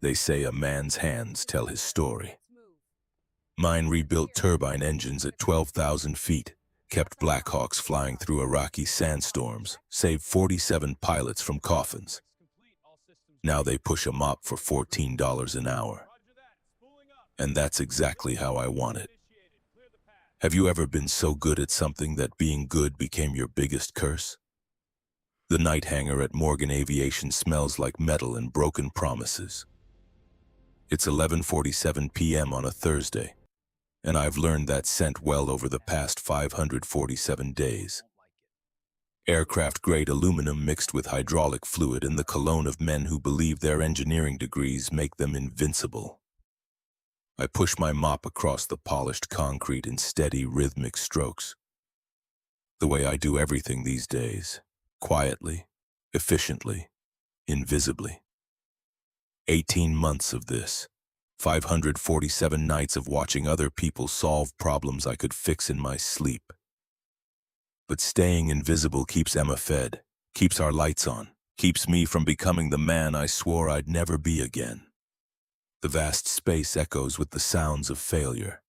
They say a man's hands tell his story. Mine rebuilt turbine engines at 12,000 feet, kept Blackhawks flying through Iraqi sandstorms, saved 47 pilots from coffins. Now they push a mop for $14 an hour. And that's exactly how I want it. Have you ever been so good at something that being good became your biggest curse? The night hangar at Morgan Aviation smells like metal and broken promises. It's 11:47 p.m. on a Thursday, and I've learned that scent well over the past 547 days. Aircraft-grade aluminum mixed with hydraulic fluid and the cologne of men who believe their engineering degrees make them invincible. I push my mop across the polished concrete in steady, rhythmic strokes. The way I do everything these days, quietly, efficiently, invisibly. 18 months of this, 547 nights of watching other people solve problems I could fix in my sleep. But staying invisible keeps Emma fed, keeps our lights on, keeps me from becoming the man I swore I'd never be again. The vast space echoes with the sounds of failure.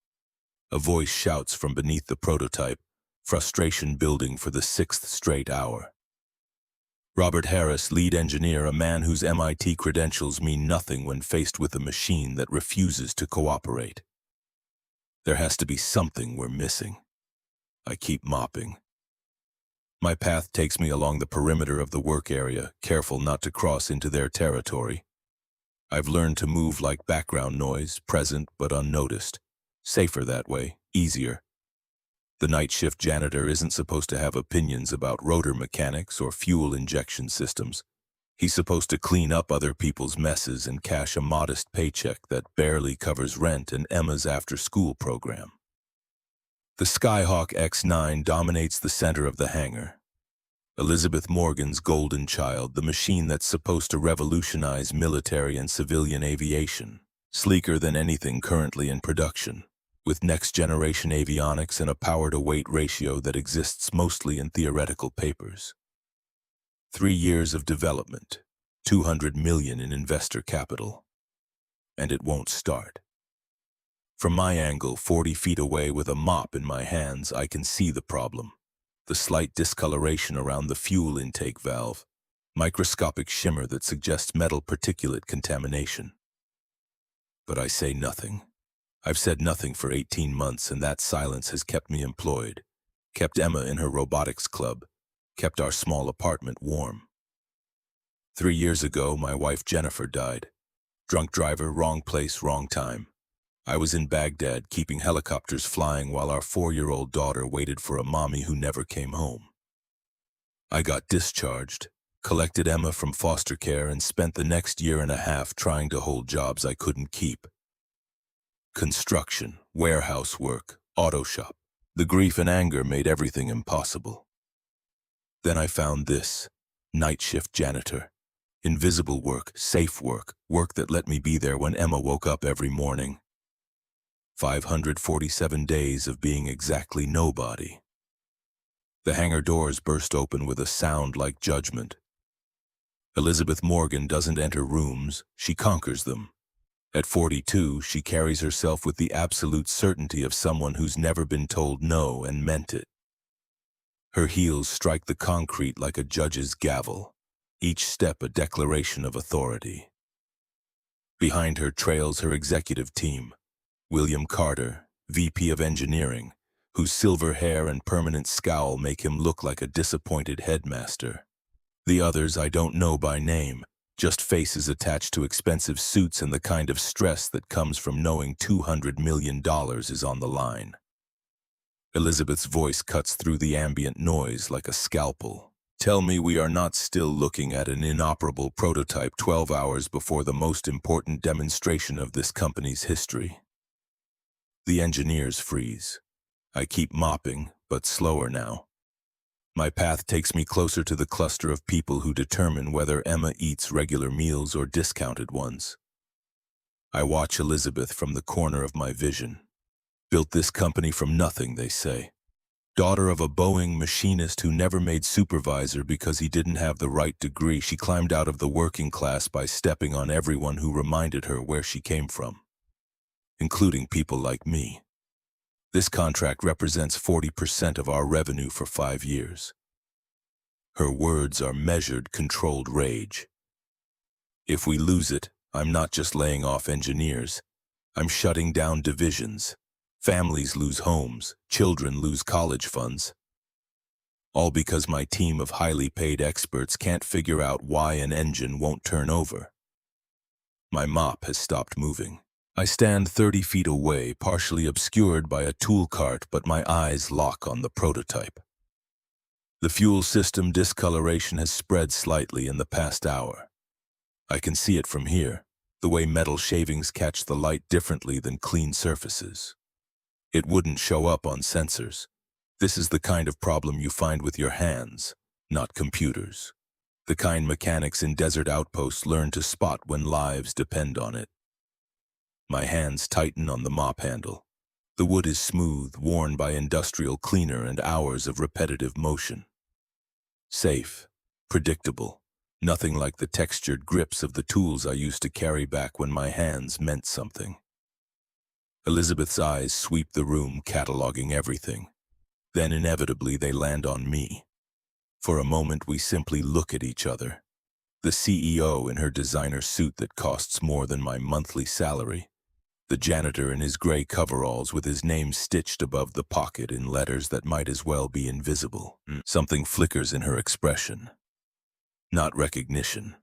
A voice shouts from beneath the prototype, frustration building for the 6th straight hour. Robert Harris, lead engineer, a man whose MIT credentials mean nothing when faced with a machine that refuses to cooperate. There has to be something we're missing. I keep mopping. My path takes me along the perimeter of the work area, careful not to cross into their territory. I've learned to move like background noise, present but unnoticed. Safer that way, easier. The night shift janitor isn't supposed to have opinions about rotor mechanics or fuel injection systems. He's supposed to clean up other people's messes and cash a modest paycheck that barely covers rent and Emma's after-school program. The Skyhawk X9 dominates the center of the hangar. Elizabeth Morgan's golden child, the machine that's supposed to revolutionize military and civilian aviation. Sleeker than anything currently in production, with next-generation avionics and a power-to-weight ratio that exists mostly in theoretical papers. 3 years of development, $200 million in investor capital. And it won't start. From my angle, 40 feet away with a mop in my hands, I can see the problem. The slight discoloration around the fuel intake valve, microscopic shimmer that suggests metal particulate contamination. But I say nothing. I've said nothing for 18 months, and that silence has kept me employed, kept Emma in her robotics club, kept our small apartment warm. 3 years ago, my wife Jennifer died. Drunk driver, wrong place, wrong time. I was in Baghdad keeping helicopters flying while our 4-year-old daughter waited for a mommy who never came home. I got discharged, collected Emma from foster care, and spent the next year and a half trying to hold jobs I couldn't keep. Construction, warehouse work, auto shop. The grief and anger made everything impossible. Then I found this, night shift janitor. Invisible work, safe work, work that let me be there when Emma woke up every morning. 547 days of being exactly nobody. The hangar doors burst open with a sound like judgment. Elizabeth Morgan doesn't enter rooms, she conquers them. At 42, she carries herself with the absolute certainty of someone who's never been told no and meant it. Her heels strike the concrete like a judge's gavel, each step a declaration of authority. Behind her trails her executive team, William Carter, VP of Engineering, whose silver hair and permanent scowl make him look like a disappointed headmaster. The others I don't know by name, just faces attached to expensive suits and the kind of stress that comes from knowing $200 million is on the line. Elizabeth's voice cuts through the ambient noise like a scalpel. Tell me we are not still looking at an inoperable prototype 12 hours before the most important demonstration of this company's history. The engineers freeze. I keep mopping, but slower now. My path takes me closer to the cluster of people who determine whether Emma eats regular meals or discounted ones. I watch Elizabeth from the corner of my vision. Built this company from nothing, they say. Daughter of a Boeing machinist who never made supervisor because he didn't have the right degree, she climbed out of the working class by stepping on everyone who reminded her where she came from, including people like me. This contract represents 40% of our revenue for 5 years. Her words are measured, controlled rage. If we lose it, I'm not just laying off engineers. I'm shutting down divisions. Families lose homes, children lose college funds. All because my team of highly paid experts can't figure out why an engine won't turn over. My mop has stopped moving. I stand 30 feet away, partially obscured by a tool cart, but my eyes lock on the prototype. The fuel system discoloration has spread slightly in the past hour. I can see it from here, the way metal shavings catch the light differently than clean surfaces. It wouldn't show up on sensors. This is the kind of problem you find with your hands, not computers. The kind mechanics in desert outposts learn to spot when lives depend on it. My hands tighten on the mop handle. The wood is smooth, worn by industrial cleaner and hours of repetitive motion. Safe, predictable, nothing like the textured grips of the tools I used to carry back when my hands meant something. Elizabeth's eyes sweep the room, cataloging everything. Then inevitably they land on me. For a moment we simply look at each other. The CEO in her designer suit that costs more than my monthly salary. The janitor in his gray coveralls with his name stitched above the pocket in letters that might as well be invisible. Something flickers in her expression. Not recognition.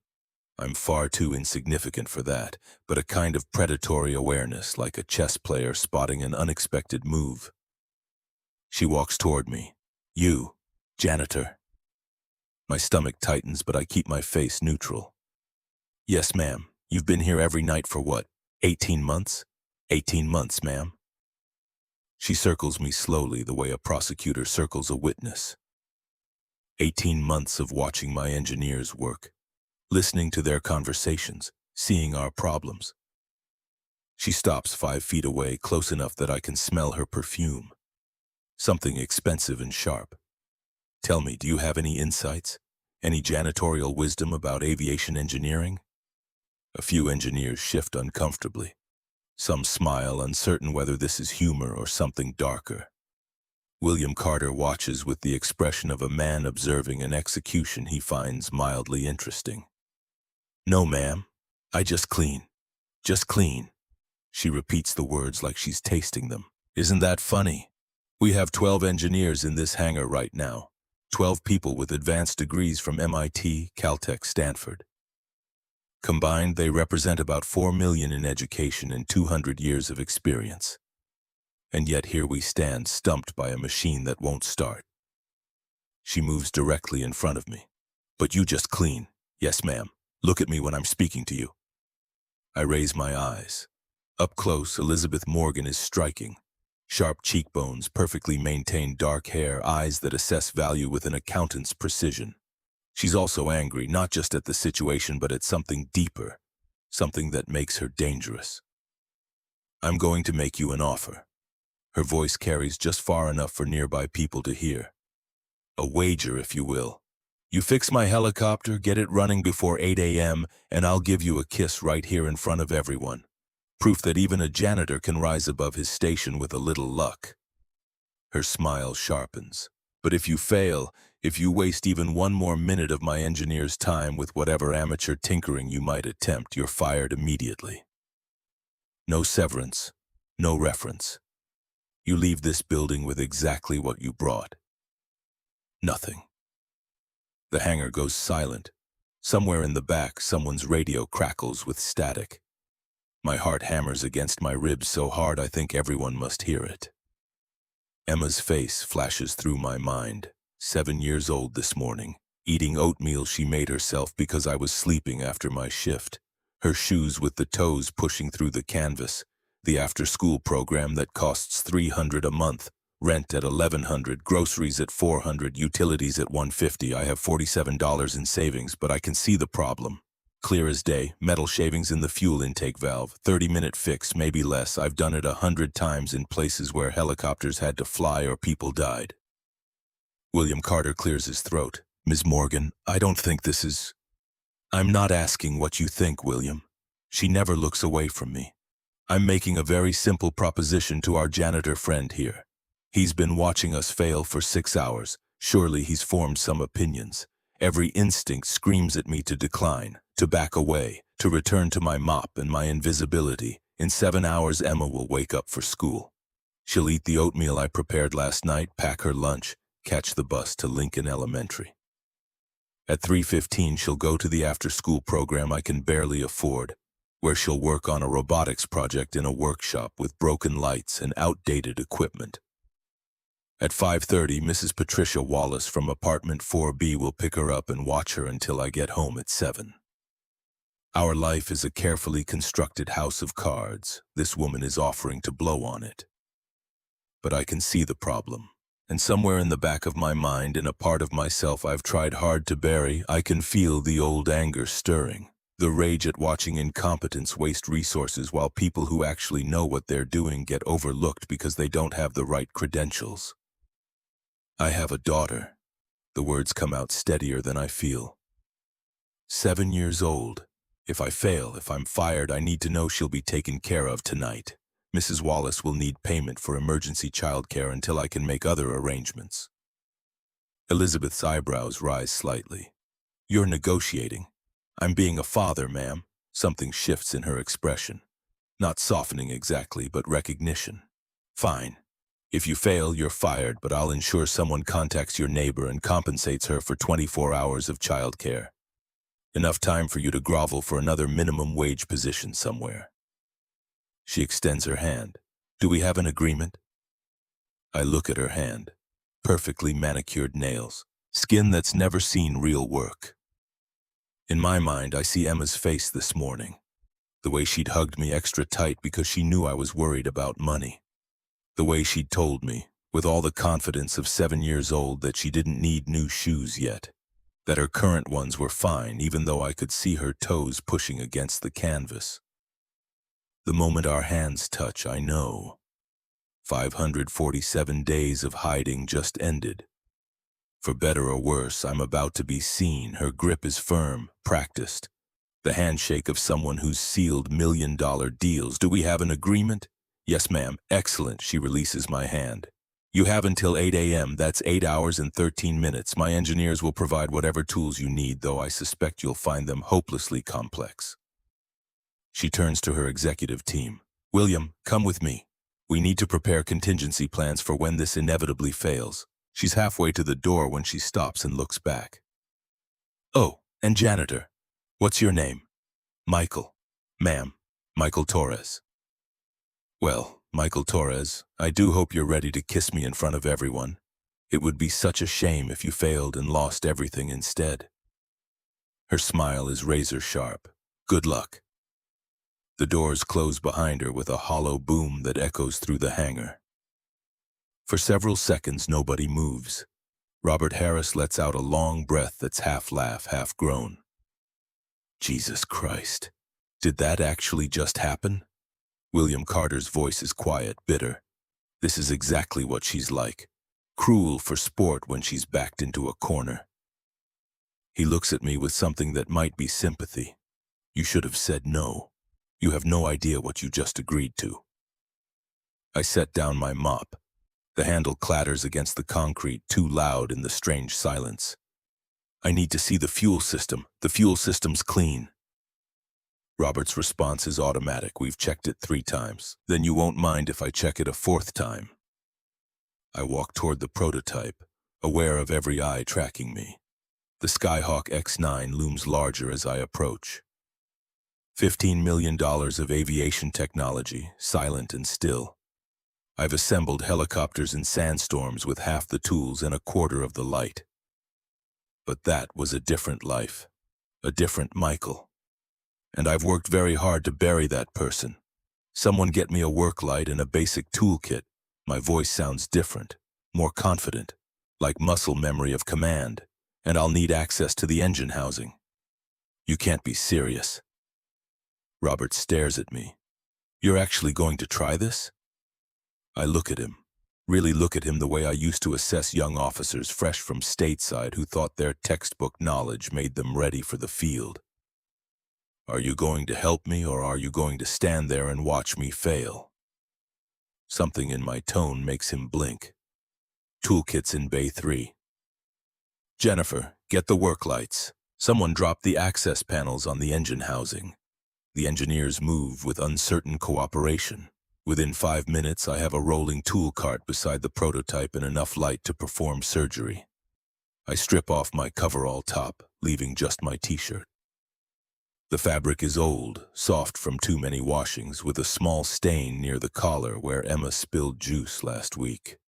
I'm far too insignificant for that, but a kind of predatory awareness, like a chess player spotting an unexpected move. She walks toward me. You, janitor. My stomach tightens, but I keep my face neutral. Yes, ma'am. You've been here every night for what, 18 months? 18 months, ma'am. She circles me slowly the way a prosecutor circles a witness. 18 months of watching my engineers work, listening to their conversations, seeing our problems. She stops 5 feet away, close enough that I can smell her perfume. Something expensive and sharp. Tell me, do you have any insights? Any janitorial wisdom about aviation engineering? A few engineers shift uncomfortably. Some smile, uncertain whether this is humor or something darker. William Carter watches with the expression of a man observing an execution he finds mildly interesting. No, ma'am. I just clean. Just clean. She repeats the words like she's tasting them. Isn't that funny? We have 12 engineers in this hangar right now. 12 people with advanced degrees from MIT, Caltech, Stanford. Combined, they represent about 4 million in education and 200 years of experience. And yet here we stand, stumped by a machine that won't start. She moves directly in front of me. But you just clean. Yes, ma'am. Look at me when I'm speaking to you. I raise my eyes. Up close, Elizabeth Morgan is striking. Sharp cheekbones, perfectly maintained dark hair, eyes that assess value with an accountant's precision. She's also angry, not just at the situation, but at something deeper, something that makes her dangerous. I'm going to make you an offer. Her voice carries just far enough for nearby people to hear. A wager, if you will. You fix my helicopter, get it running before 8 a.m., and I'll give you a kiss right here in front of everyone. Proof that even a janitor can rise above his station with a little luck. Her smile sharpens. But if you fail, if you waste even one more minute of my engineer's time with whatever amateur tinkering you might attempt, you're fired immediately. No severance, no reference. You leave this building with exactly what you brought. Nothing. The hangar goes silent. Somewhere in the back, someone's radio crackles with static. My heart hammers against my ribs so hard I think everyone must hear it. Emma's face flashes through my mind. 7 years old this morning, eating oatmeal she made herself because I was sleeping after my shift. Her shoes with the toes pushing through the canvas. The after-school program that costs $300 a month. Rent at $1,100, groceries at $400, utilities at $150. I have $47 in savings, but I can see the problem. Clear as day, metal shavings in the fuel intake valve, 30-minute fix, maybe less. I've done it 100 times in places where helicopters had to fly or people died. William Carter clears his throat. Ms. Morgan, I don't think this is... I'm not asking what you think, William. She never looks away from me. I'm making a very simple proposition to our janitor friend here. He's been watching us fail for 6 hours. Surely he's formed some opinions. Every instinct screams at me to decline, to back away, to return to my mop and my invisibility. In 7 hours, Emma will wake up for school. She'll eat the oatmeal I prepared last night, pack her lunch, catch the bus to Lincoln Elementary. At 3:15, she'll go to the after-school program I can barely afford, where she'll work on a robotics project in a workshop with broken lights and outdated equipment. At 5:30, Mrs. Patricia Wallace from apartment 4B will pick her up and watch her until I get home at 7. Our life is a carefully constructed house of cards. This woman is offering to blow on it. But I can see the problem. And somewhere in the back of my mind, in a part of myself I've tried hard to bury, I can feel the old anger stirring. The rage at watching incompetence waste resources while people who actually know what they're doing get overlooked because they don't have the right credentials. I have a daughter. The words come out steadier than I feel. 7 years old. If I fail, if I'm fired, I need to know she'll be taken care of tonight. Mrs. Wallace will need payment for emergency childcare until I can make other arrangements. Elizabeth's eyebrows rise slightly. You're negotiating. I'm being a father, ma'am. Something shifts in her expression. Not softening exactly, but recognition. Fine. If you fail, you're fired, but I'll ensure someone contacts your neighbor and compensates her for 24 hours of childcare. Enough time for you to grovel for another minimum wage position somewhere. She extends her hand. Do we have an agreement? I look at her hand. Perfectly manicured nails. Skin that's never seen real work. In my mind, I see Emma's face this morning. The way she'd hugged me extra tight because she knew I was worried about money. The way she'd told me, with all the confidence of 7 years old, that she didn't need new shoes yet. That her current ones were fine, even though I could see her toes pushing against the canvas. The moment our hands touch, I know. 547 days of hiding just ended. For better or worse, I'm about to be seen. Her grip is firm, practiced. The handshake of someone who's sealed million-dollar deals. Do we have an agreement? Yes, ma'am. Excellent. She releases my hand. You have until 8 a.m. That's 8 hours and 13 minutes. My engineers will provide whatever tools you need, though I suspect you'll find them hopelessly complex. She turns to her executive team. William, come with me. We need to prepare contingency plans for when this inevitably fails. She's halfway to the door when she stops and looks back. Oh, and janitor. What's your name? Michael. Ma'am, Michael Torres. Well, Michael Torres, I do hope you're ready to kiss me in front of everyone. It would be such a shame if you failed and lost everything instead. Her smile is razor sharp. Good luck. The doors close behind her with a hollow boom that echoes through the hangar. For several seconds, nobody moves. Robert Harris lets out a long breath that's half laugh, half groan. Jesus Christ. Did that actually just happen? William Carter's voice is quiet, bitter. This is exactly what she's like. Cruel for sport when she's backed into a corner. He looks at me with something that might be sympathy. You should have said no. You have no idea what you just agreed to. I set down my mop. The handle clatters against the concrete, too loud in the strange silence. I need to see the fuel system. The fuel system's clean. Robert's response is automatic. We've checked it 3 times. Then you won't mind if I check it a 4th time. I walk toward the prototype, aware of every eye tracking me. The Skyhawk X9 looms larger as I approach. $15 million of aviation technology, silent and still. I've assembled helicopters in sandstorms with half the tools and a quarter of the light. But that was a different life, a different Michael. And I've worked very hard to bury that person. Someone get me a work light and a basic toolkit. My voice sounds different, more confident, like muscle memory of command, and I'll need access to the engine housing. You can't be serious. Robert stares at me. You're actually going to try this? I look at him. Really look at him the way I used to assess young officers fresh from stateside who thought their textbook knowledge made them ready for the field. Are you going to help me, or are you going to stand there and watch me fail? Something in my tone makes him blink. Toolkits in Bay 3. Jennifer, get the work lights. Someone dropped the access panels on the engine housing. The engineers move with uncertain cooperation. Within 5 minutes, I have a rolling tool cart beside the prototype and enough light to perform surgery. I strip off my coverall top, leaving just my t-shirt. The fabric is old, soft from too many washings, with a small stain near the collar where Emma spilled juice last week.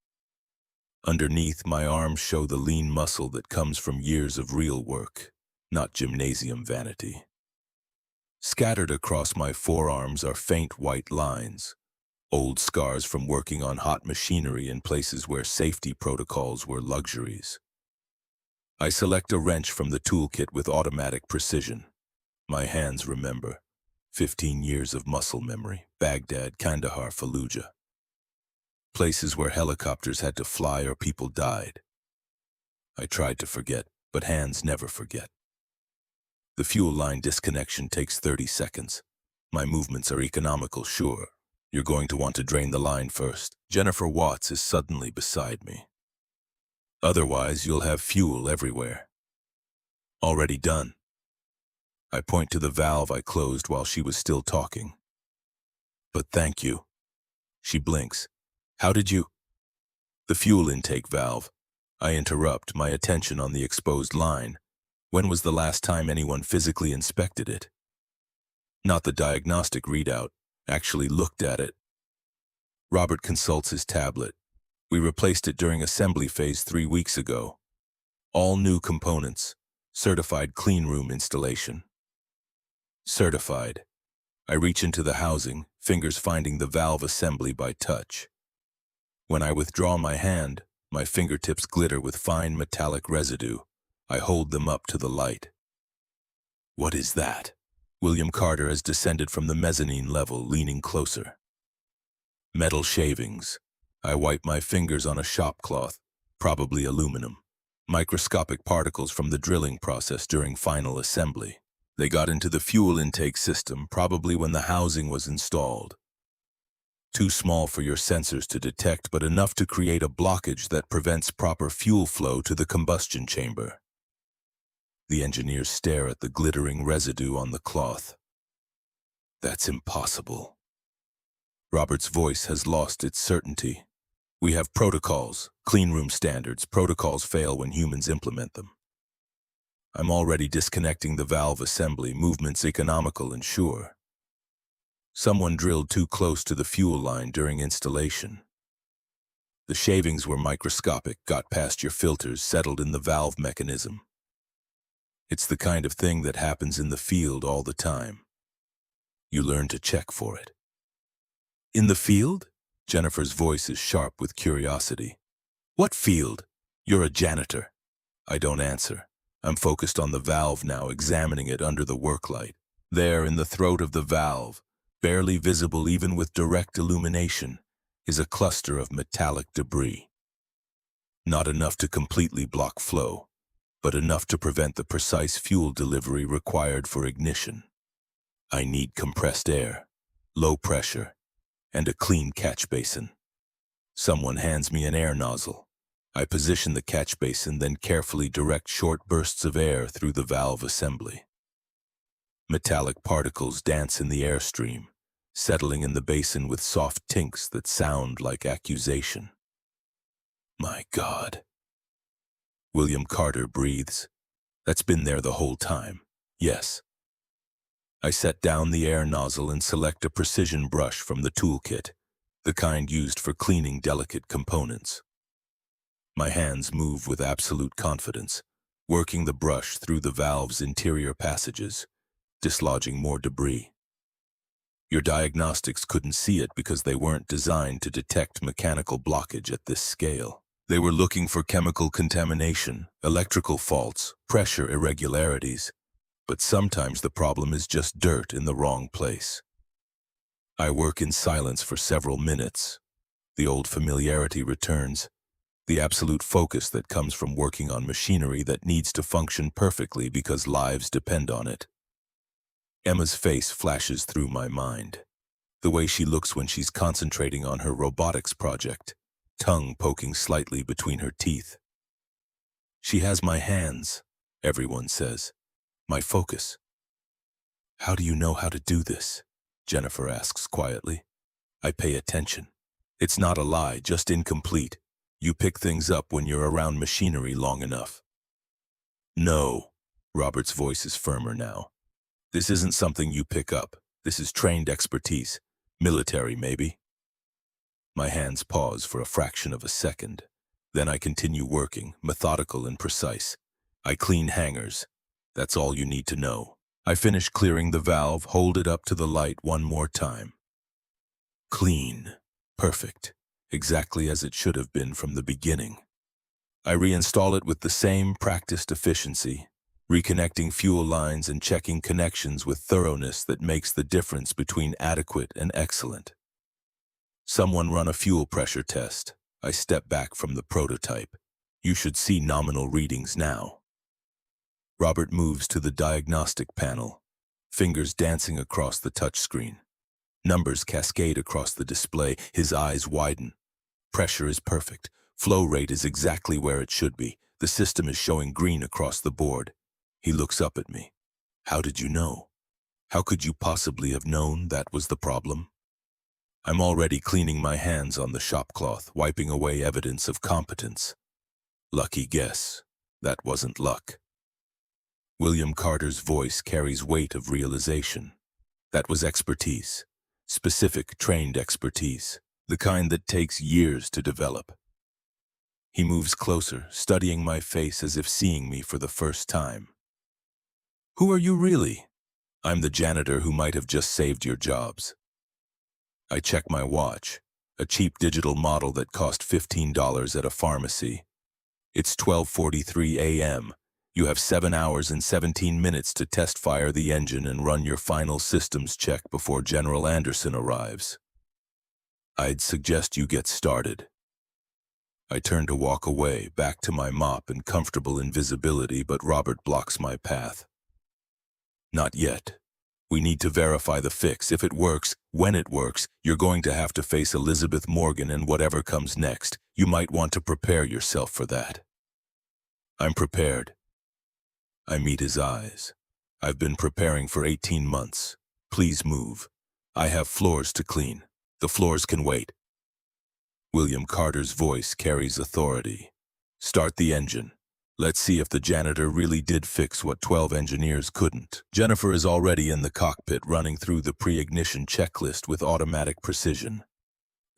Underneath, my arms show the lean muscle that comes from years of real work, not gymnasium vanity. Scattered across my forearms are faint white lines, old scars from working on hot machinery in places where safety protocols were luxuries. I select a wrench from the toolkit with automatic precision. My hands remember. 15 years of muscle memory. Baghdad, Kandahar, Fallujah. Places where helicopters had to fly or people died. I tried to forget, but hands never forget. The fuel line disconnection takes 30 seconds. My movements are economical, sure. You're going to want to drain the line first. Jennifer Watts is suddenly beside me. Otherwise, you'll have fuel everywhere. Already done. I point to the valve I closed while she was still talking. But thank you. She blinks. How did you? The fuel intake valve. I interrupt, my attention on the exposed line. When was the last time anyone physically inspected it? Not the diagnostic readout, actually looked at it. Robert consults his tablet. We replaced it during assembly phase 3 weeks ago. All new components. Certified clean room installation. Certified. I reach into the housing, fingers finding the valve assembly by touch. When I withdraw my hand, my fingertips glitter with fine metallic residue. I hold them up to the light. What is that? William Carter has descended from the mezzanine level, leaning closer. Metal shavings. I wipe my fingers on a shop cloth, probably aluminum. Microscopic particles from the drilling process during final assembly. They got into the fuel intake system, probably when the housing was installed. Too small for your sensors to detect, but enough to create a blockage that prevents proper fuel flow to the combustion chamber. The engineers stare at the glittering residue on the cloth. That's impossible. Robert's voice has lost its certainty. We have protocols, cleanroom standards. Protocols fail when humans implement them. I'm already disconnecting the valve assembly, movements economical and sure. Someone drilled too close to the fuel line during installation. The shavings were microscopic, got past your filters, settled in the valve mechanism. It's the kind of thing that happens in the field all the time. You learn to check for it. In the field? Jennifer's voice is sharp with curiosity. What field? You're a janitor. I don't answer. I'm focused on the valve now, examining it under the work light. There, in the throat of the valve, barely visible even with direct illumination, is a cluster of metallic debris. Not enough to completely block flow, but enough to prevent the precise fuel delivery required for ignition. I need compressed air, low pressure, and a clean catch basin. Someone hands me an air nozzle. I position the catch basin, then carefully direct short bursts of air through the valve assembly. Metallic particles dance in the airstream, settling in the basin with soft tinks that sound like accusation. My God. William Carter breathes. That's been there the whole time. Yes. I set down the air nozzle and select a precision brush from the toolkit, the kind used for cleaning delicate components. My hands move with absolute confidence, working the brush through the valve's interior passages, dislodging more debris. Your diagnostics couldn't see it because they weren't designed to detect mechanical blockage at this scale. They were looking for chemical contamination, electrical faults, pressure irregularities. But sometimes the problem is just dirt in the wrong place. I work in silence for several minutes. The old familiarity returns, the absolute focus that comes from working on machinery that needs to function perfectly because lives depend on it. Emma's face flashes through my mind. The way she looks when she's concentrating on her robotics project, tongue poking slightly between her teeth. She has my hands, everyone says. My focus. How do you know how to do this? Jennifer asks quietly. I pay attention. It's not a lie, just incomplete. You pick things up when you're around machinery long enough. No. Robert's voice is firmer now. This isn't something you pick up. This is trained expertise. Military, maybe. My hands pause for a fraction of a second. Then I continue working, methodical and precise. I clean hangers. That's all you need to know. I finish clearing the valve, hold it up to the light one more time. Clean. Perfect. Exactly as it should have been from the beginning. I reinstall it with the same practiced efficiency, reconnecting fuel lines and checking connections with thoroughness that makes the difference between adequate and excellent. Someone run a fuel pressure test. I step back from the prototype. You should see nominal readings now. Robert moves to the diagnostic panel, fingers dancing across the touchscreen. Numbers cascade across the display, his eyes widen. Pressure is perfect. Flow rate is exactly where it should be. The system is showing green across the board. He looks up at me. How did you know? How could you possibly have known that was the problem? I'm already cleaning my hands on the shop cloth, wiping away evidence of competence. Lucky guess. That wasn't luck. William Carter's voice carries weight of realization. That was expertise. Specific, trained expertise. The kind that takes years to develop. He moves closer, studying my face as if seeing me for the first time. Who are you really? I'm the janitor who might have just saved your jobs. I check my watch, a cheap digital model that cost $15 at a pharmacy. It's 12:43 a.m. You have 7 hours and 17 minutes to test fire the engine and run your final systems check before General Anderson arrives. I'd suggest you get started. I turn to walk away, back to my mop and comfortable invisibility, but Robert blocks my path. Not yet. We need to verify the fix. If it works, when it works, you're going to have to face Elizabeth Morgan and whatever comes next. You might want to prepare yourself for that. I'm prepared. I meet his eyes. I've been preparing for 18 months. Please move. I have floors to clean. The floors can wait. William Carter's voice carries authority. Start the engine. Let's see if the janitor really did fix what 12 engineers couldn't. Jennifer is already in the cockpit, running through the pre-ignition checklist with automatic precision.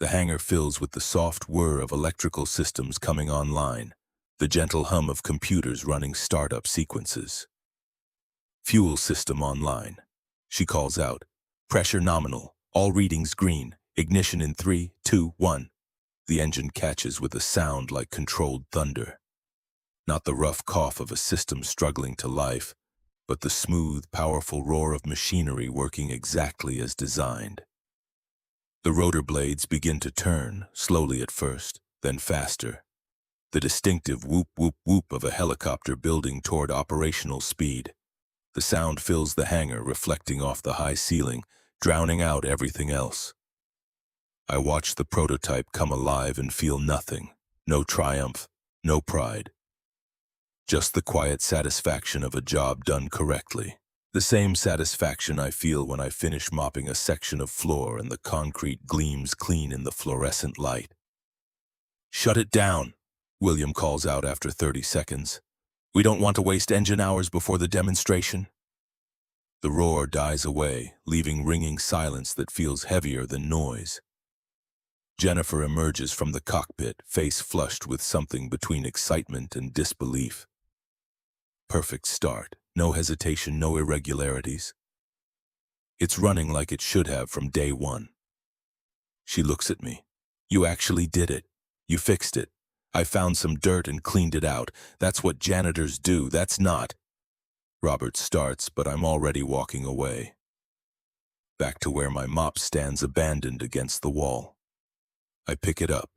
The hangar fills with the soft whir of electrical systems coming online, the gentle hum of computers running startup sequences. Fuel system online. She calls out. Pressure nominal. All readings green. Ignition in 3, 2, 1. The engine catches with a sound like controlled thunder. Not the rough cough of a system struggling to life, but the smooth, powerful roar of machinery working exactly as designed. The rotor blades begin to turn, slowly at first, then faster. The distinctive whoop, whoop, whoop of a helicopter building toward operational speed. The sound fills the hangar, reflecting off the high ceiling, drowning out everything else. I watch the prototype come alive and feel nothing. No triumph, no pride. Just the quiet satisfaction of a job done correctly. The same satisfaction I feel when I finish mopping a section of floor and the concrete gleams clean in the fluorescent light. Shut it down, William calls out after 30 seconds. We don't want to waste engine hours before the demonstration. The roar dies away, leaving ringing silence that feels heavier than noise. Jennifer emerges from the cockpit, face flushed with something between excitement and disbelief. Perfect start. No hesitation, no irregularities. It's running like it should have from day one. She looks at me. You actually did it. You fixed it. I found some dirt and cleaned it out. That's what janitors do. That's not. Robert starts, but I'm already walking away. Back to where my mop stands abandoned against the wall. I pick it up,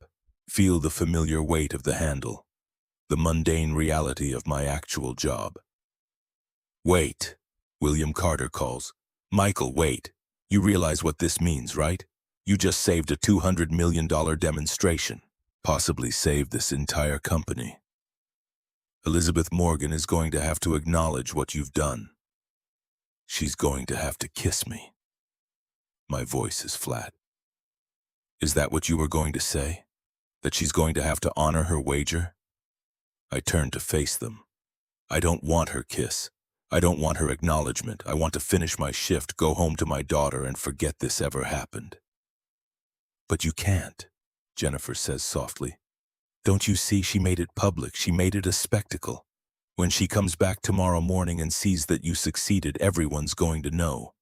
feel the familiar weight of the handle, the mundane reality of my actual job. Wait, William Carter calls. Michael, wait. You realize what this means, right? You just saved a $200 million demonstration. Possibly saved this entire company. Elizabeth Morgan is going to have to acknowledge what you've done. She's going to have to kiss me. My voice is flat. Is that what you were going to say? That she's going to have to honor her wager? I turn to face them. I don't want her kiss. I don't want her acknowledgement. I want to finish my shift, go home to my daughter, and forget this ever happened. But you can't, Jennifer says softly. Don't you see, she made it public. She made it a spectacle. When she comes back tomorrow morning and sees that you succeeded, everyone's going to know.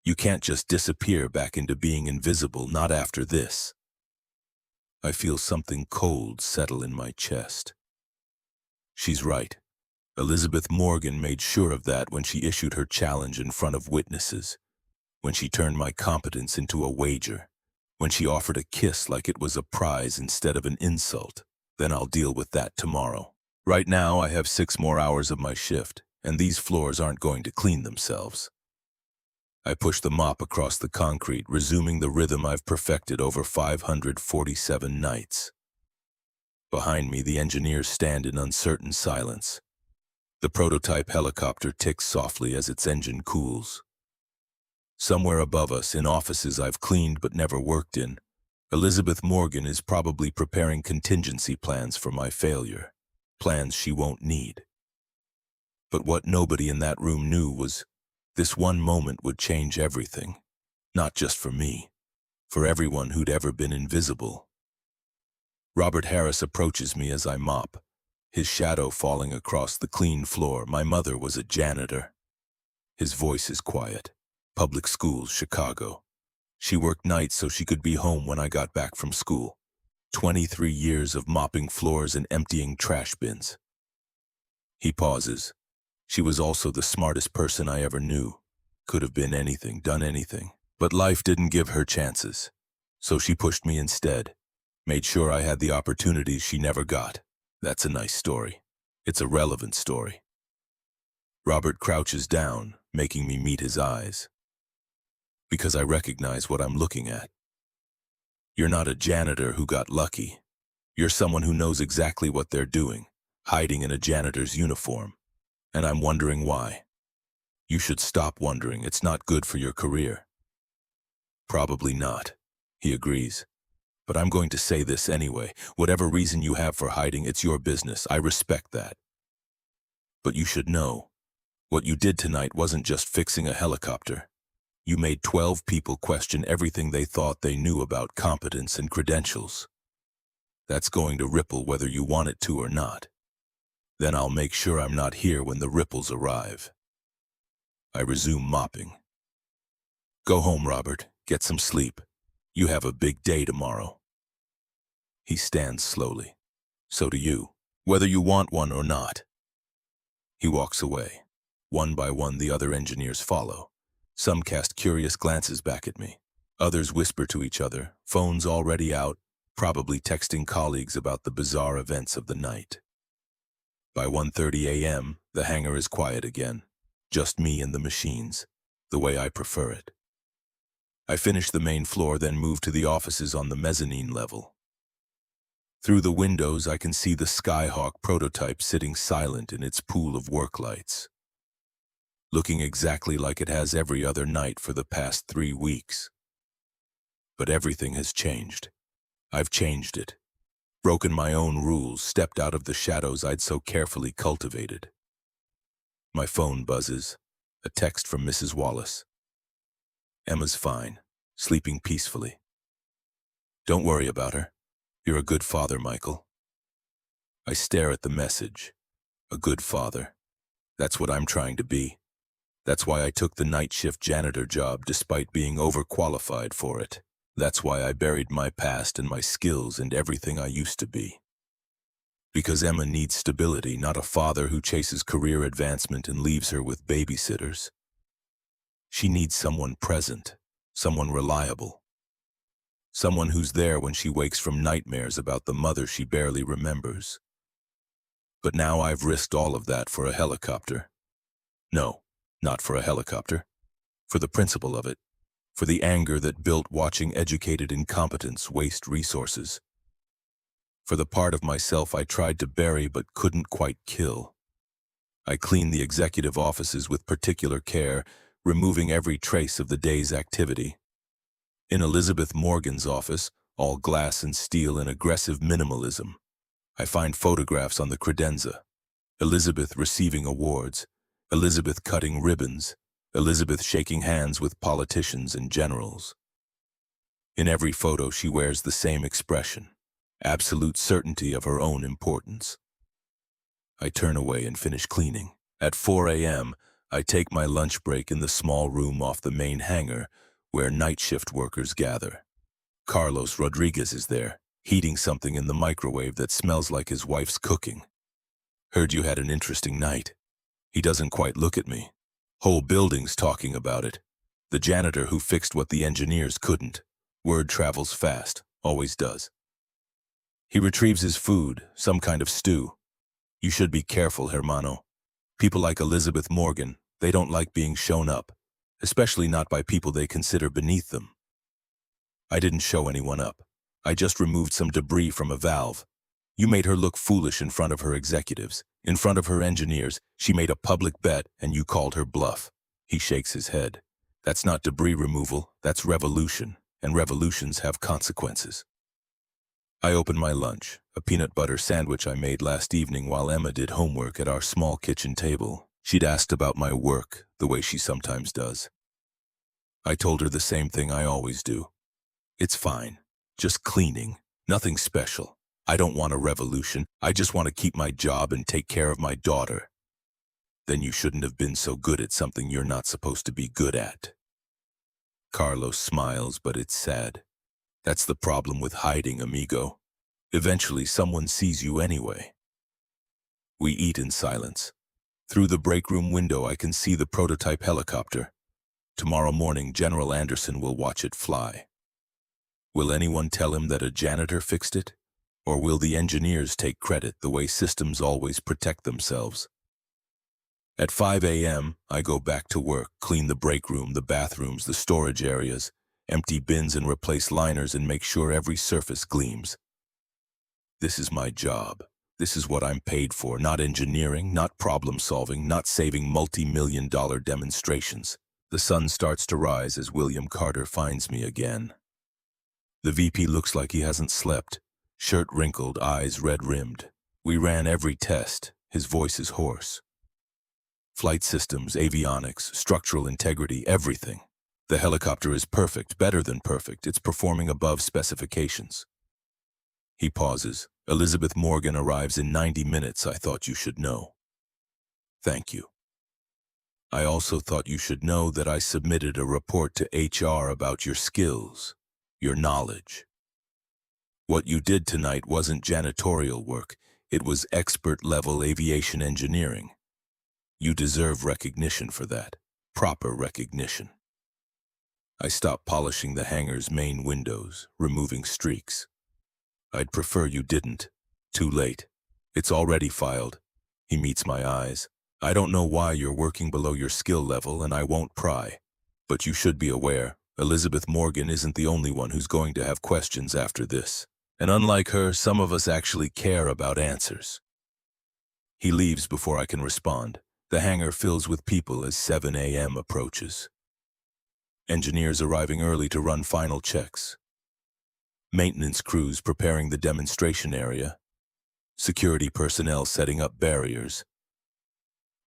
You can't just disappear back into being invisible, not after this. I feel something cold settle in my chest. She's right. Elizabeth Morgan made sure of that when she issued her challenge in front of witnesses, when she turned my competence into a wager, when she offered a kiss like it was a prize instead of an insult. Then I'll deal with that tomorrow. Right now, I have 6 more hours of my shift, and these floors aren't going to clean themselves. I push the mop across the concrete, resuming the rhythm I've perfected over 547 nights. Behind me, the engineers stand in uncertain silence. The prototype helicopter ticks softly as its engine cools. Somewhere above us, in offices I've cleaned but never worked in, Elizabeth Morgan is probably preparing contingency plans for my failure, plans she won't need. But what nobody in that room knew was this one moment would change everything, not just for me, for everyone who'd ever been invisible. Robert Harris approaches me as I mop, his shadow falling across the clean floor. My mother was a janitor. His voice is quiet. Public schools, Chicago. She worked nights so she could be home when I got back from school. 23 years of mopping floors and emptying trash bins. He pauses. She was also the smartest person I ever knew. Could have been anything, done anything. But life didn't give her chances. So she pushed me instead. Made sure I had the opportunities she never got. That's a nice story. It's a relevant story. Robert crouches down, making me meet his eyes. Because I recognize what I'm looking at. You're not a janitor who got lucky. You're someone who knows exactly what they're doing, hiding in a janitor's uniform. And I'm wondering why. You should stop wondering. It's not good for your career. Probably not, he agrees. But I'm going to say this anyway. Whatever reason you have for hiding, it's your business. I respect that. But you should know, what you did tonight wasn't just fixing a helicopter. You made 12 people question everything they thought they knew about competence and credentials. That's going to ripple whether you want it to or not. Then I'll make sure I'm not here when the ripples arrive. I resume mopping. Go home, Robert. Get some sleep. You have a big day tomorrow. He stands slowly. So do you, whether you want one or not. He walks away. One by one, the other engineers follow. Some cast curious glances back at me. Others whisper to each other, phones already out, probably texting colleagues about the bizarre events of the night. By 1:30 a.m., the hangar is quiet again. Just me and the machines, the way I prefer it. I finish the main floor, then move to the offices on the mezzanine level. Through the windows, I can see the Skyhawk prototype sitting silent in its pool of work lights, looking exactly like it has every other night for the past 3 weeks. But everything has changed. I've changed it. Broken my own rules, stepped out of the shadows I'd so carefully cultivated. My phone buzzes. A text from Mrs. Wallace. Emma's fine, sleeping peacefully. Don't worry about her. You're a good father, Michael. I stare at the message. A good father. That's what I'm trying to be. That's why I took the night shift janitor job despite being overqualified for it. That's why I buried my past and my skills and everything I used to be. Because Emma needs stability, not a father who chases career advancement and leaves her with babysitters. She needs someone present, someone reliable, Someone who's there when she wakes from nightmares about the mother she barely remembers. But now I've risked all of that for a helicopter. No, not for a helicopter. For the principle of it. For the anger that built watching educated incompetence waste resources. For the part of myself I tried to bury but couldn't quite kill. I cleaned the executive offices with particular care, removing every trace of the day's activity. In Elizabeth Morgan's office, all glass and steel and aggressive minimalism, I find photographs on the credenza. Elizabeth receiving awards, Elizabeth cutting ribbons, Elizabeth shaking hands with politicians and generals. In every photo she wears the same expression, absolute certainty of her own importance. I turn away and finish cleaning. At 4 a.m., I take my lunch break in the small room off the main hangar where night shift workers gather. Carlos Rodriguez is there, heating something in the microwave that smells like his wife's cooking. Heard you had an interesting night. He doesn't quite look at me. Whole building's talking about it. The janitor who fixed what the engineers couldn't. Word travels fast, always does. He retrieves his food, some kind of stew. You should be careful, hermano. People like Elizabeth Morgan, they don't like being shown up, especially not by people they consider beneath them. I didn't show anyone up. I just removed some debris from a valve. You made her look foolish in front of her executives, in front of her engineers. She made a public bet and you called her bluff. He shakes his head. That's not debris removal, that's revolution, and revolutions have consequences. I open my lunch, a peanut butter sandwich I made last evening while Emma did homework at our small kitchen table. She'd asked about my work, the way she sometimes does. I told her the same thing I always do. It's fine, just cleaning, nothing special. I don't want a revolution, I just want to keep my job and take care of my daughter. Then you shouldn't have been so good at something you're not supposed to be good at. Carlos smiles, but it's sad. That's the problem with hiding, amigo. Eventually someone sees you anyway. We eat in silence. Through the break room window I can see the prototype helicopter. Tomorrow morning General Anderson will watch it fly. Will anyone tell him that a janitor fixed it? Or will the engineers take credit the way systems always protect themselves? At 5 a.m., I go back to work, clean the break room, the bathrooms, the storage areas, empty bins and replace liners and make sure every surface gleams. This is my job. This is what I'm paid for, not engineering, not problem solving, not saving multi-million-dollar demonstrations. The sun starts to rise as William Carter finds me again. The VP looks like he hasn't slept. Shirt wrinkled, eyes red-rimmed. We ran every test. His voice is hoarse. Flight systems, avionics, structural integrity, everything. The helicopter is perfect, better than perfect. It's performing above specifications. He pauses. Elizabeth Morgan arrives in 90 minutes. I thought you should know. Thank you. I also thought you should know that I submitted a report to HR about your skills, your knowledge. What you did tonight wasn't janitorial work. It was expert-level aviation engineering. You deserve recognition for that. Proper recognition. I stop polishing the hangar's main windows, removing streaks. I'd prefer you didn't. Too late. It's already filed. He meets my eyes. I don't know why you're working below your skill level, and I won't pry. But you should be aware, Elizabeth Morgan isn't the only one who's going to have questions after this. And unlike her, some of us actually care about answers. He leaves before I can respond. The hangar fills with people as 7 a.m. approaches. Engineers arriving early to run final checks. Maintenance crews preparing the demonstration area. Security personnel setting up barriers.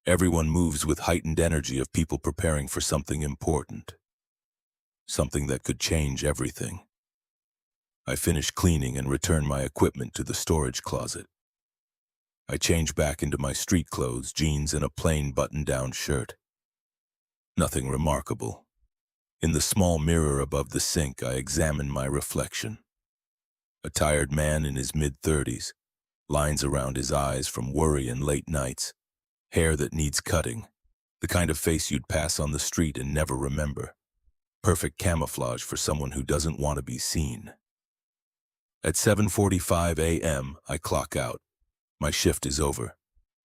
Everyone moves with heightened energy of people preparing for something important. Something that could change everything. I finish cleaning and return my equipment to the storage closet. I change back into my street clothes, jeans, and a plain button-down shirt. Nothing remarkable. In the small mirror above the sink, I examine my reflection. A tired man in his mid-30s, lines around his eyes from worry and late nights, hair that needs cutting, the kind of face you'd pass on the street and never remember. Perfect camouflage for someone who doesn't want to be seen. At 7:45 a.m., I clock out. My shift is over.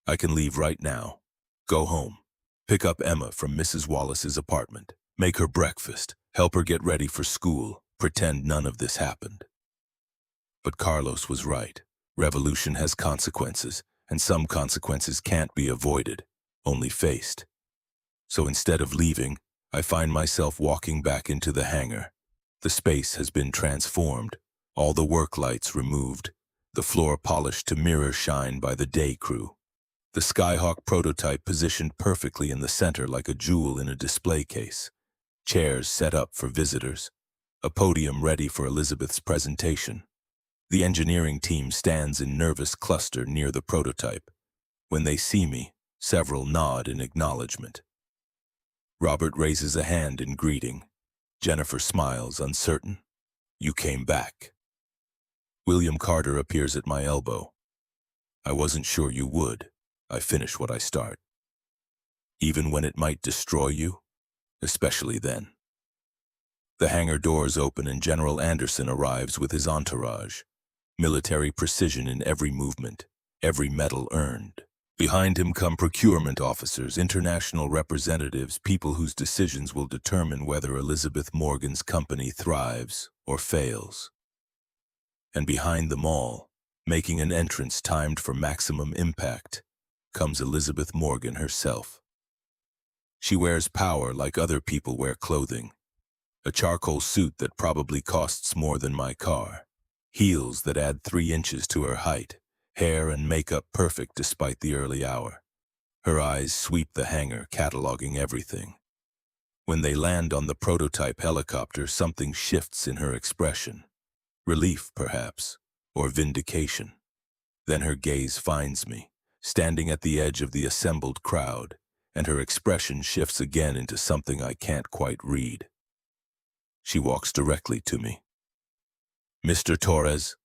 I can leave right now. Go home. Pick up Emma from Mrs. Wallace's apartment. Make her breakfast. Help her get ready for school. Pretend none of this happened. But Carlos was right. Revolution has consequences, and some consequences can't be avoided, only faced. So instead of leaving, I find myself walking back into the hangar. The space has been transformed, all the work lights removed, the floor polished to mirror shine by the day crew. The Skyhawk prototype positioned perfectly in the center like a jewel in a display case. Chairs set up for visitors. A podium ready for Elizabeth's presentation. The engineering team stands in nervous cluster near the prototype. When they see me, several nod in acknowledgement. Robert raises a hand in greeting. Jennifer smiles, uncertain. You came back. William Carter appears at my elbow. I wasn't sure you would. I finish what I start. Even when it might destroy you, especially then. The hangar doors open and General Anderson arrives with his entourage. Military precision in every movement, every medal earned. Behind him come procurement officers, international representatives, people whose decisions will determine whether Elizabeth Morgan's company thrives or fails. And behind them all, making an entrance timed for maximum impact, comes Elizabeth Morgan herself. She wears power like other people wear clothing. A charcoal suit that probably costs more than my car. Heels that add 3 inches to her height. Hair and makeup perfect despite the early hour. Her eyes sweep the hangar, cataloging everything. When they land on the prototype helicopter, something shifts in her expression. Relief, perhaps, or vindication. Then her gaze finds me, standing at the edge of the assembled crowd, and her expression shifts again into something I can't quite read. She walks directly to me. Mr. Torres,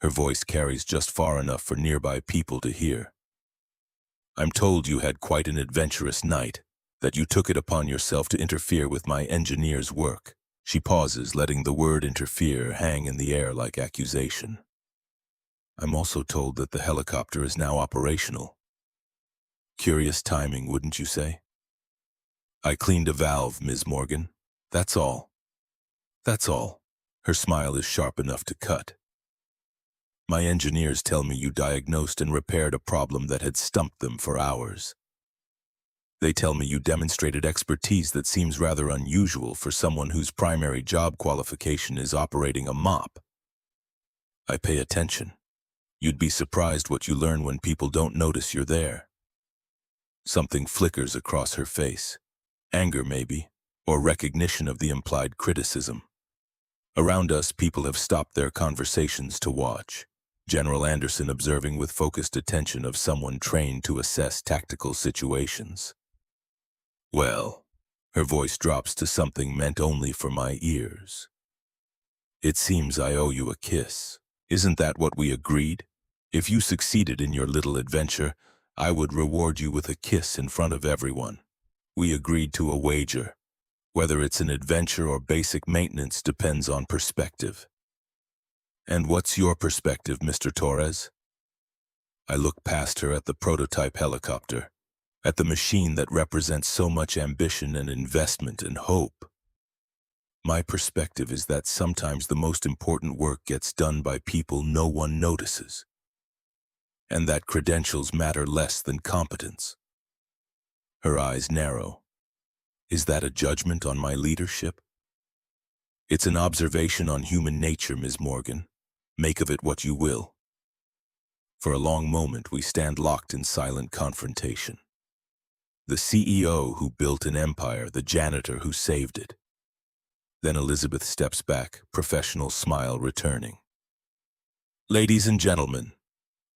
her voice carries just far enough for nearby people to hear. I'm told you had quite an adventurous night, that you took it upon yourself to interfere with my engineer's work. She pauses, letting the word interfere hang in the air like accusation. I'm also told that the helicopter is now operational. Curious timing, wouldn't you say? I cleaned a valve, Ms. Morgan. That's all. That's all. Her smile is sharp enough to cut. My engineers tell me you diagnosed and repaired a problem that had stumped them for hours. They tell me you demonstrated expertise that seems rather unusual for someone whose primary job qualification is operating a mop. I pay attention. You'd be surprised what you learn when people don't notice you're there. Something flickers across her face. Anger, maybe, or recognition of the implied criticism. Around us, people have stopped their conversations to watch. General Anderson observing with focused attention of someone trained to assess tactical situations. Well, her voice drops to something meant only for my ears. It seems I owe you a kiss. Isn't that what we agreed? If you succeeded in your little adventure, I would reward you with a kiss in front of everyone. We agreed to a wager. Whether it's an adventure or basic maintenance depends on perspective. And what's your perspective, Mr. Torres? I look past her at the prototype helicopter, at the machine that represents so much ambition and investment and hope. My perspective is that sometimes the most important work gets done by people no one notices, and that credentials matter less than competence. Her eyes narrow. Is that a judgment on my leadership? It's an observation on human nature, Ms. Morgan. Make of it what you will. For a long moment, we stand locked in silent confrontation. The CEO who built an empire, the janitor who saved it. Then Elizabeth steps back, professional smile returning. Ladies and gentlemen,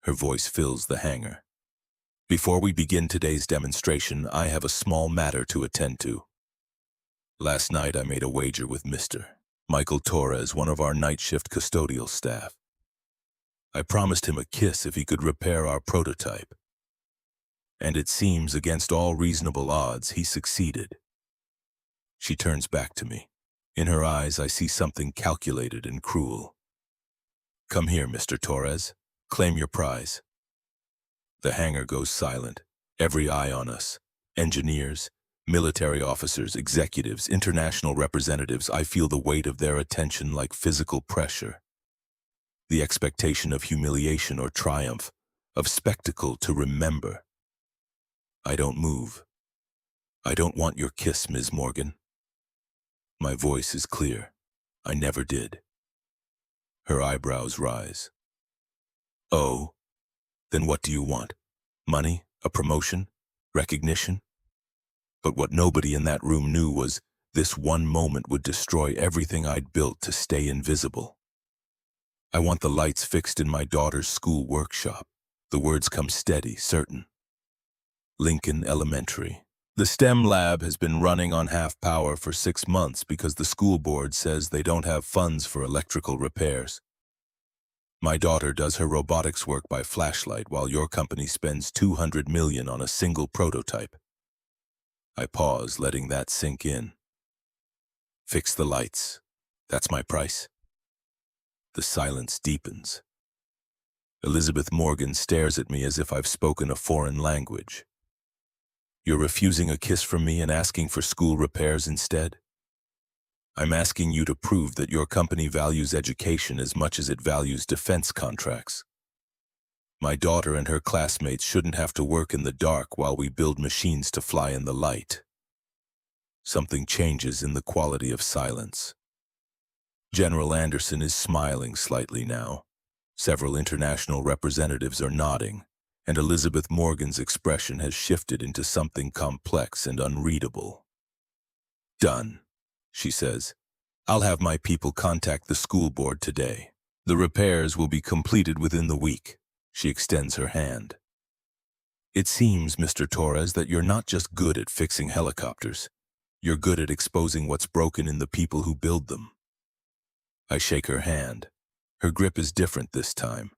her voice fills the hangar. Before we begin today's demonstration, I have a small matter to attend to. Last night I made a wager with Mr. Michael Torres, one of our night shift custodial staff. I promised him a kiss if he could repair our prototype. And it seems, against all reasonable odds, he succeeded. She turns back to me. In her eyes I see something calculated and cruel. Come here, Mr. Torres. Claim your prize. The hangar goes silent. Every eye on us. Engineers, military officers, executives, international representatives. I feel the weight of their attention like physical pressure. The expectation of humiliation or triumph, of spectacle to remember. I don't move. I don't want your kiss, Ms. Morgan. My voice is clear. I never did. Her eyebrows rise. Oh, then what do you want? Money? A promotion? Recognition? But what nobody in that room knew was this one moment would destroy everything I'd built to stay invisible. I want the lights fixed in my daughter's school workshop. The words come steady, certain. Lincoln Elementary. The STEM lab has been running on half power for 6 months because the school board says they don't have funds for electrical repairs. My daughter does her robotics work by flashlight while your company spends $200 million on a single prototype. I pause, letting that sink in. Fix the lights. That's my price. The silence deepens. Elizabeth Morgan stares at me as if I've spoken a foreign language. You're refusing a kiss from me and asking for school repairs instead? I'm asking you to prove that your company values education as much as it values defense contracts. My daughter and her classmates shouldn't have to work in the dark while we build machines to fly in the light. Something changes in the quality of silence. General Anderson is smiling slightly now. Several international representatives are nodding, and Elizabeth Morgan's expression has shifted into something complex and unreadable. Done, she says. I'll have my people contact the school board today. The repairs will be completed within the week. She extends her hand. It seems, Mr. Torres, that you're not just good at fixing helicopters. You're good at exposing what's broken in the people who build them. I shake her hand. Her grip is different this time.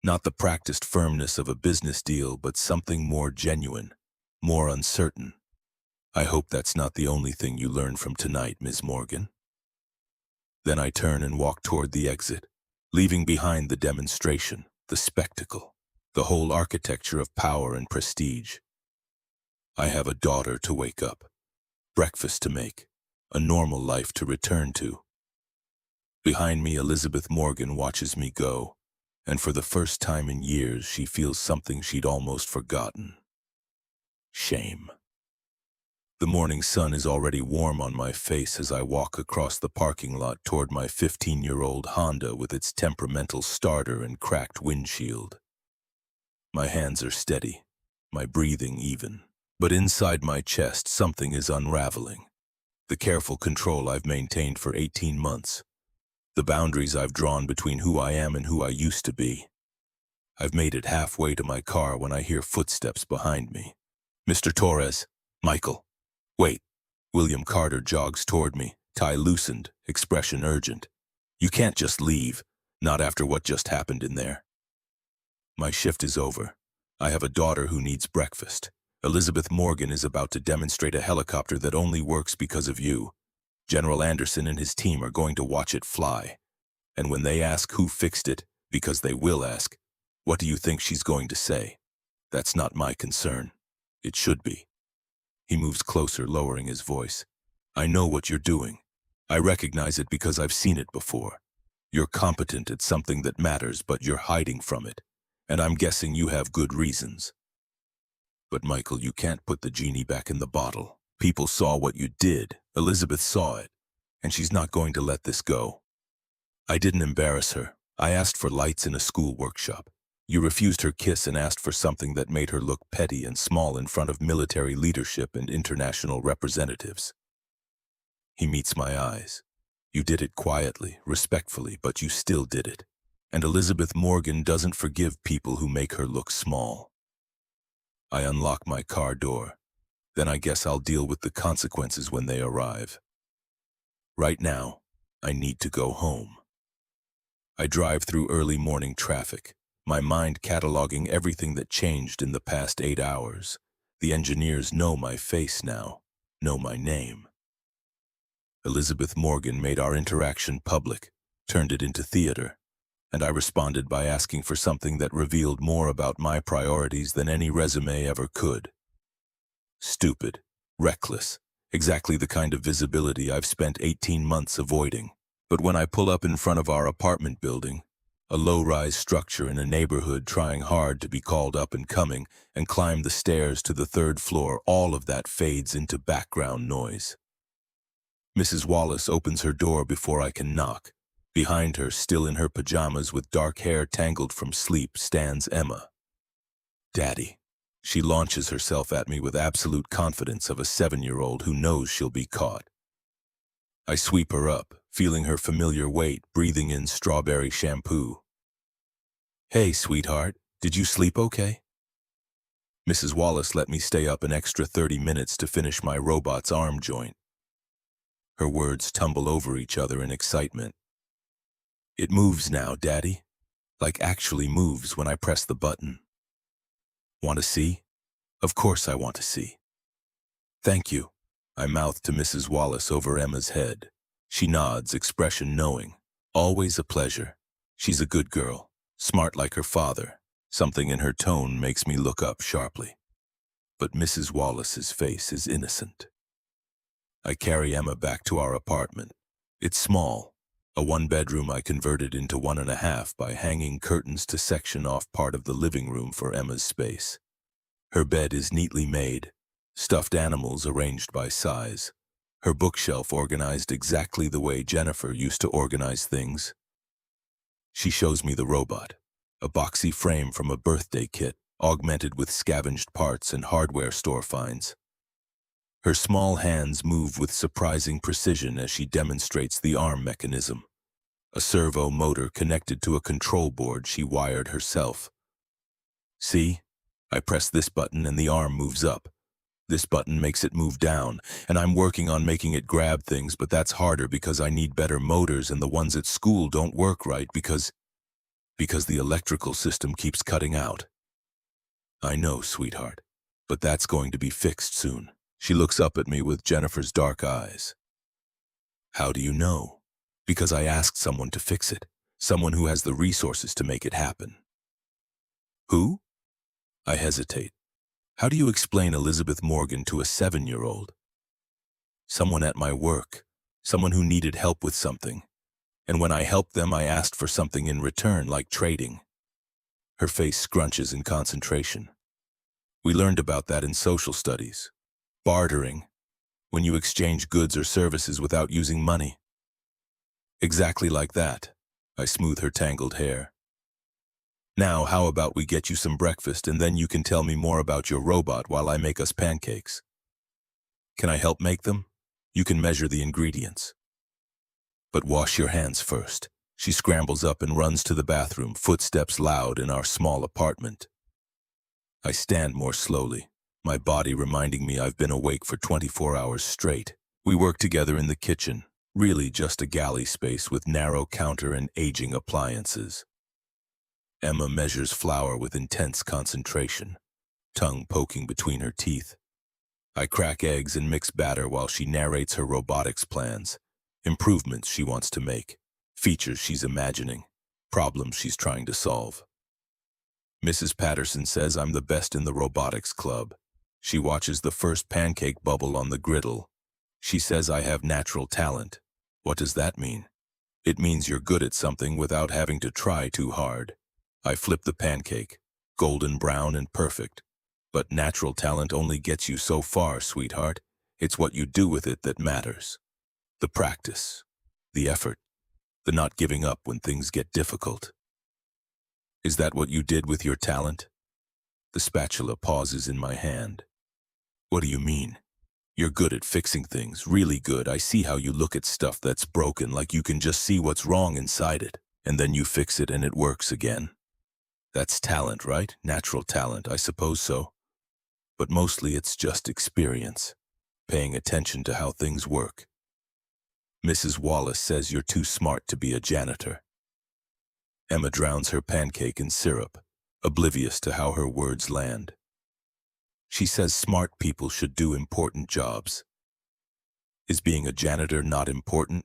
Not the practiced firmness of a business deal, but something more genuine, more uncertain. I hope that's not the only thing you learn from tonight, Ms. Morgan. Then I turn and walk toward the exit, leaving behind the demonstration, the spectacle, the whole architecture of power and prestige. I have a daughter to wake up, breakfast to make, a normal life to return to. Behind me, Elizabeth Morgan watches me go, and for the first time in years, she feels something she'd almost forgotten. Shame. The morning sun is already warm on my face as I walk across the parking lot toward my 15-year-old Honda with its temperamental starter and cracked windshield. My hands are steady, my breathing even, but inside my chest something is unraveling. The careful control I've maintained for 18 months. The boundaries I've drawn between who I am and who I used to be. I've made it halfway to my car when I hear footsteps behind me. Mr. Torres, Michael. Wait. William Carter jogs toward me, tie loosened, expression urgent. You can't just leave, not after what just happened in there. My shift is over. I have a daughter who needs breakfast. Elizabeth Morgan is about to demonstrate a helicopter that only works because of you. General Anderson and his team are going to watch it fly. And when they ask who fixed it, because they will ask, what do you think she's going to say? That's not my concern. It should be. He moves closer, lowering his voice. I know what you're doing. I recognize it because I've seen it before. You're competent at something that matters, but you're hiding from it. And I'm guessing you have good reasons. But Michael, you can't put the genie back in the bottle. People saw what you did. Elizabeth saw it. And she's not going to let this go. I didn't embarrass her. I asked for lights in a school workshop. You refused her kiss and asked for something that made her look petty and small in front of military leadership and international representatives. He meets my eyes. You did it quietly, respectfully, but you still did it. And Elizabeth Morgan doesn't forgive people who make her look small. I unlock my car door. Then I guess I'll deal with the consequences when they arrive. Right now, I need to go home. I drive through early morning traffic, my mind cataloging everything that changed in the past 8 hours. The engineers know my face now, know my name. Elizabeth Morgan made our interaction public, turned it into theater. and I responded by asking for something that revealed more about my priorities than any resume ever could. Stupid, reckless, exactly the kind of visibility I've spent 18 months avoiding. But when I pull up in front of our apartment building, a low-rise structure in a neighborhood trying hard to be called up and coming, and climb the stairs to the third floor, all of that fades into background noise. Mrs. Wallace opens her door before I can knock. Behind her, still in her pajamas with dark hair tangled from sleep, stands Emma. "Daddy." She launches herself at me with absolute confidence of a 7-year-old who knows she'll be caught. I sweep her up, feeling her familiar weight, breathing in strawberry shampoo. "Hey, sweetheart, did you sleep okay?" Mrs. Wallace let me stay up an extra 30 minutes to finish my robot's arm joint. Her words tumble over each other in excitement. "It moves now, Daddy. Like actually moves when I press the button." "Want to see?" "Of course I want to see." "Thank you," I mouth to Mrs. Wallace over Emma's head. She nods, expression knowing. "Always a pleasure. She's a good girl, smart like her father." Something in her tone makes me look up sharply. But Mrs. Wallace's face is innocent. I carry Emma back to our apartment. It's small, a 1-bedroom I converted into 1.5 by hanging curtains to section off part of the living room for Emma's space. Her bed is neatly made, stuffed animals arranged by size, her bookshelf organized exactly the way Jennifer used to organize things. She shows me the robot, a boxy frame from a birthday kit, augmented with scavenged parts and hardware store finds. Her small hands move with surprising precision as she demonstrates the arm mechanism, a servo motor connected to a control board she wired herself. "See? I press this button and the arm moves up. This button makes it move down, and I'm working on making it grab things, but that's harder because I need better motors and the ones at school don't work right because the electrical system keeps cutting out." "I know, sweetheart, but that's going to be fixed soon." She looks up at me with Jennifer's dark eyes. "How do you know?" "Because I asked someone to fix it, someone who has the resources to make it happen." "Who?" I hesitate. How do you explain Elizabeth Morgan to a 7-year-old? "Someone at my work, someone who needed help with something. And when I helped them, I asked for something in return, like trading." Her face scrunches in concentration. "We learned about that in social studies. Bartering, when you exchange goods or services without using money." "Exactly like that." I smooth her tangled hair. "Now, how about we get you some breakfast and then you can tell me more about your robot while I make us pancakes." "Can I help make them? You can measure the ingredients." "But wash your hands first." She scrambles up and runs to the bathroom, footsteps loud in our small apartment. I stand more slowly, my body reminding me I've been awake for 24 hours straight. We work together in the kitchen, really just a galley space with narrow counter and aging appliances. Emma measures flour with intense concentration, tongue poking between her teeth. I crack eggs and mix batter while she narrates her robotics plans, improvements she wants to make, features she's imagining, problems she's trying to solve. Mrs. Patterson says I'm the best in the robotics club. She watches the first pancake bubble on the griddle. She says I have natural talent. What does that mean? It means you're good at something without having to try too hard. I flip the pancake, golden brown and perfect. But natural talent only gets you so far, sweetheart. It's what you do with it that matters. The practice, the effort, the not giving up when things get difficult. Is that what you did with your talent? The spatula pauses in my hand. What do you mean? You're good at fixing things, really good. I see how you look at stuff that's broken, like you can just see what's wrong inside it, and then you fix it and it works again. That's talent, right? Natural talent, I suppose so. But mostly it's just experience, paying attention to how things work. Mrs. Wallace says you're too smart to be a janitor. Emma drowns her pancake in syrup, oblivious to how her words land. She says smart people should do important jobs. Is being a janitor not important?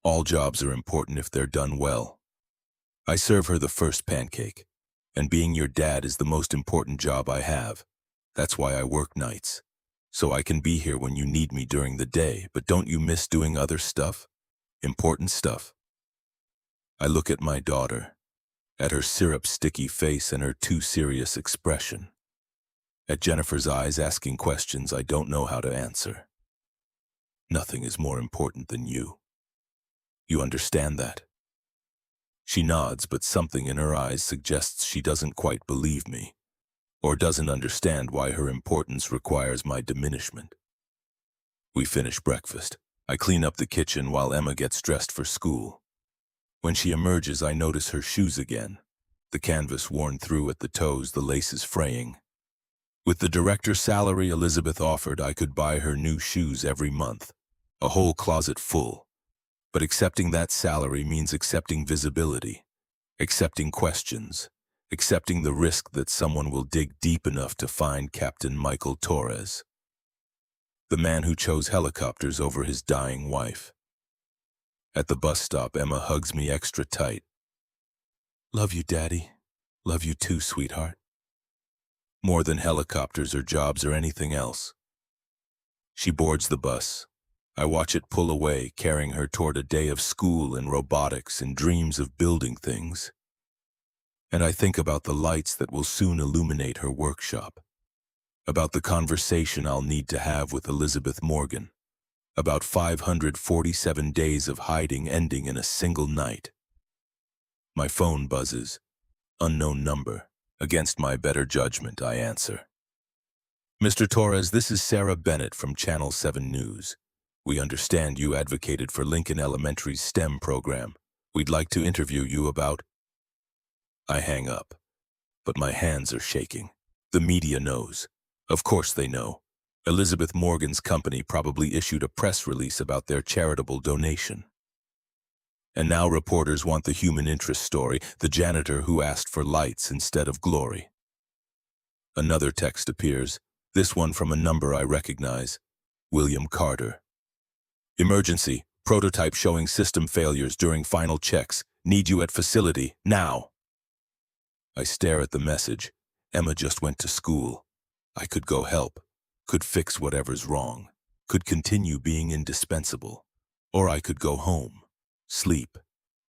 All jobs are important if they're done well. I serve her the first pancake. And being your dad is the most important job I have. That's why I work nights. So I can be here when you need me during the day, but don't you miss doing other stuff? Important stuff. I look at my daughter, at her syrup-sticky face and her too serious expression, at Jennifer's eyes asking questions I don't know how to answer. Nothing is more important than you. You understand that? She nods, but something in her eyes suggests she doesn't quite believe me, or doesn't understand why her importance requires my diminishment. We finish breakfast. I clean up the kitchen while Emma gets dressed for school. When she emerges, I notice her shoes again, the canvas worn through at the toes, the laces fraying. With the director's salary Elizabeth offered, I could buy her new shoes every month, a whole closet full. But accepting that salary means accepting visibility, accepting questions, accepting the risk that someone will dig deep enough to find Captain Michael Torres, the man who chose helicopters over his dying wife. At the bus stop, Emma hugs me extra tight. Love you, Daddy. Love you too, sweetheart. More than helicopters or jobs or anything else. She boards the bus. I watch it pull away, carrying her toward a day of school and robotics and dreams of building things. And I think about the lights that will soon illuminate her workshop, about the conversation I'll need to have with Elizabeth Morgan, about 547 days of hiding ending in a single night. My phone buzzes. Unknown number. Against my better judgment, I answer. Mr. Torres, this is Sarah Bennett from Channel 7 News. We understand you advocated for Lincoln Elementary's STEM program. We'd like to interview you about... I hang up, but my hands are shaking. The media knows. Of course they know. Elizabeth Morgan's company probably issued a press release about their charitable donation. And now reporters want the human interest story, the janitor who asked for lights instead of glory. Another text appears, this one from a number I recognize. William Carter. Emergency. Prototype showing system failures during final checks. Need you at facility, now. I stare at the message. Emma just went to school. I could go help, could fix whatever's wrong, could continue being indispensable. Or I could go home, sleep,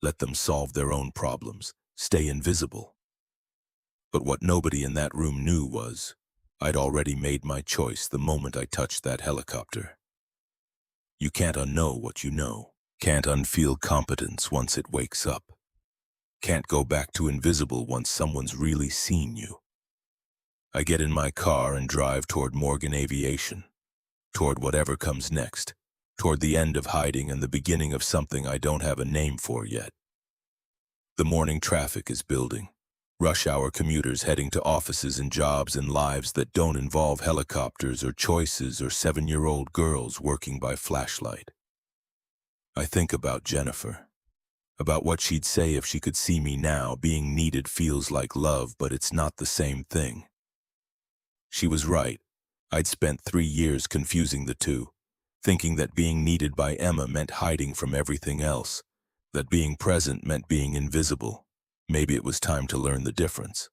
let them solve their own problems, stay invisible. But what nobody in that room knew was, I'd already made my choice the moment I touched that helicopter. You can't unknow what you know, can't unfeel competence once it wakes up, can't go back to invisible once someone's really seen you. I get in my car and drive toward Morgan Aviation, toward whatever comes next, toward the end of hiding and the beginning of something I don't have a name for yet. The morning traffic is building. Rush hour commuters heading to offices and jobs and lives that don't involve helicopters or choices or 7-year-old girls working by flashlight. I think about Jennifer, about what she'd say if she could see me now. Being needed feels like love, but it's not the same thing. She was right. I'd spent 3 years confusing the two, thinking that being needed by Emma meant hiding from everything else, that being present meant being invisible. Maybe it was time to learn the difference.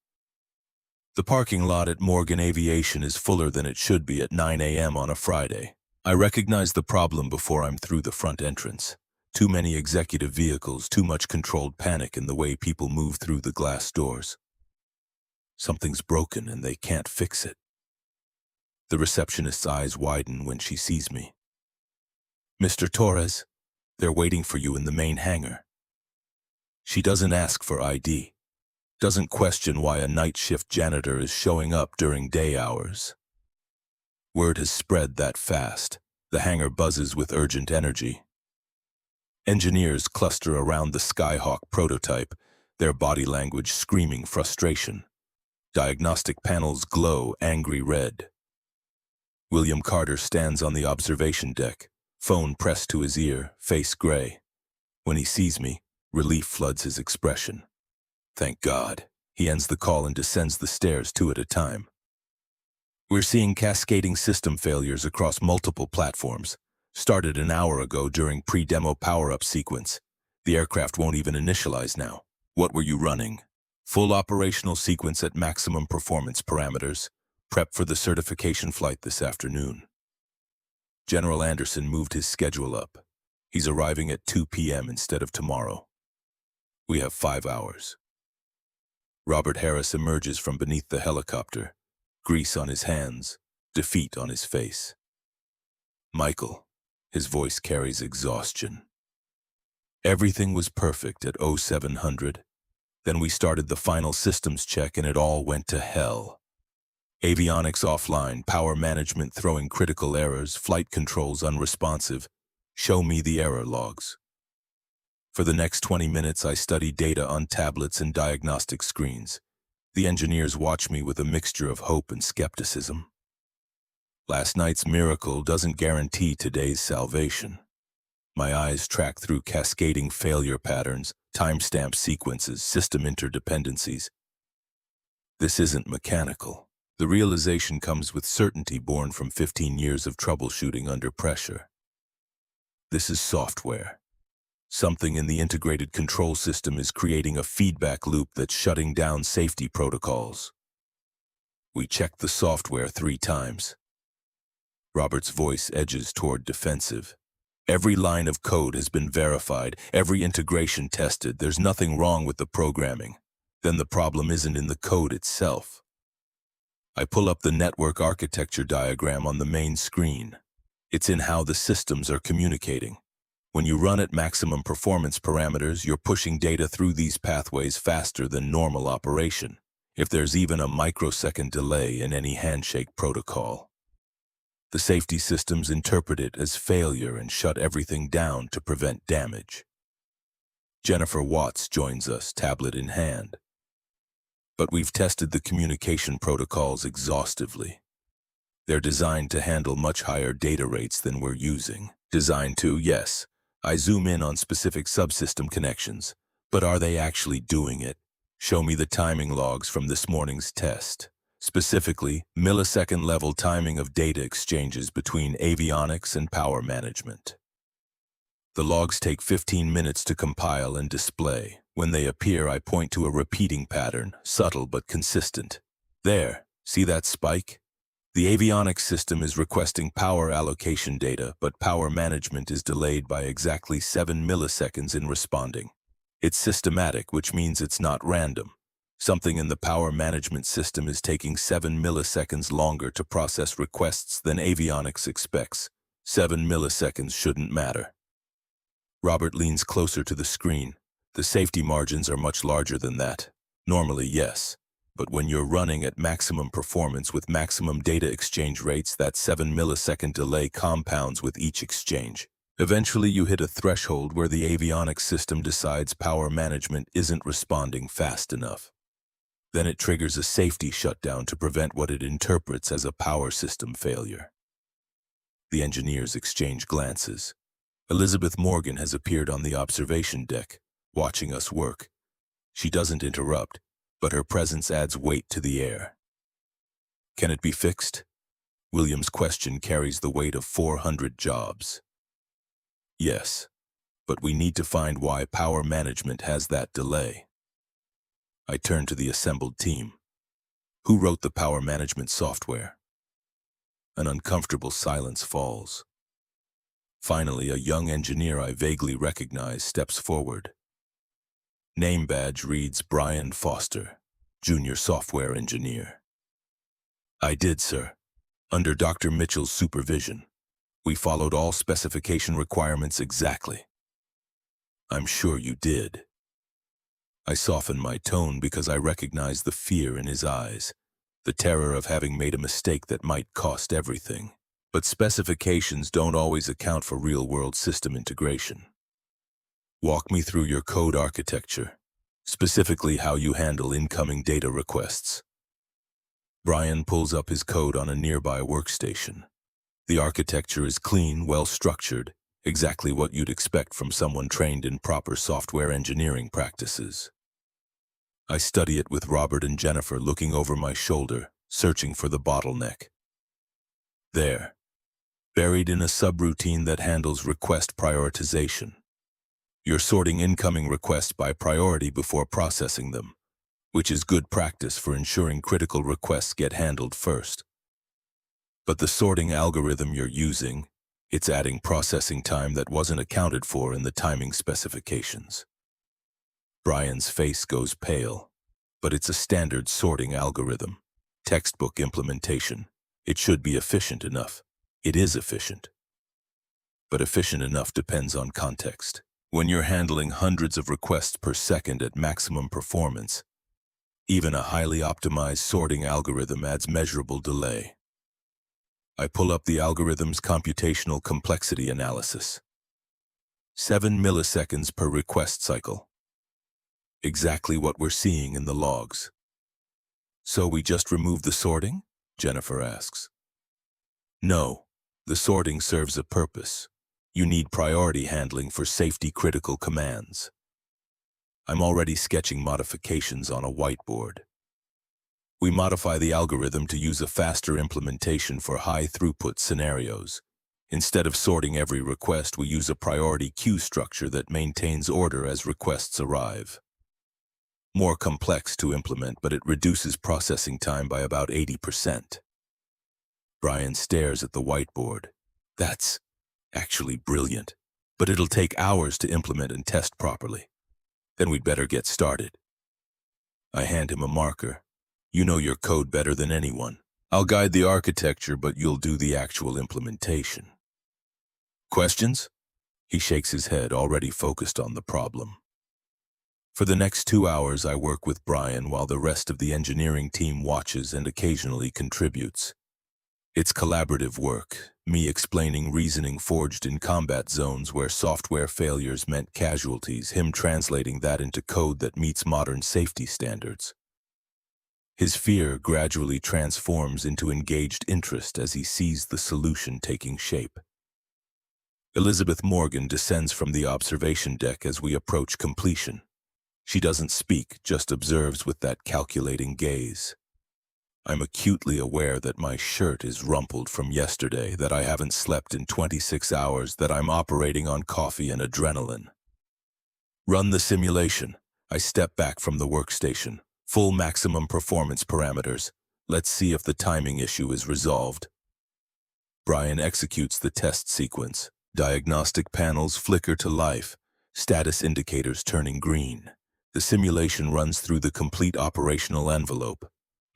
The parking lot at Morgan Aviation is fuller than it should be at 9 a.m. on a Friday. I recognize the problem before I'm through the front entrance. Too many executive vehicles, too much controlled panic in the way people move through the glass doors. Something's broken and they can't fix it. The receptionist's eyes widen when she sees me. Mr. Torres, they're waiting for you in the main hangar. She doesn't ask for ID, doesn't question why a night shift janitor is showing up during day hours. Word has spread that fast. The hangar buzzes with urgent energy. Engineers cluster around the Skyhawk prototype, their body language screaming frustration. Diagnostic panels glow angry red. William Carter stands on the observation deck, phone pressed to his ear, face gray. When he sees me, relief floods his expression. Thank God. He ends the call and descends the stairs 2 at a time. We're seeing cascading system failures across multiple platforms. Started an hour ago during pre-demo power-up sequence. The aircraft won't even initialize now. What were you running? Full operational sequence at maximum performance parameters. Prep for the certification flight this afternoon. General Anderson moved his schedule up. He's arriving at 2 p.m. instead of tomorrow. We have 5 hours. Robert Harris emerges from beneath the helicopter, grease on his hands, defeat on his face. Michael, his voice carries exhaustion. Everything was perfect at 0700. Then we started the final systems check and it all went to hell. Avionics offline, power management throwing critical errors, flight controls unresponsive. Show me the error logs. For the next 20 minutes, I study data on tablets and diagnostic screens. The engineers watch me with a mixture of hope and skepticism. Last night's miracle doesn't guarantee today's salvation. My eyes track through cascading failure patterns, timestamp sequences, system interdependencies. This isn't mechanical. The realization comes with certainty born from 15 years of troubleshooting under pressure. This is software. Something in the integrated control system is creating a feedback loop that's shutting down safety protocols. We checked the software 3 times. Robert's voice edges toward defensive. Every line of code has been verified, every integration tested. There's nothing wrong with the programming. Then the problem isn't in the code itself. I pull up the network architecture diagram on the main screen. It's in how the systems are communicating. When you run at maximum performance parameters, you're pushing data through these pathways faster than normal operation, if there's even a microsecond delay in any handshake protocol. The safety systems interpret it as failure and shut everything down to prevent damage. Jennifer Watts joins us, tablet in hand. But we've tested the communication protocols exhaustively. They're designed to handle much higher data rates than we're using. Designed to, yes. I zoom in on specific subsystem connections. But are they actually doing it? Show me the timing logs from this morning's test. Specifically, millisecond-level timing of data exchanges between avionics and power management. The logs take 15 minutes to compile and display. When they appear, I point to a repeating pattern, subtle but consistent. There, see that spike? The avionics system is requesting power allocation data, but power management is delayed by exactly 7 milliseconds in responding. It's systematic, which means it's not random. Something in the power management system is taking 7 milliseconds longer to process requests than avionics expects. 7 milliseconds shouldn't matter. Robert leans closer to the screen. The safety margins are much larger than that. Normally, yes. But when you're running at maximum performance with maximum data exchange rates, that 7 millisecond delay compounds with each exchange. Eventually, you hit a threshold where the avionics system decides power management isn't responding fast enough. Then it triggers a safety shutdown to prevent what it interprets as a power system failure. The engineers exchange glances. Elizabeth Morgan has appeared on the observation deck, watching us work. She doesn't interrupt, but her presence adds weight to the air. Can it be fixed? William's question carries the weight of 400 jobs. Yes, but we need to find why power management has that delay. I turn to the assembled team. Who wrote the power management software? An uncomfortable silence falls. Finally, a young engineer I vaguely recognize steps forward. Name badge reads Brian Foster, Junior Software Engineer. I did, sir. Under Dr. Mitchell's supervision. We followed all specification requirements exactly. I'm sure you did. I soften my tone because I recognize the fear in his eyes, the terror of having made a mistake that might cost everything. But specifications don't always account for real-world system integration. Walk me through your code architecture, specifically how you handle incoming data requests. Brian pulls up his code on a nearby workstation. The architecture is clean, well-structured, exactly what you'd expect from someone trained in proper software engineering practices. I study it with Robert and Jennifer looking over my shoulder, searching for the bottleneck. There, buried in a subroutine that handles request prioritization. You're sorting incoming requests by priority before processing them, which is good practice for ensuring critical requests get handled first. But the sorting algorithm you're using, it's adding processing time that wasn't accounted for in the timing specifications. Brian's face goes pale, but it's a standard sorting algorithm, textbook implementation. It should be efficient enough. It is efficient. But efficient enough depends on context. When you're handling hundreds of requests per second at maximum performance, even a highly optimized sorting algorithm adds measurable delay. I pull up the algorithm's computational complexity analysis. 7 milliseconds per request cycle. Exactly what we're seeing in the logs. So we just remove the sorting? Jennifer asks. No, the sorting serves a purpose. You need priority handling for safety-critical commands. I'm already sketching modifications on a whiteboard. We modify the algorithm to use a faster implementation for high-throughput scenarios. Instead of sorting every request, we use a priority queue structure that maintains order as requests arrive. More complex to implement, but it reduces processing time by about 80%. Brian stares at the whiteboard. That's actually brilliant, but it'll take hours to implement and test properly. Then we'd better get started. I hand him a marker. You know your code better than anyone. I'll guide the architecture, but you'll do the actual implementation. Questions? He shakes his head, already focused on the problem. For the next 2 hours, I work with Brian while the rest of the engineering team watches and occasionally contributes. It's collaborative work, me explaining reasoning forged in combat zones where software failures meant casualties, him translating that into code that meets modern safety standards. His fear gradually transforms into engaged interest as he sees the solution taking shape. Elizabeth Morgan descends from the observation deck as we approach completion. She doesn't speak, just observes with that calculating gaze. I'm acutely aware that my shirt is rumpled from yesterday, that I haven't slept in 26 hours, that I'm operating on coffee and adrenaline. Run the simulation. I step back from the workstation. Full maximum performance parameters. Let's see if the timing issue is resolved. Brian executes the test sequence. Diagnostic panels flicker to life, status indicators turning green. The simulation runs through the complete operational envelope.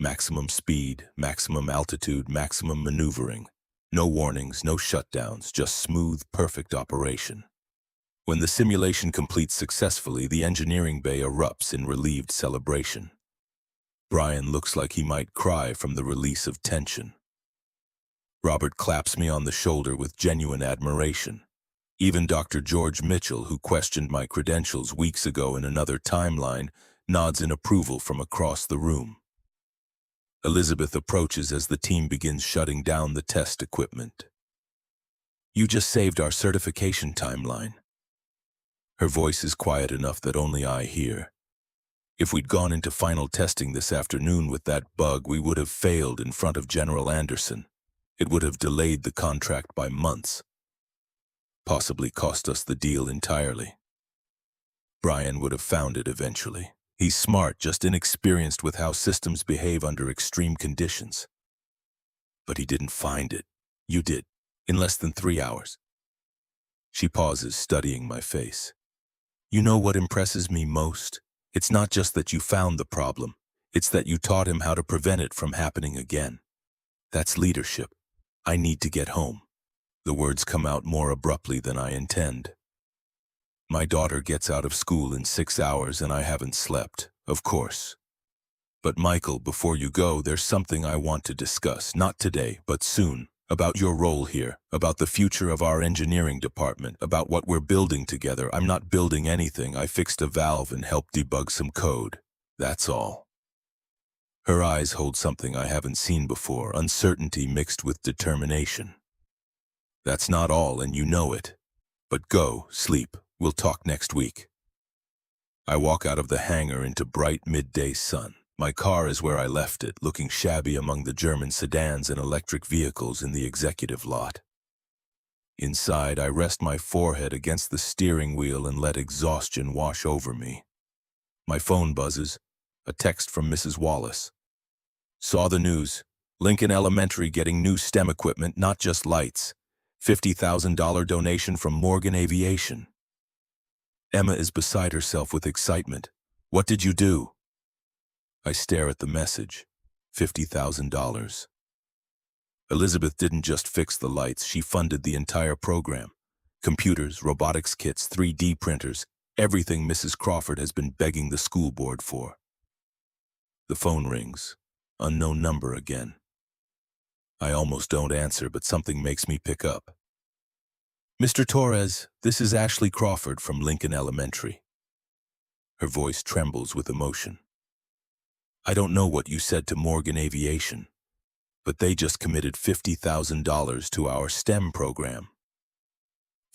Maximum speed, maximum altitude, maximum maneuvering. No warnings, no shutdowns, just smooth, perfect operation. When the simulation completes successfully, the engineering bay erupts in relieved celebration. Brian looks like he might cry from the release of tension. Robert claps me on the shoulder with genuine admiration. Even Dr. George Mitchell, who questioned my credentials weeks ago in another timeline, nods in approval from across the room. Elizabeth approaches as the team begins shutting down the test equipment. You just saved our certification timeline. Her voice is quiet enough that only I hear. If we'd gone into final testing this afternoon with that bug, we would have failed in front of General Anderson. It would have delayed the contract by months. Possibly cost us the deal entirely. Brian would have found it eventually. He's smart, just inexperienced with how systems behave under extreme conditions. But he didn't find it. You did, in less than 3 hours. She pauses, studying my face. You know what impresses me most? It's not just that you found the problem. It's that you taught him how to prevent it from happening again. That's leadership. I need to get home. The words come out more abruptly than I intend. My daughter gets out of school in 6 hours and I haven't slept, of course. But Michael, before you go, there's something I want to discuss, not today, but soon, about your role here, about the future of our engineering department, about what we're building together. I'm not building anything. I fixed a valve and helped debug some code. That's all. Her eyes hold something I haven't seen before, uncertainty mixed with determination. That's not all, and you know it. But go, sleep. We'll talk next week. I walk out of the hangar into bright midday sun. My car is where I left it, looking shabby among the German sedans and electric vehicles in the executive lot. Inside, I rest my forehead against the steering wheel and let exhaustion wash over me. My phone buzzes, a text from Mrs. Wallace. Saw the news. Lincoln Elementary getting new STEM equipment, not just lights. $50,000 donation from Morgan Aviation. Emma is beside herself with excitement. What did you do? I stare at the message. $50,000. Elizabeth didn't just fix the lights, she funded the entire program. Computers, robotics kits, 3D printers, everything Mrs. Crawford has been begging the school board for. The phone rings. Unknown number again. I almost don't answer, but something makes me pick up. Mr. Torres, this is Ashley Crawford from Lincoln Elementary. Her voice trembles with emotion. I don't know what you said to Morgan Aviation, but they just committed $50,000 to our STEM program.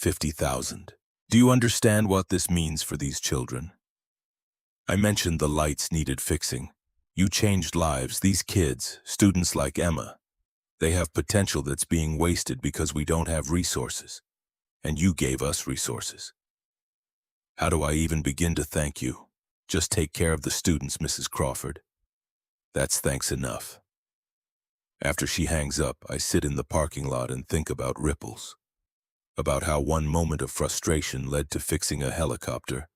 $50,000. Do you understand what this means for these children? I mentioned the lights needed fixing. You changed lives. These kids, students like Emma, they have potential that's being wasted because we don't have resources. And you gave us resources. How do I even begin to thank you? Just take care of the students, Mrs. Crawford. That's thanks enough. After she hangs up, I sit in the parking lot and think about ripples. About how one moment of frustration led to fixing a helicopter,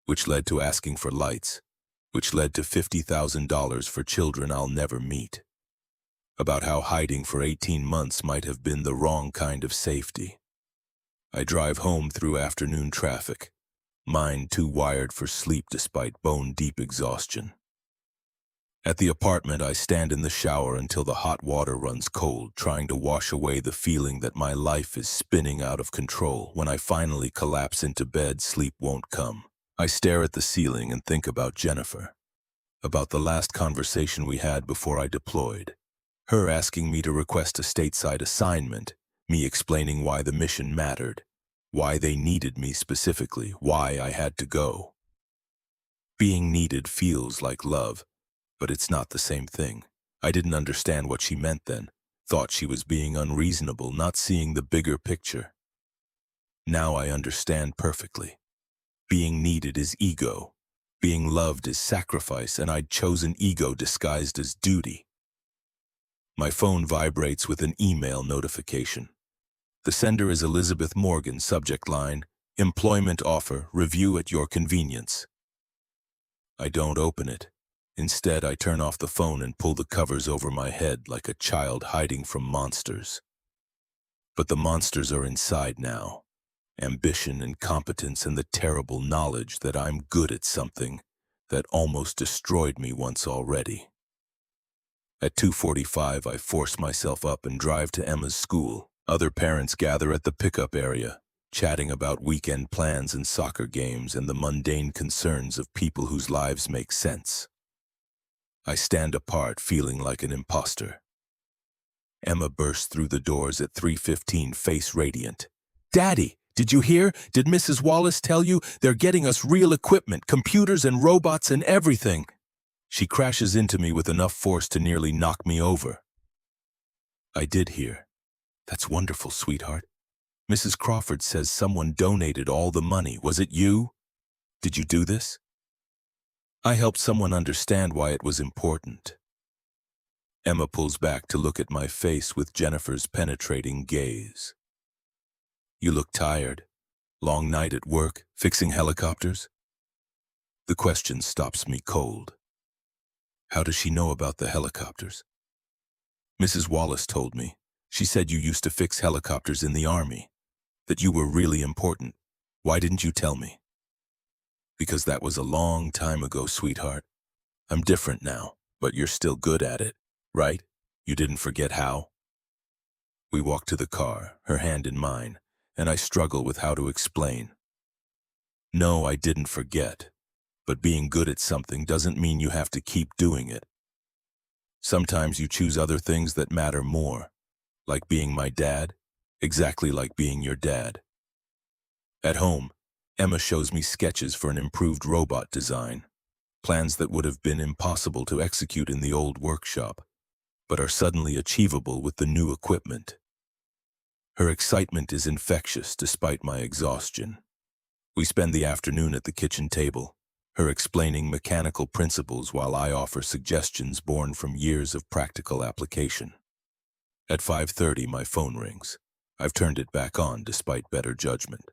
which led to asking for lights, which led to $50,000 for children I'll never meet. About how hiding for 18 months might have been the wrong kind of safety. I drive home through afternoon traffic, mind too wired for sleep despite bone-deep exhaustion. At the apartment, I stand in the shower until the hot water runs cold, trying to wash away the feeling that my life is spinning out of control. When I finally collapse into bed, sleep won't come. I stare at the ceiling and think about Jennifer, about the last conversation we had before I deployed. Her asking me to request a stateside assignment, me explaining why the mission mattered, why they needed me specifically, why I had to go. Being needed feels like love, but it's not the same thing. I didn't understand what she meant then, thought she was being unreasonable, not seeing the bigger picture. Now I understand perfectly. Being needed is ego. Being loved is sacrifice, and I'd chosen ego disguised as duty. My phone vibrates with an email notification. The sender is Elizabeth Morgan, subject line, employment offer, review at your convenience. I don't open it. Instead, I turn off the phone and pull the covers over my head like a child hiding from monsters. But the monsters are inside now. Ambition, incompetence, and the terrible knowledge that I'm good at something that almost destroyed me once already. At 2:45, I force myself up and drive to Emma's school. Other parents gather at the pickup area, chatting about weekend plans and soccer games and the mundane concerns of people whose lives make sense. I stand apart, feeling like an imposter. Emma bursts through the doors at 3:15, face radiant. Daddy, did you hear? Did Mrs. Wallace tell you? They're getting us real equipment, computers and robots and everything. She crashes into me with enough force to nearly knock me over. I did hear. That's wonderful, sweetheart. Mrs. Crawford says someone donated all the money. Was it you? Did you do this? I helped someone understand why it was important. Emma pulls back to look at my face with Jennifer's penetrating gaze. You look tired. Long night at work, fixing helicopters? The question stops me cold. How does she know about the helicopters? Mrs. Wallace told me. She said you used to fix helicopters in the Army, that you were really important. Why didn't you tell me? Because that was a long time ago, sweetheart. I'm different now, but you're still good at it, right? You didn't forget how? We walk to the car, her hand in mine, and I struggle with how to explain. No, I didn't forget, but being good at something doesn't mean you have to keep doing it. Sometimes you choose other things that matter more, like being my dad, exactly like being your dad. At home, Emma shows me sketches for an improved robot design, plans that would have been impossible to execute in the old workshop, but are suddenly achievable with the new equipment. Her excitement is infectious despite my exhaustion. We spend the afternoon at the kitchen table, her explaining mechanical principles while I offer suggestions born from years of practical application. At 5:30, my phone rings. I've turned it back on despite better judgment.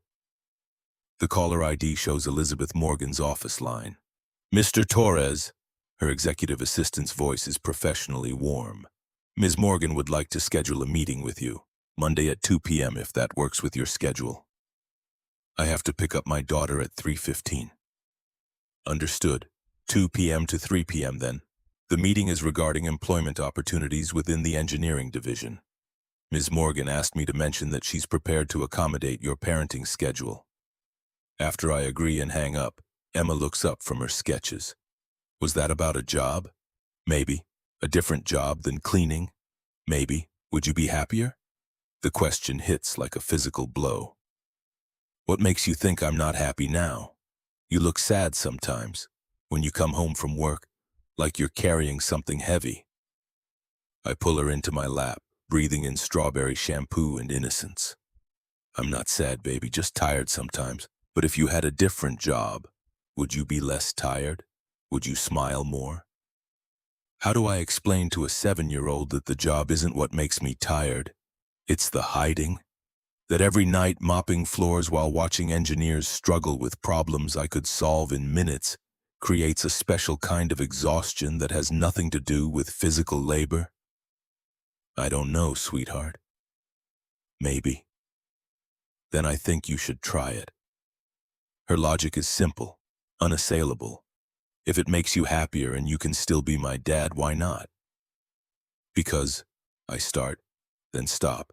The caller ID shows Elizabeth Morgan's office line. Mr. Torres. Her executive assistant's voice is professionally warm. Ms. Morgan would like to schedule a meeting with you, Monday at 2 p.m. if that works with your schedule. I have to pick up my daughter at 3:15. Understood. 2 p.m. to 3 p.m. then. The meeting is regarding employment opportunities within the engineering division. Ms. Morgan asked me to mention that she's prepared to accommodate your parenting schedule. After I agree and hang up, Emma looks up from her sketches. Was that about a job? Maybe. A different job than cleaning? Maybe. Would you be happier? The question hits like a physical blow. What makes you think I'm not happy now? You look sad sometimes, when you come home from work, like you're carrying something heavy. I pull her into my lap, breathing in strawberry shampoo and innocence. I'm not sad, baby, just tired sometimes. But if you had a different job, would you be less tired? Would you smile more? How do I explain to a 7-year-old that the job isn't what makes me tired? It's the hiding. That every night mopping floors while watching engineers struggle with problems I could solve in minutes creates a special kind of exhaustion that has nothing to do with physical labor? I don't know, sweetheart. Maybe. Then I think you should try it. Her logic is simple, unassailable. If it makes you happier and you can still be my dad, why not? Because I start, then stop.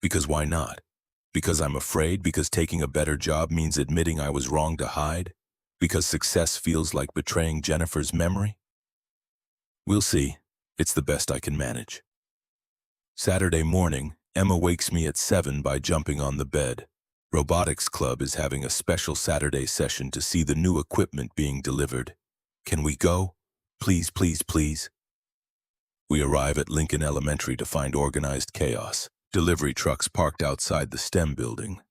Because why not? Because I'm afraid, because taking a better job means admitting I was wrong to hide? Because success feels like betraying Jennifer's memory? We'll see. It's the best I can manage. Saturday morning, Emma wakes me at 7 by jumping on the bed. Robotics Club is having a special Saturday session to see the new equipment being delivered. Can we go? Please, please, please. We arrive at Lincoln Elementary to find organized chaos. Delivery trucks parked outside the STEM building.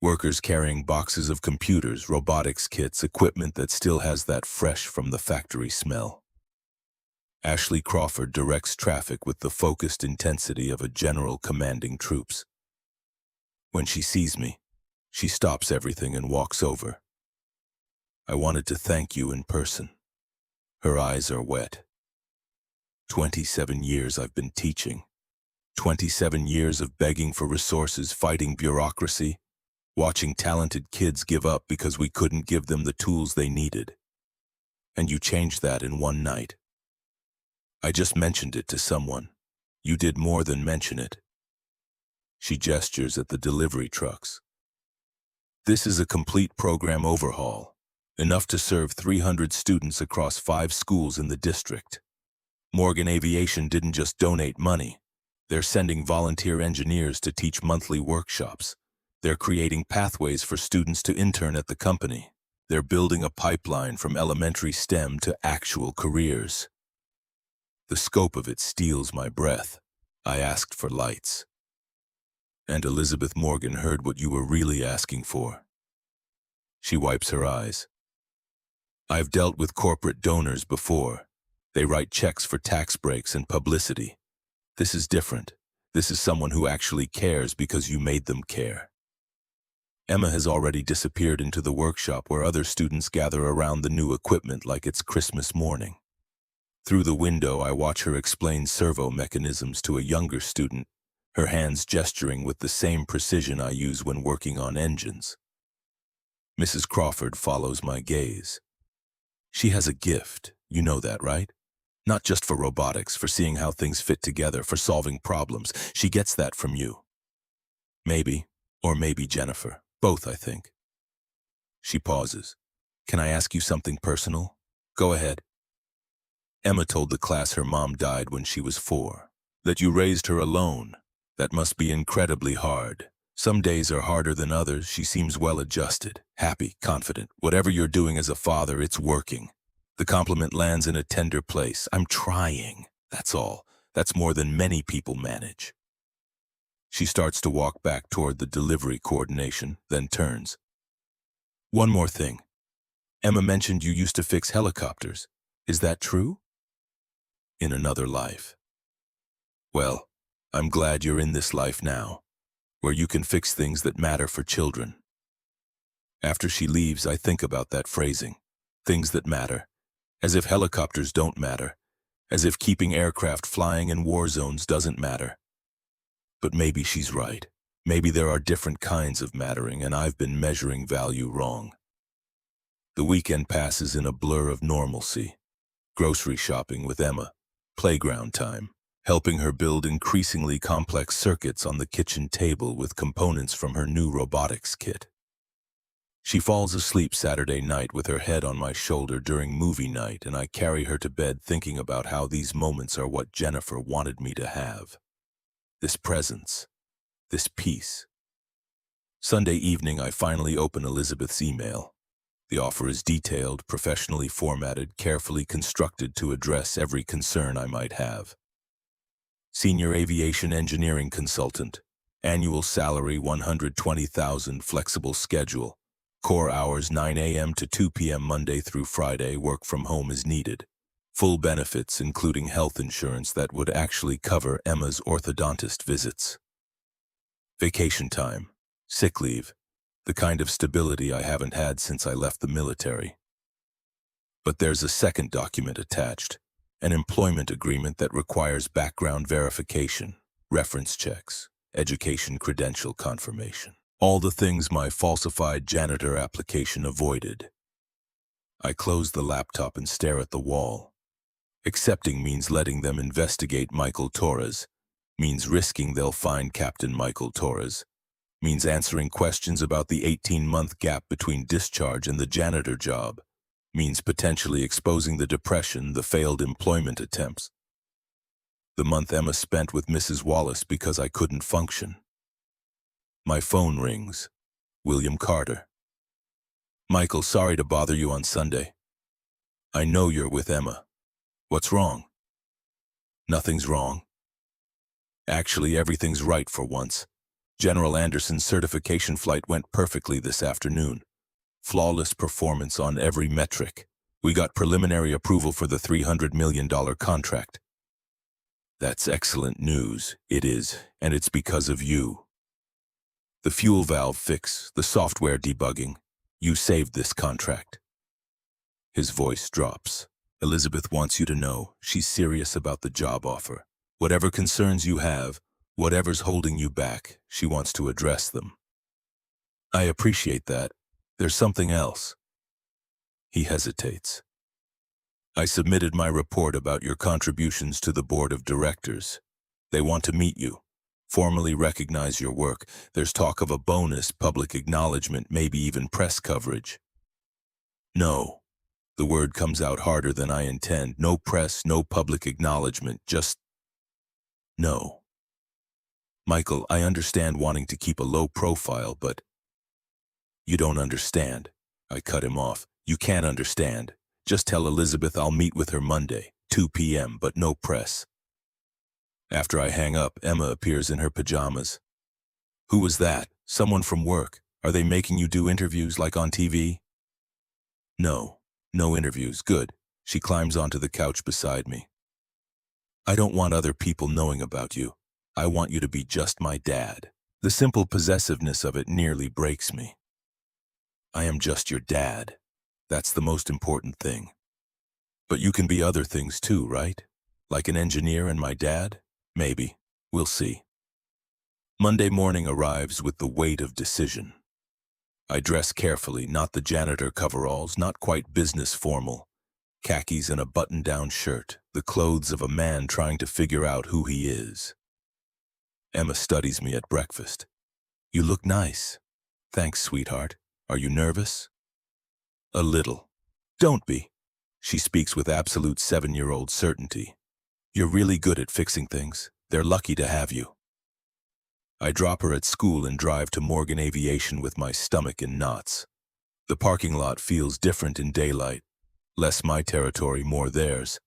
Workers carrying boxes of computers, robotics kits, equipment that still has that fresh from the factory smell. Ashley Crawford directs traffic with the focused intensity of a general commanding troops. When she sees me, she stops everything and walks over. I wanted to thank you in person. Her eyes are wet. 27 years I've been teaching. 27 years of begging for resources, fighting bureaucracy, watching talented kids give up because we couldn't give them the tools they needed. And you changed that in one night. I just mentioned it to someone. You did more than mention it. She gestures at the delivery trucks. This is a complete program overhaul, enough to serve 300 students across 5 schools in the district. Morgan Aviation didn't just donate money. They're sending volunteer engineers to teach monthly workshops. They're creating pathways for students to intern at the company. They're building a pipeline from elementary STEM to actual careers. The scope of it steals my breath. I asked for lights. And Elizabeth Morgan heard what you were really asking for. She wipes her eyes. I've dealt with corporate donors before. They write checks for tax breaks and publicity. This is different. This is someone who actually cares because you made them care. Emma has already disappeared into the workshop where other students gather around the new equipment like it's Christmas morning. Through the window, I watch her explain servo mechanisms to a younger student, her hands gesturing with the same precision I use when working on engines. Mrs. Crawford follows my gaze. She has a gift, you know that, right? Not just for robotics, for seeing how things fit together, for solving problems. She gets that from you. Maybe, or maybe Jennifer. Both, I think. She pauses. Can I ask you something personal? Go ahead. Emma told the class her mom died when she was 4. That you raised her alone. That must be incredibly hard. Some days are harder than others. She seems well-adjusted, happy, confident. Whatever you're doing as a father, it's working. The compliment lands in a tender place. I'm trying. That's all. That's more than many people manage. She starts to walk back toward the delivery coordination, then turns. One more thing. Emma mentioned you used to fix helicopters. Is that true? In another life. Well, I'm glad you're in this life now, where you can fix things that matter for children. After she leaves, I think about that phrasing, things that matter, as if helicopters don't matter, as if keeping aircraft flying in war zones doesn't matter. But maybe she's right. Maybe there are different kinds of mattering, and I've been measuring value wrong. The weekend passes in a blur of normalcy. Grocery shopping with Emma, playground time, helping her build increasingly complex circuits on the kitchen table with components from her new robotics kit. She falls asleep Saturday night with her head on my shoulder during movie night, and I carry her to bed thinking about how these moments are what Jennifer wanted me to have. This presence, this peace. Sunday evening, I finally open Elizabeth's email. The offer is detailed, professionally formatted, carefully constructed to address every concern I might have. Senior Aviation Engineering Consultant. Annual salary $120,000, flexible schedule. Core hours 9 a.m. to 2 p.m. Monday through Friday, work from home is needed. Full benefits, including health insurance that would actually cover Emma's orthodontist visits. Vacation time, sick leave, the kind of stability I haven't had since I left the military. But there's a second document attached, an employment agreement that requires background verification, reference checks, education credential confirmation. All the things my falsified janitor application avoided. I close the laptop and stare at the wall. Accepting means letting them investigate Michael Torres, means risking they'll find Captain Michael Torres, means answering questions about the 18-month gap between discharge and the janitor job, means potentially exposing the depression, the failed employment attempts. The month Emma spent with Mrs. Wallace because I couldn't function. My phone rings. William Carter. Michael, sorry to bother you on Sunday. I know you're with Emma. What's wrong? Nothing's wrong. Actually, everything's right for once. General Anderson's certification flight went perfectly this afternoon. Flawless performance on every metric. We got preliminary approval for the $300 million contract. That's excellent news. It is, and it's because of you. The fuel valve fix, the software debugging. You saved this contract. His voice drops. Elizabeth wants you to know she's serious about the job offer. Whatever concerns you have, whatever's holding you back, she wants to address them. I appreciate that. There's something else. He hesitates. I submitted my report about your contributions to the board of directors. They want to meet you. Formally recognize your work. There's talk of a bonus, public acknowledgement, maybe even press coverage. No. The word comes out harder than I intend. No press, no public acknowledgement, just no. Michael, I understand wanting to keep a low profile, but you don't understand. I cut him off. You can't understand. Just tell Elizabeth I'll meet with her Monday, 2 p.m., but no press. After I hang up, Emma appears in her pajamas. Who was that? Someone from work? Are they making you do interviews like on TV? No. No interviews. Good. She climbs onto the couch beside me. I don't want other people knowing about you. I want you to be just my dad. The simple possessiveness of it nearly breaks me. I am just your dad. That's the most important thing. But you can be other things too, right? Like an engineer and my dad? Maybe. We'll see. Monday morning arrives with the weight of decision. I dress carefully, not the janitor coveralls, not quite business formal. Khakis and a button-down shirt, the clothes of a man trying to figure out who he is. Emma studies me at breakfast. You look nice. Thanks, sweetheart. Are you nervous? A little. Don't be. She speaks with absolute 7-year-old certainty. You're really good at fixing things. They're lucky to have you. I drop her at school and drive to Morgan Aviation with my stomach in knots. The parking lot feels different in daylight. Less my territory, more theirs.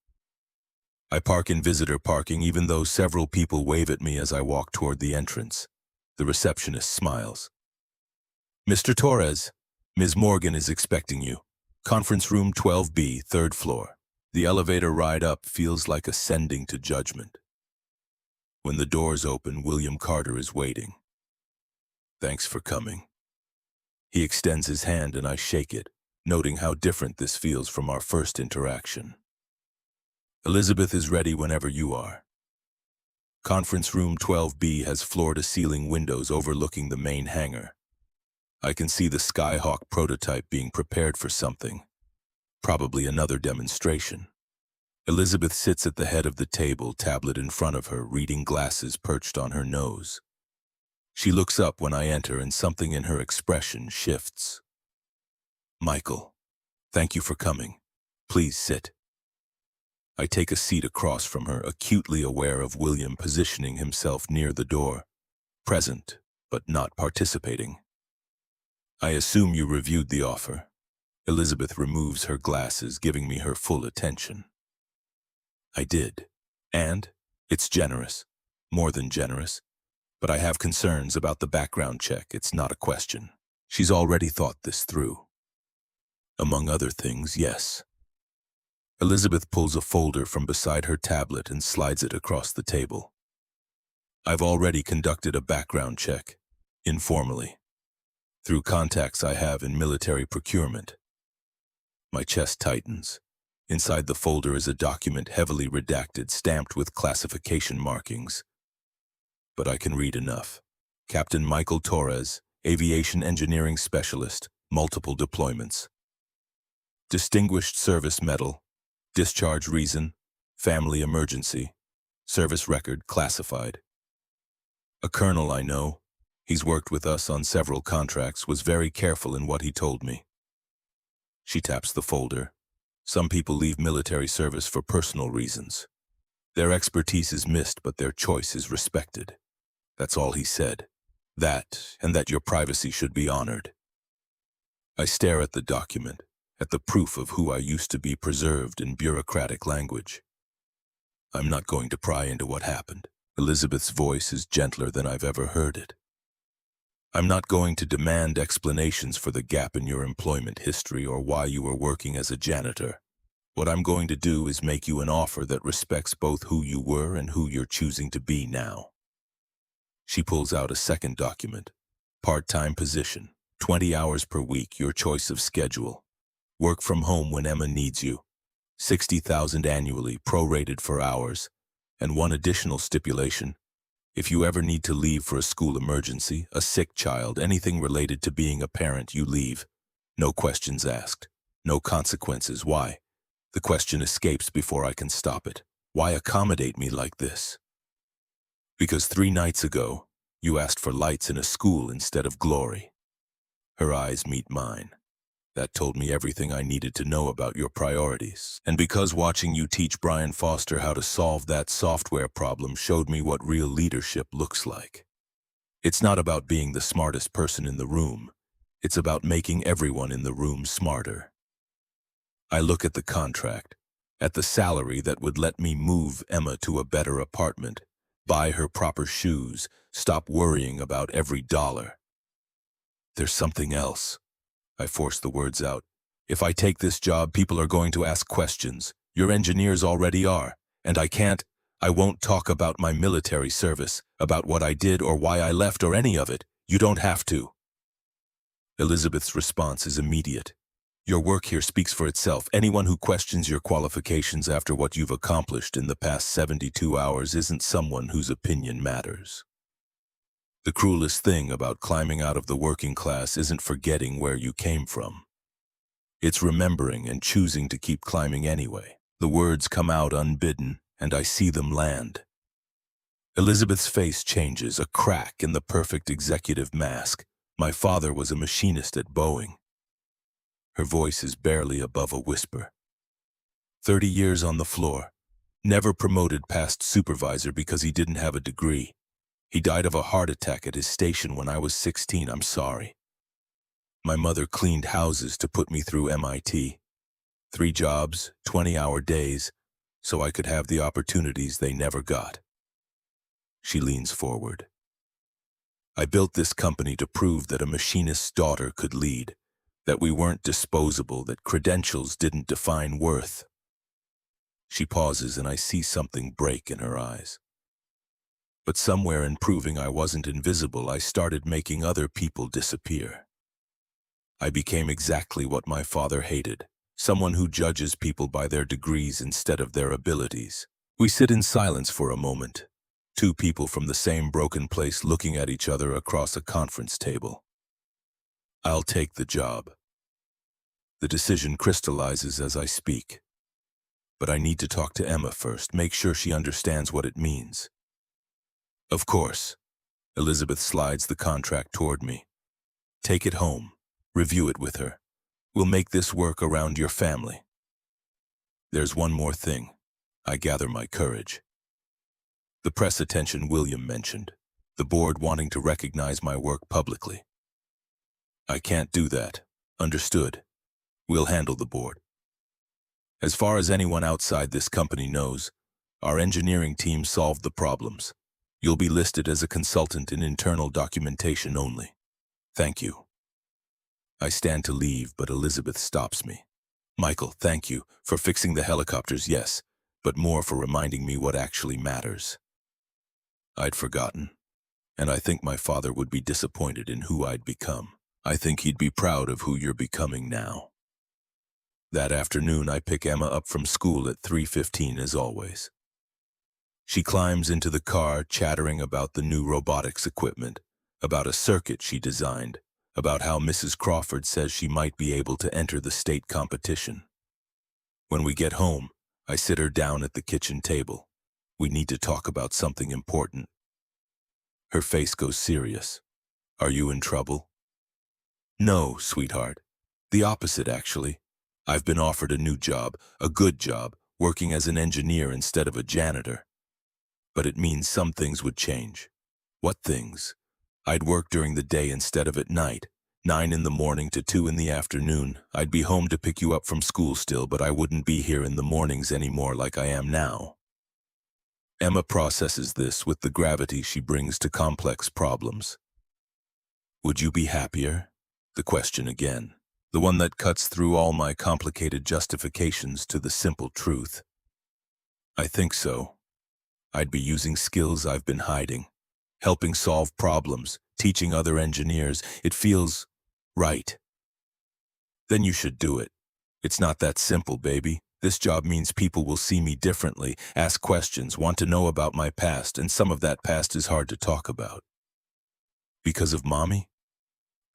I park in visitor parking even though several people wave at me as I walk toward the entrance. The receptionist smiles. Mr. Torres, Ms. Morgan is expecting you. Conference room 12B, third floor. The elevator ride up feels like ascending to judgment. When the doors open, William Carter is waiting. Thanks for coming. He extends his hand and I shake it, noting how different this feels from our first interaction. Elizabeth is ready whenever you are. Conference room 12B has floor-to-ceiling windows overlooking the main hangar. I can see the Skyhawk prototype being prepared for something, probably another demonstration. Elizabeth sits at the head of the table, tablet in front of her, reading glasses perched on her nose. She looks up when I enter and something in her expression shifts. Michael, thank you for coming. Please sit. I take a seat across from her, acutely aware of William positioning himself near the door, present, but not participating. I assume you reviewed the offer. Elizabeth removes her glasses, giving me her full attention. I did. And it's generous. More than generous. But I have concerns about the background check. It's not a question. She's already thought this through. Among other things, yes. Elizabeth pulls a folder from beside her tablet and slides it across the table. I've already conducted a background check, informally, through contacts I have in military procurement. My chest tightens. Inside the folder is a document heavily redacted, stamped with classification markings. But I can read enough. Captain Michael Torres, Aviation Engineering Specialist, multiple deployments. Distinguished Service Medal, discharge reason, family emergency, service record classified. A colonel I know, he's worked with us on several contracts, was very careful in what he told me. She taps the folder. Some people leave military service for personal reasons. Their expertise is missed, but their choice is respected. That's all he said. That, and that your privacy should be honored. I stare at the document, at the proof of who I used to be preserved in bureaucratic language. I'm not going to pry into what happened. Elizabeth's voice is gentler than I've ever heard it. I'm not going to demand explanations for the gap in your employment history or why you were working as a janitor. What I'm going to do is make you an offer that respects both who you were and who you're choosing to be now. She pulls out a second document. Part-time position, 20 hours per week, your choice of schedule. Work from home when Emma needs you. $60,000 annually, prorated for hours. And one additional stipulation. If you ever need to leave for a school emergency, a sick child, anything related to being a parent, you leave. No questions asked. No consequences. Why? The question escapes before I can stop it. Why accommodate me like this? Because 3 nights ago, you asked for lights in a school instead of glory. Her eyes meet mine. That told me everything I needed to know about your priorities. And because watching you teach Brian Foster how to solve that software problem showed me what real leadership looks like. It's not about being the smartest person in the room. It's about making everyone in the room smarter. I look at the contract, at the salary that would let me move Emma to a better apartment, buy her proper shoes, stop worrying about every dollar. There's something else. I force the words out. If I take this job, people are going to ask questions. Your engineers already are. And I won't talk about my military service, about what I did or why I left or any of it. You don't have to. Elizabeth's response is immediate. Your work here speaks for itself. Anyone who questions your qualifications after what you've accomplished in the past 72 hours isn't someone whose opinion matters. The cruelest thing about climbing out of the working class isn't forgetting where you came from. It's remembering and choosing to keep climbing anyway. The words come out unbidden, and I see them land. Elizabeth's face changes, a crack in the perfect executive mask. My father was a machinist at Boeing. Her voice is barely above a whisper. 30 years on the floor. Never promoted past supervisor because he didn't have a degree. He died of a heart attack at his station when I was 16. I'm sorry. My mother cleaned houses to put me through MIT. 3 jobs, 20-hour days, so I could have the opportunities they never got. She leans forward. I built this company to prove that a machinist's daughter could lead, that we weren't disposable, that credentials didn't define worth. She pauses and I see something break in her eyes. But somewhere in proving I wasn't invisible, I started making other people disappear. I became exactly what my father hated, someone who judges people by their degrees instead of their abilities. We sit in silence for a moment, two people from the same broken place looking at each other across a conference table. I'll take the job. The decision crystallizes as I speak. But I need to talk to Emma first, make sure she understands what it means. Of course. Elizabeth slides the contract toward me. Take it home. Review it with her. We'll make this work around your family. There's one more thing. I gather my courage. The press attention William mentioned. The board wanting to recognize my work publicly. I can't do that. Understood. We'll handle the board. As far as anyone outside this company knows, our engineering team solved the problems. You'll be listed as a consultant in internal documentation only. Thank you. I stand to leave, but Elizabeth stops me. Michael, thank you for fixing the helicopters, yes, but more for reminding me what actually matters. I'd forgotten, and I think my father would be disappointed in who I'd become. I think he'd be proud of who you're becoming now. That afternoon, I pick Emma up from school at 3:15 as always. She climbs into the car, chattering about the new robotics equipment, about a circuit she designed, about how Mrs. Crawford says she might be able to enter the state competition. When we get home, I sit her down at the kitchen table. We need to talk about something important. Her face goes serious. Are you in trouble? No, sweetheart. The opposite, actually. I've been offered a new job, a good job, working as an engineer instead of a janitor. But it means some things would change. What things? I'd work during the day instead of at night, 9 in the morning to 2 in the afternoon. I'd be home to pick you up from school still, but I wouldn't be here in the mornings anymore like I am now. Emma processes this with the gravity she brings to complex problems. Would you be happier? The question again. The one that cuts through all my complicated justifications to the simple truth. I think so. I'd be using skills I've been hiding, helping solve problems, teaching other engineers. It feels right. Then you should do it. It's not that simple, baby. This job means people will see me differently, ask questions, want to know about my past, and some of that past is hard to talk about. Because of Mommy?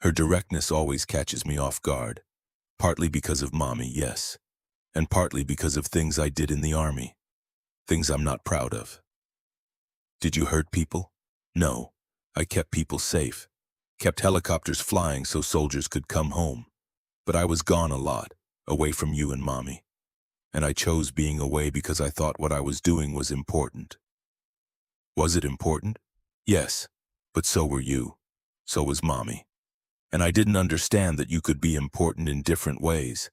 Her directness always catches me off guard. Partly because of Mommy, yes, and partly because of things I did in the Army. Things I'm not proud of. Did you hurt people? No. I kept people safe. Kept helicopters flying so soldiers could come home. But I was gone a lot, away from you and Mommy. And I chose being away because I thought what I was doing was important. Was it important? Yes, but so were you. So was Mommy. And I didn't understand that you could be important in different ways.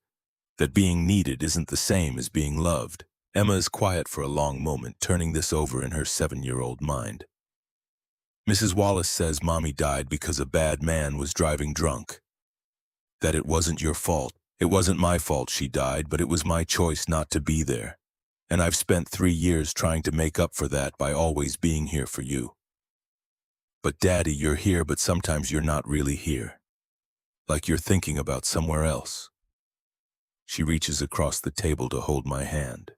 That being needed isn't the same as being loved. Emma is quiet for a long moment, turning this over in her 7-year-old mind. Mrs. Wallace says Mommy died because a bad man was driving drunk. That it wasn't your fault. It wasn't my fault she died, but it was my choice not to be there. And I've spent 3 years trying to make up for that by always being here for you. But Daddy, you're here, but sometimes you're not really here. Like you're thinking about somewhere else. She reaches across the table to hold my hand.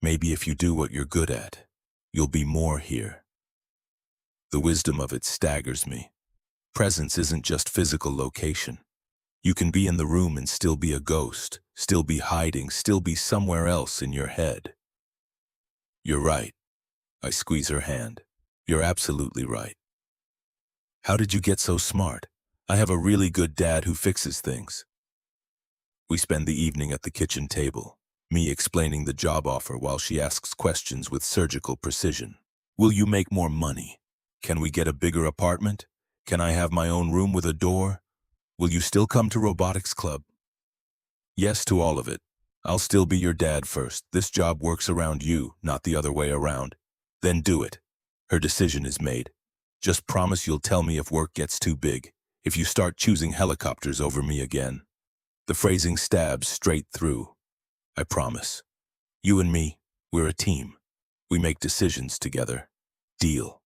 Maybe if you do what you're good at, you'll be more here. The wisdom of it staggers me. Presence isn't just physical location. You can be in the room and still be a ghost, still be hiding, still be somewhere else in your head. You're right. I squeeze her hand. You're absolutely right. How did you get so smart? I have a really good dad who fixes things. We spend the evening at the kitchen table, me explaining the job offer while she asks questions with surgical precision. Will you make more money? Can we get a bigger apartment? Can I have my own room with a door? Will you still come to robotics club? Yes to all of it. I'll still be your dad first. This job works around you, not the other way around. Then do it. Her decision is made. Just promise you'll tell me if work gets too big, if you start choosing helicopters over me again. The phrasing stabs straight through. I promise. You and me, we're a team. We make decisions together. Deal.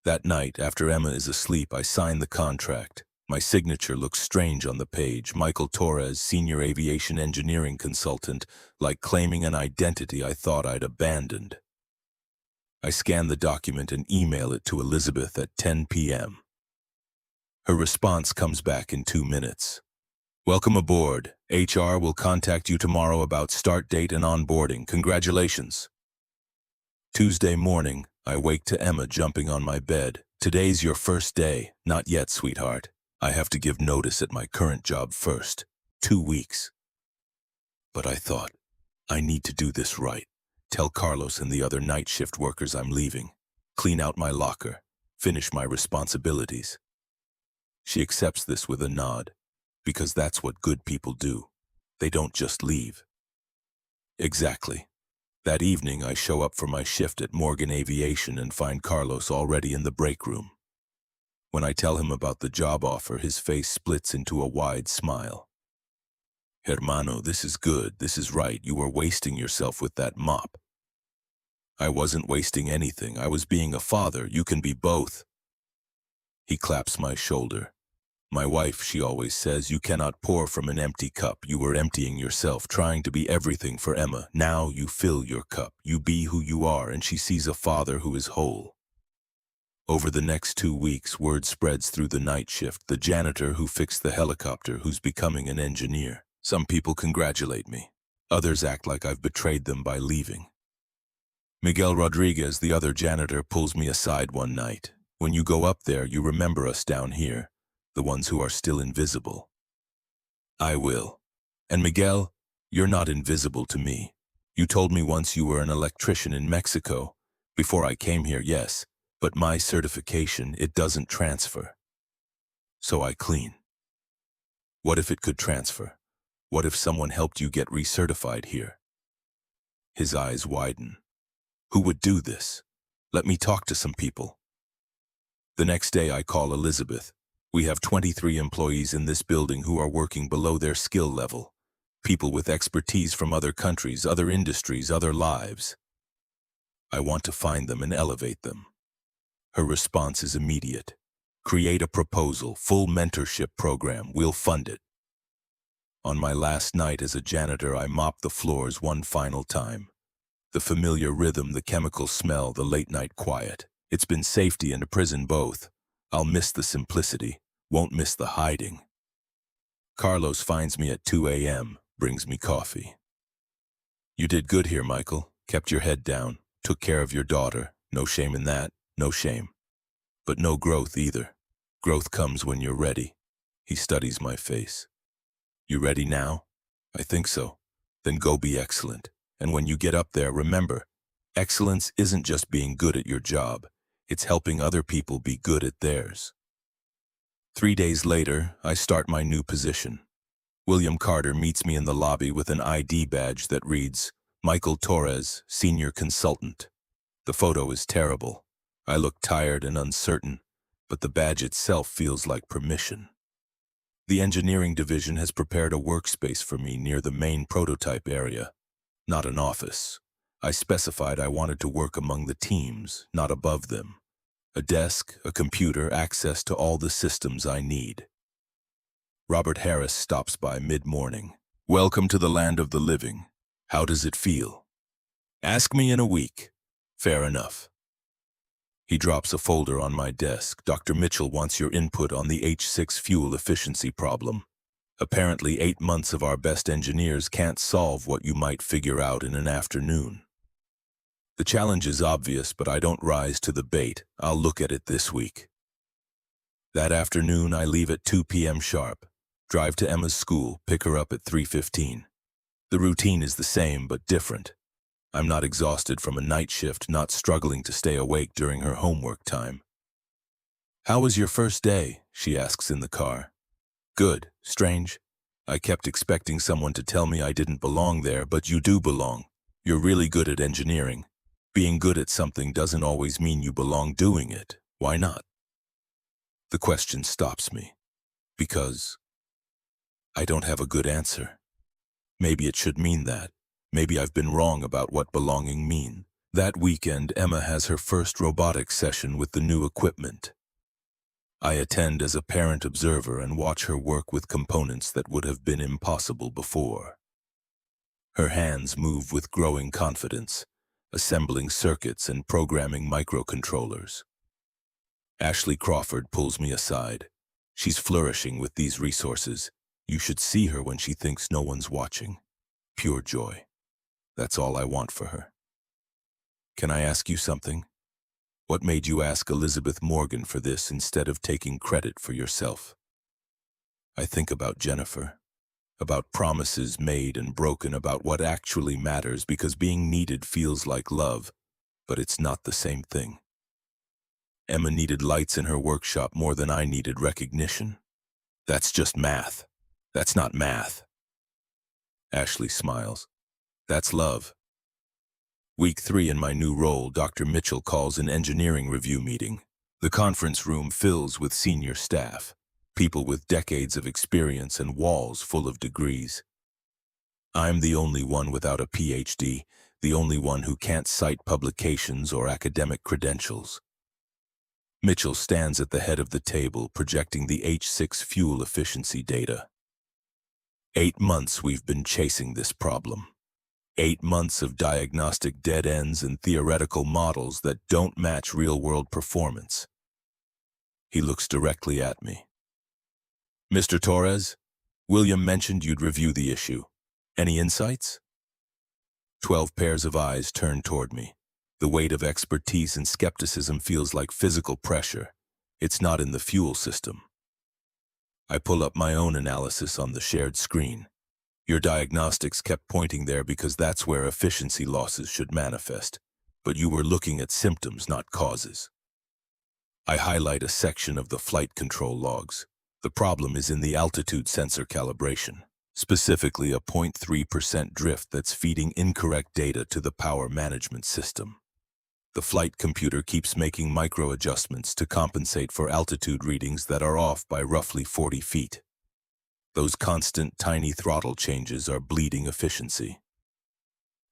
That night, after Emma is asleep, I sign the contract. My signature looks strange on the page. Michael Torres, Senior Aviation Engineering Consultant, like claiming an identity I thought I'd abandoned. I scan the document and email it to Elizabeth at 10 p.m. Her response comes back in 2 minutes. Welcome aboard. HR will contact you tomorrow about start date and onboarding. Congratulations. Tuesday morning, I wake to Emma jumping on my bed. Today's your first day. Not yet, sweetheart. I have to give notice at my current job first. 2 weeks. But I thought, I need to do this right. Tell Carlos and the other night shift workers I'm leaving. Clean out my locker. Finish my responsibilities. She accepts this with a nod, because that's what good people do. They don't just leave. Exactly. That evening, I show up for my shift at Morgan Aviation and find Carlos already in the break room. When I tell him about the job offer, his face splits into a wide smile. Hermano, this is good, this is right. You were wasting yourself with that mop. I wasn't wasting anything. I was being a father. You can be both. He claps my shoulder. My wife, she always says, you cannot pour from an empty cup. You were emptying yourself, trying to be everything for Emma. Now you fill your cup. You be who you are, and she sees a father who is whole. Over the next 2 weeks, word spreads through the night shift. The janitor who fixed the helicopter, who's becoming an engineer. Some people congratulate me. Others act like I've betrayed them by leaving. Miguel Rodriguez, the other janitor, pulls me aside one night. When you go up there, you remember us down here. The ones who are still invisible. I will. And Miguel, you're not invisible to me. You told me once you were an electrician in Mexico. Before I came here, yes, but my certification, it doesn't transfer. So I clean. What if it could transfer? What if someone helped you get recertified here? His eyes widen. Who would do this? Let me talk to some people. The next day I call Elizabeth. We have 23 employees in this building who are working below their skill level. People with expertise from other countries, other industries, other lives. I want to find them and elevate them. Her response is immediate. Create a proposal, full mentorship program, we'll fund it. On my last night as a janitor, I mop the floors one final time. The familiar rhythm, the chemical smell, the late-night quiet. It's been safety and a prison both. I'll miss the simplicity, won't miss the hiding. Carlos finds me at 2 a.m., brings me coffee. You did good here, Michael. Kept your head down, took care of your daughter. No shame in that, no shame. But no growth either. Growth comes when you're ready. He studies my face. You ready now? I think so. Then go be excellent. And when you get up there, remember, excellence isn't just being good at your job. It's helping other people be good at theirs. 3 days later, I start my new position. William Carter meets me in the lobby with an ID badge that reads, Michael Torres, Senior Consultant. The photo is terrible. I look tired and uncertain, but the badge itself feels like permission. The engineering division has prepared a workspace for me near the main prototype area, not an office. I specified I wanted to work among the teams, not above them. A desk, a computer, access to all the systems I need. Robert Harris stops by mid-morning. Welcome to the land of the living. How does it feel? Ask me in a week. Fair enough. He drops a folder on my desk. Dr. Mitchell wants your input on the H6 fuel efficiency problem. Apparently 8 months of our best engineers can't solve what you might figure out in an afternoon. The challenge is obvious, but I don't rise to the bait. I'll look at it this week. That afternoon, I leave at 2 p.m. sharp. Drive to Emma's school, pick her up at 3:15. The routine is the same, but different. I'm not exhausted from a night shift, not struggling to stay awake during her homework time. How was your first day? She asks in the car. Good. Strange. I kept expecting someone to tell me I didn't belong there, but you do belong. You're really good at engineering. Being good at something doesn't always mean you belong doing it. Why not? The question stops me. Because I don't have a good answer. Maybe it should mean that. Maybe I've been wrong about what belonging mean. That weekend, Emma has her first robotics session with the new equipment. I attend as a parent observer and watch her work with components that would have been impossible before. Her hands move with growing confidence, assembling circuits and programming microcontrollers. Ashley Crawford pulls me aside. She's flourishing with these resources. You should see her when she thinks no one's watching. Pure joy. That's all I want for her. Can I ask you something? What made you ask Elizabeth Morgan for this instead of taking credit for yourself? I think about Jennifer, about promises made and broken, about what actually matters, because being needed feels like love, but it's not the same thing. Emma needed lights in her workshop more than I needed recognition. That's just math. That's not math. Ashley smiles. That's love. Week 3 in my new role, Dr. Mitchell calls an engineering review meeting. The conference room fills with senior staff, people with decades of experience and walls full of degrees. I'm the only one without a PhD, the only one who can't cite publications or academic credentials. Mitchell stands at the head of the table, projecting the H6 fuel efficiency data. 8 months we've been chasing this problem. 8 months of diagnostic dead ends and theoretical models that don't match real-world performance. He looks directly at me. Mr. Torres, William mentioned you'd review the issue. Any insights? 12 pairs of eyes turn toward me. The weight of expertise and skepticism feels like physical pressure. It's not in the fuel system. I pull up my own analysis on the shared screen. Your diagnostics kept pointing there because that's where efficiency losses should manifest. But you were looking at symptoms, not causes. I highlight a section of the flight control logs. The problem is in the altitude sensor calibration, specifically a 0.3% drift that's feeding incorrect data to the power management system. The flight computer keeps making micro-adjustments to compensate for altitude readings that are off by roughly 40 feet. Those constant tiny throttle changes are bleeding efficiency.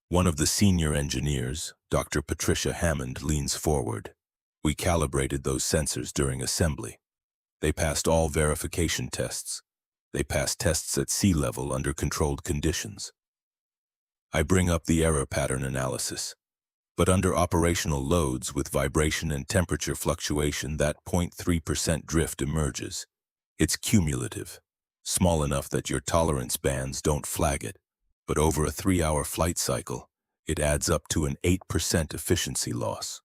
One of the senior engineers, Dr. Patricia Hammond, leans forward. We calibrated those sensors during assembly. They passed all verification tests. They passed tests at sea level under controlled conditions. I bring up the error pattern analysis. But under operational loads with vibration and temperature fluctuation, that 0.3% drift emerges. It's cumulative, small enough that your tolerance bands don't flag it. But over a 3-hour flight cycle, it adds up to an 8% efficiency loss.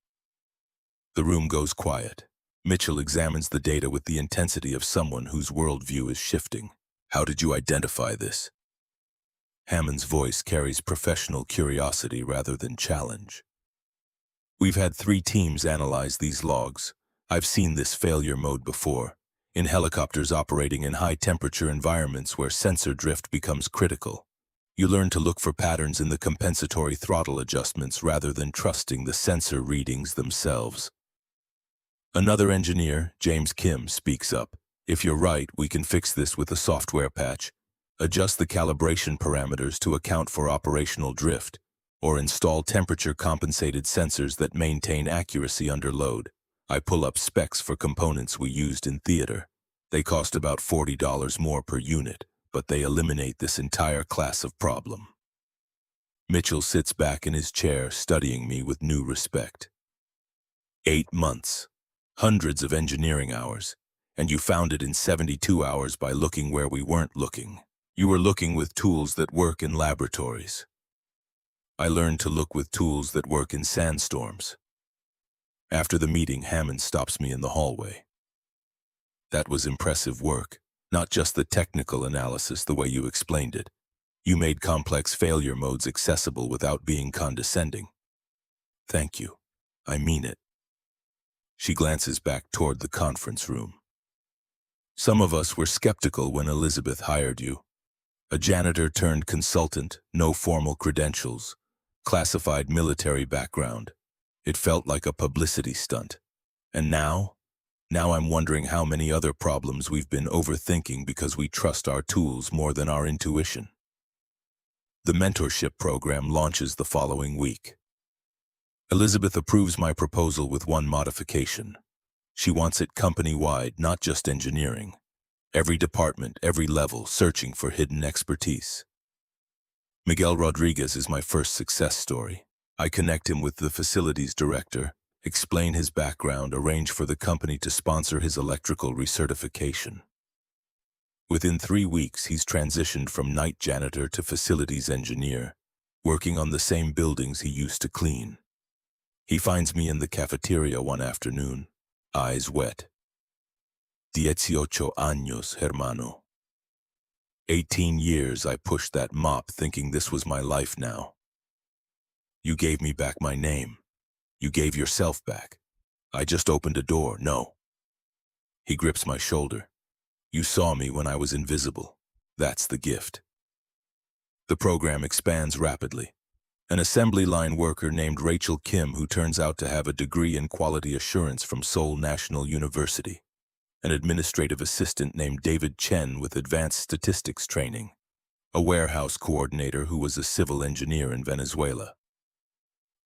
The room goes quiet. Mitchell examines the data with the intensity of someone whose worldview is shifting. How did you identify this? Hammond's voice carries professional curiosity rather than challenge. We've had 3 teams analyze these logs. I've seen this failure mode before, in helicopters operating in high-temperature environments where sensor drift becomes critical. You learn to look for patterns in the compensatory throttle adjustments rather than trusting the sensor readings themselves. Another engineer, James Kim, speaks up. If you're right, we can fix this with a software patch. Adjust the calibration parameters to account for operational drift, or install temperature-compensated sensors that maintain accuracy under load. I pull up specs for components we used in theater. They cost about $40 more per unit, but they eliminate this entire class of problem. Mitchell sits back in his chair, studying me with new respect. 8 months, hundreds of engineering hours, and you found it in 72 hours by looking where we weren't looking. You were looking with tools that work in laboratories. I learned to look with tools that work in sandstorms. After the meeting, Hammond stops me in the hallway. That was impressive work, not just the technical analysis the way you explained it. You made complex failure modes accessible without being condescending. Thank you. I mean it. She glances back toward the conference room. Some of us were skeptical when Elizabeth hired you. A janitor turned consultant, no formal credentials, classified military background. It felt like a publicity stunt. And now? Now I'm wondering how many other problems we've been overthinking because we trust our tools more than our intuition. The mentorship program launches the following week. Elizabeth approves my proposal with one modification. She wants it company-wide, not just engineering. Every department, every level, searching for hidden expertise. Miguel Rodriguez is my first success story. I connect him with the facilities director, explain his background, arrange for the company to sponsor his electrical recertification. Within 3 weeks, he's transitioned from night janitor to facilities engineer, working on the same buildings he used to clean. He finds me in the cafeteria one afternoon, eyes wet. 18 años, hermano. 18 years I pushed that mop thinking this was my life now. You gave me back my name. You gave yourself back. I just opened a door, no. He grips my shoulder. You saw me when I was invisible. That's the gift. The program expands rapidly. An assembly line worker named Rachel Kim, who turns out to have a degree in quality assurance from Seoul National University. An administrative assistant named David Chen with advanced statistics training. A warehouse coordinator who was a civil engineer in Venezuela.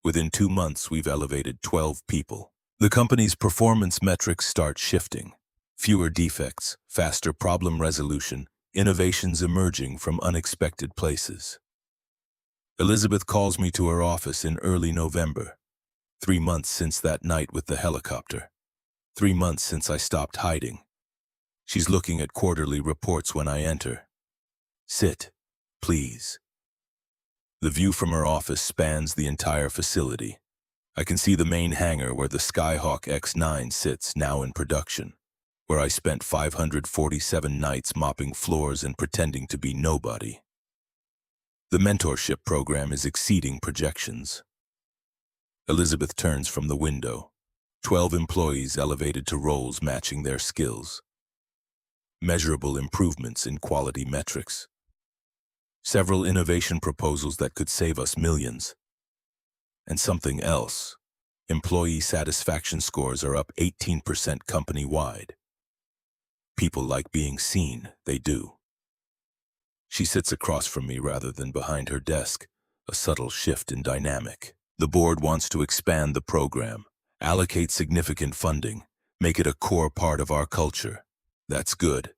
Within 2 months, we've elevated 12 people. The company's performance metrics start shifting. Fewer defects, faster problem resolution, innovations emerging from unexpected places. Elizabeth calls me to her office in early November. 3 months since that night with the helicopter. 3 months since I stopped hiding. She's looking at quarterly reports when I enter. Sit, please. The view from her office spans the entire facility. I can see the main hangar where the Skyhawk X9 sits, now in production, where I spent 547 nights mopping floors and pretending to be nobody. The mentorship program is exceeding projections. Elizabeth turns from the window. 12 employees elevated to roles matching their skills. Measurable improvements in quality metrics. Several innovation proposals that could save us millions. And something else. Employee satisfaction scores are up 18% company-wide. People like being seen, they do. She sits across from me rather than behind her desk, a subtle shift in dynamic. The board wants to expand the program, allocate significant funding, make it a core part of our culture. That's good.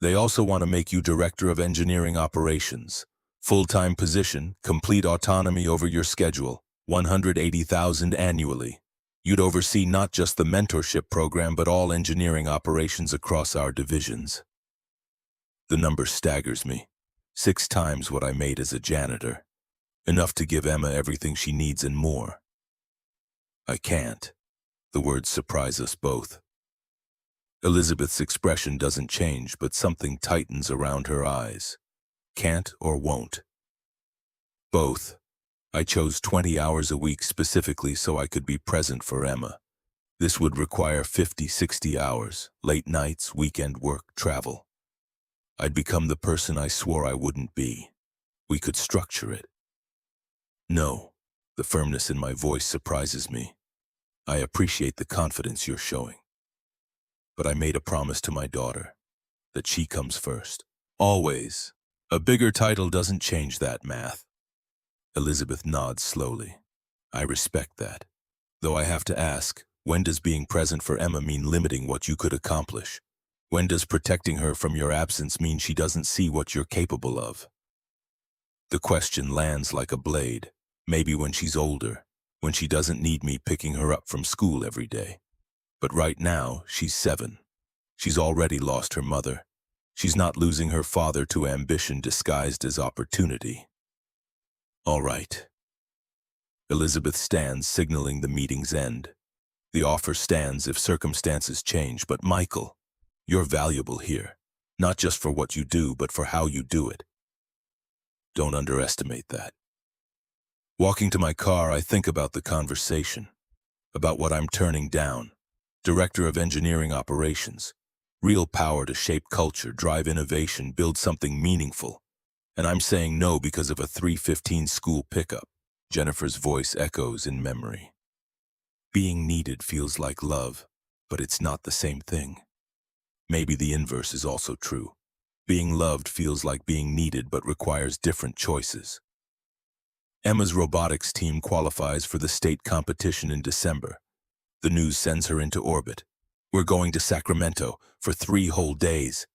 They also want to make you Director of Engineering Operations. Full-time position, complete autonomy over your schedule, $180,000 annually. You'd oversee not just the mentorship program but all engineering operations across our divisions. The number staggers me. 6 times what I made as a janitor. Enough to give Emma everything she needs and more. I can't. The words surprise us both. Elizabeth's expression doesn't change, but something tightens around her eyes. Can't or won't. Both. I chose 20 hours a week specifically so I could be present for Emma. This would require 50, 60 hours, late nights, weekend work, travel. I'd become the person I swore I wouldn't be. We could structure it. No, the firmness in my voice surprises me. I appreciate the confidence you're showing. But I made a promise to my daughter, that she comes first. Always. A bigger title doesn't change that math. Elizabeth nods slowly. I respect that. Though I have to ask, when does being present for Emma mean limiting what you could accomplish? When does protecting her from your absence mean she doesn't see what you're capable of? The question lands like a blade. Maybe when she's older, when she doesn't need me picking her up from school every day. But right now, she's 7. She's already lost her mother. She's not losing her father to ambition disguised as opportunity. All right. Elizabeth stands, signaling the meeting's end. The offer stands if circumstances change, but Michael, you're valuable here, not just for what you do, but for how you do it. Don't underestimate that. Walking to my car, I think about the conversation, about what I'm turning down. Director of Engineering Operations. Real power to shape culture, drive innovation, build something meaningful. And I'm saying no because of a 3:15 school pickup. Jennifer's voice echoes in memory. Being needed feels like love. but it's not the same thing. Maybe the inverse is also true. Being loved feels like being needed but requires different choices. Emma's robotics team qualifies for the state competition in December. The news sends her into orbit. We're going to Sacramento for 3 whole days.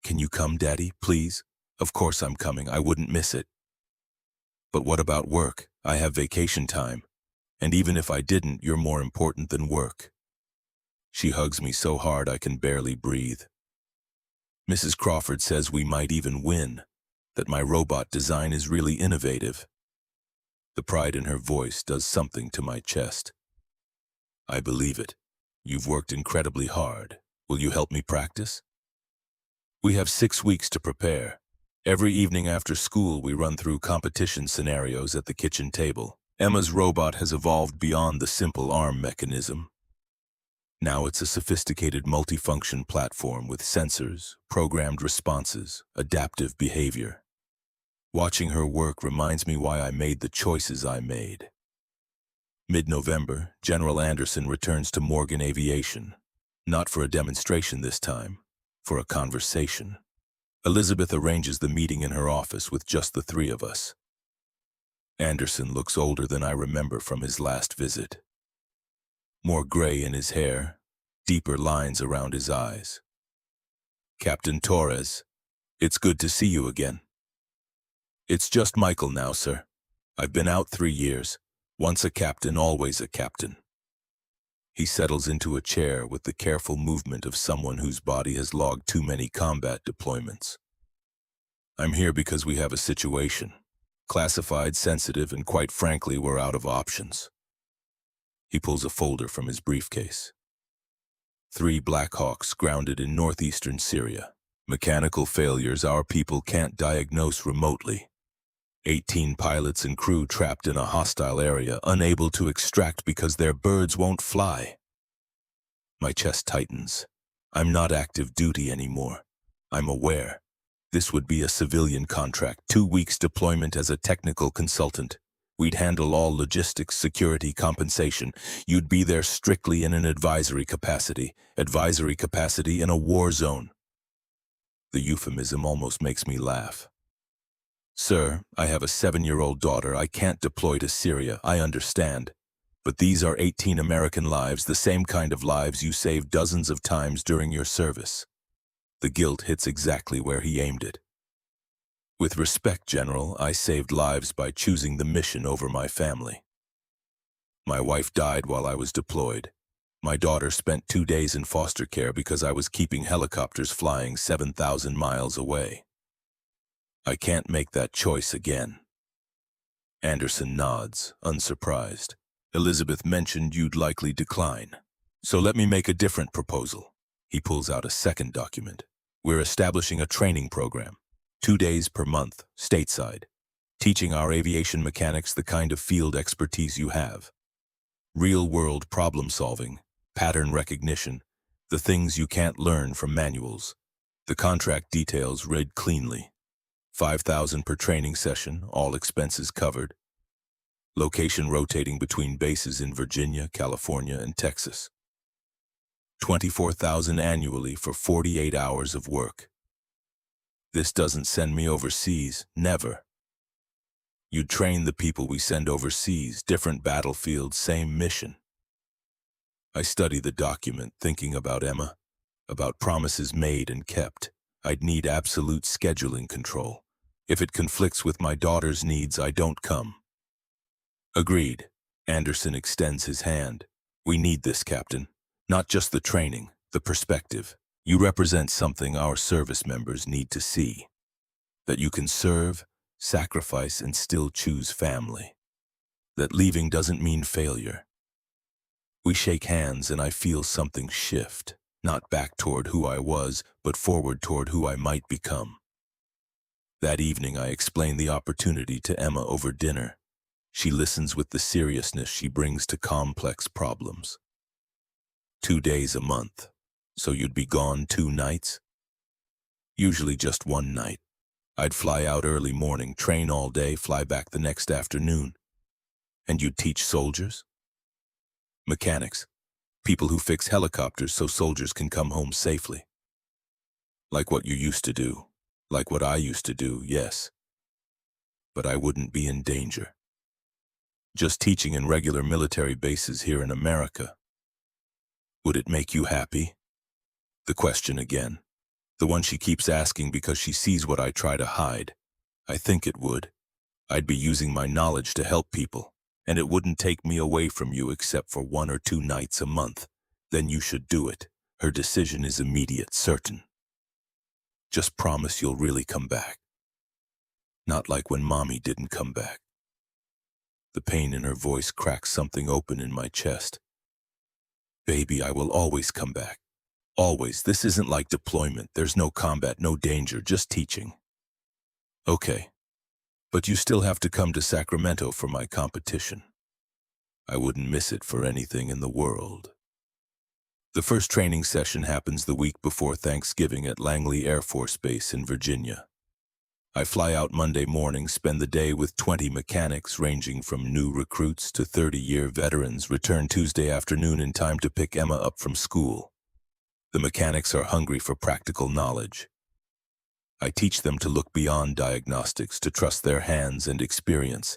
Can you come, Daddy, please? Of course I'm coming. I wouldn't miss it. But what about work? I have vacation time. And even if I didn't, you're more important than work. She hugs me so hard I can barely breathe. Mrs. Crawford says we might even win, that my robot design is really innovative. The pride in her voice does something to my chest. I believe it. You've worked incredibly hard. Will you help me practice? We have 6 weeks to prepare. Every evening after school, we run through competition scenarios at the kitchen table. Emma's robot has evolved beyond the simple arm mechanism. Now it's a sophisticated multifunction platform with sensors, programmed responses, adaptive behavior. Watching her work reminds me why I made the choices I made. Mid-November, General Anderson returns to Morgan Aviation. Not for a demonstration this time, for a conversation. Elizabeth arranges the meeting in her office with just the 3 of us. Anderson looks older than I remember from his last visit. More gray in his hair, deeper lines around his eyes. Captain Torres, it's good to see you again. It's just Michael now, sir. I've been out 3 years. Once a captain, always a captain. He settles into a chair with the careful movement of someone whose body has logged too many combat deployments. I'm here because we have a situation. Classified, sensitive, and quite frankly, we're out of options. He pulls a folder from his briefcase. 3 Black Hawks grounded in northeastern Syria. Mechanical failures our people can't diagnose remotely. 18 pilots and crew trapped in a hostile area, unable to extract because their birds won't fly. My chest tightens. I'm not active duty anymore. I'm aware. This would be a civilian contract, 2 weeks deployment as a technical consultant. We'd handle all logistics, security, compensation. You'd be there strictly in an advisory capacity in a war zone. The euphemism almost makes me laugh. Sir, I have a 7-year-old daughter. I can't deploy to Syria, I understand. But these are 18 American lives, the same kind of lives you saved dozens of times during your service. The guilt hits exactly where he aimed it. With respect, General, I saved lives by choosing the mission over my family. My wife died while I was deployed. My daughter spent 2 days in foster care because I was keeping helicopters flying 7,000 miles away. I can't make that choice again. Anderson nods, unsurprised. Elizabeth mentioned you'd likely decline. So let me make a different proposal. He pulls out a second document. We're establishing a training program, 2 days per month, stateside, teaching our aviation mechanics the kind of field expertise you have. Real-world problem-solving, pattern recognition, the things you can't learn from manuals. The contract details read cleanly. $5,000 per training session, all expenses covered. Location rotating between bases in Virginia, California, and Texas. $24,000 annually for 48 hours of work. This doesn't send me overseas, never. You'd train the people we send overseas, different battlefields, same mission. I study the document, thinking about Emma, about promises made and kept. I'd need absolute scheduling control. If it conflicts with my daughter's needs, I don't come. Agreed. Anderson extends his hand. We need this, Captain. Not just the training, the perspective. You represent something our service members need to see. That you can serve, sacrifice, and still choose family. That leaving doesn't mean failure. We shake hands and I feel something shift. Not back toward who I was, but forward toward who I might become. That evening I explain the opportunity to Emma over dinner. She listens with the seriousness she brings to complex problems. 2 days a month. So you'd be gone 2 nights? Usually just 1 night. I'd fly out early morning, train all day, fly back the next afternoon. And you'd teach soldiers? Mechanics. People who fix helicopters so soldiers can come home safely. Like what you used to do. Like what I used to do, yes. But I wouldn't be in danger. Just teaching in regular military bases here in America. Would it make you happy? The question again. The one she keeps asking because she sees what I try to hide. I think it would. I'd be using my knowledge to help people, and it wouldn't take me away from you except for 1 or 2 nights a month. Then you should do it. Her decision is immediate, certain. Just promise you'll really come back. Not like when Mommy didn't come back. The pain in her voice cracks something open in my chest. Baby, I will always come back. Always. This isn't like deployment. There's no combat, no danger, just teaching. Okay. But you still have to come to Sacramento for my competition. I wouldn't miss it for anything in the world. The first training session happens the week before Thanksgiving at Langley Air Force Base in Virginia. I fly out Monday morning, spend the day with 20 mechanics ranging from new recruits to 30-year veterans, return Tuesday afternoon in time to pick Emma up from school. The mechanics are hungry for practical knowledge. I teach them to look beyond diagnostics, to trust their hands and experience,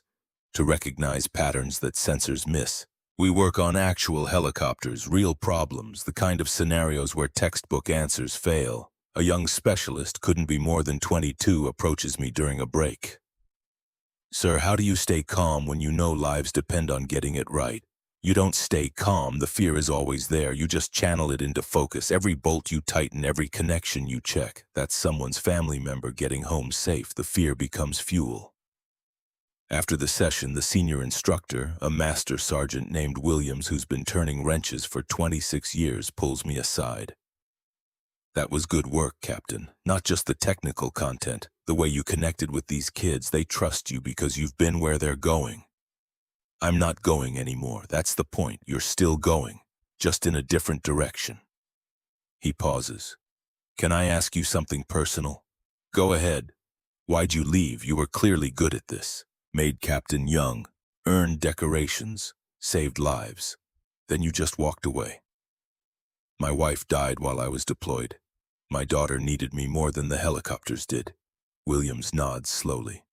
to recognize patterns that sensors miss. We work on actual helicopters, real problems, the kind of scenarios where textbook answers fail. A young specialist, couldn't be more than 22, approaches me during a break. Sir, how do you stay calm when you know lives depend on getting it right? You don't stay calm, the fear is always there. You just channel it into focus. Every bolt you tighten, every connection you check. That's someone's family member getting home safe. The fear becomes fuel. After the session, the senior instructor, a master sergeant named Williams who's been turning wrenches for 26 years, pulls me aside. That was good work, Captain. Not just the technical content, the way you connected with these kids. They trust you because you've been where they're going. I'm not going anymore. That's the point. You're still going, just in a different direction. He pauses. Can I ask you something personal? Go ahead. Why'd you leave? You were clearly good at this. Made Captain Young, earned decorations, saved lives. Then you just walked away. My wife died while I was deployed. My daughter needed me more than the helicopters did. Williams nods slowly.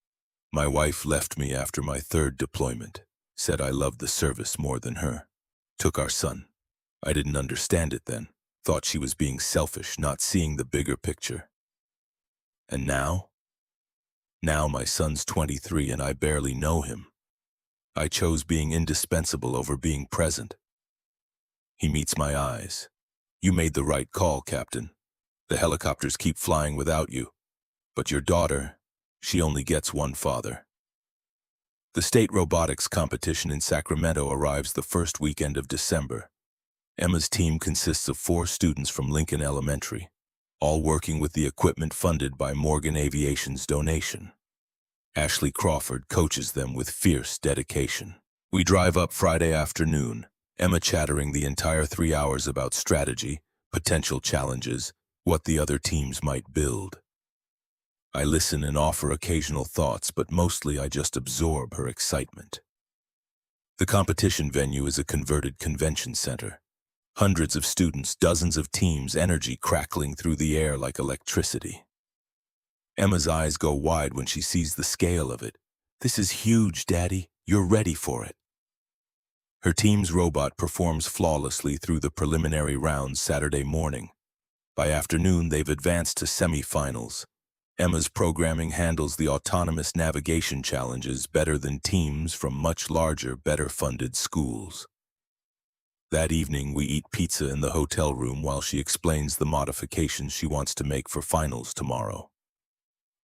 My wife left me after my 3rd deployment. Said I loved the service more than her. Took our son. I didn't understand it then. Thought she was being selfish, not seeing the bigger picture. And now? Now my son's 23 and I barely know him. I chose being indispensable over being present. He meets my eyes. You made the right call, Captain. The helicopters keep flying without you. But your daughter, she only gets one father. The state robotics competition in Sacramento arrives the first weekend of December. Emma's team consists of 4 students from Lincoln Elementary, all working with the equipment funded by Morgan Aviation's donation. Ashley Crawford coaches them with fierce dedication. We drive up Friday afternoon, Emma chattering the entire 3 hours about strategy, potential challenges, what the other teams might build. I listen and offer occasional thoughts, but mostly I just absorb her excitement. The competition venue is a converted convention center. Hundreds of students, dozens of teams, energy crackling through the air like electricity. Emma's eyes go wide when she sees the scale of it. This is huge, Daddy. You're ready for it. Her team's robot performs flawlessly through the preliminary rounds Saturday morning. By afternoon, they've advanced to semifinals. Emma's programming handles the autonomous navigation challenges better than teams from much larger, better-funded schools. That evening, we eat pizza in the hotel room while she explains the modifications she wants to make for finals tomorrow.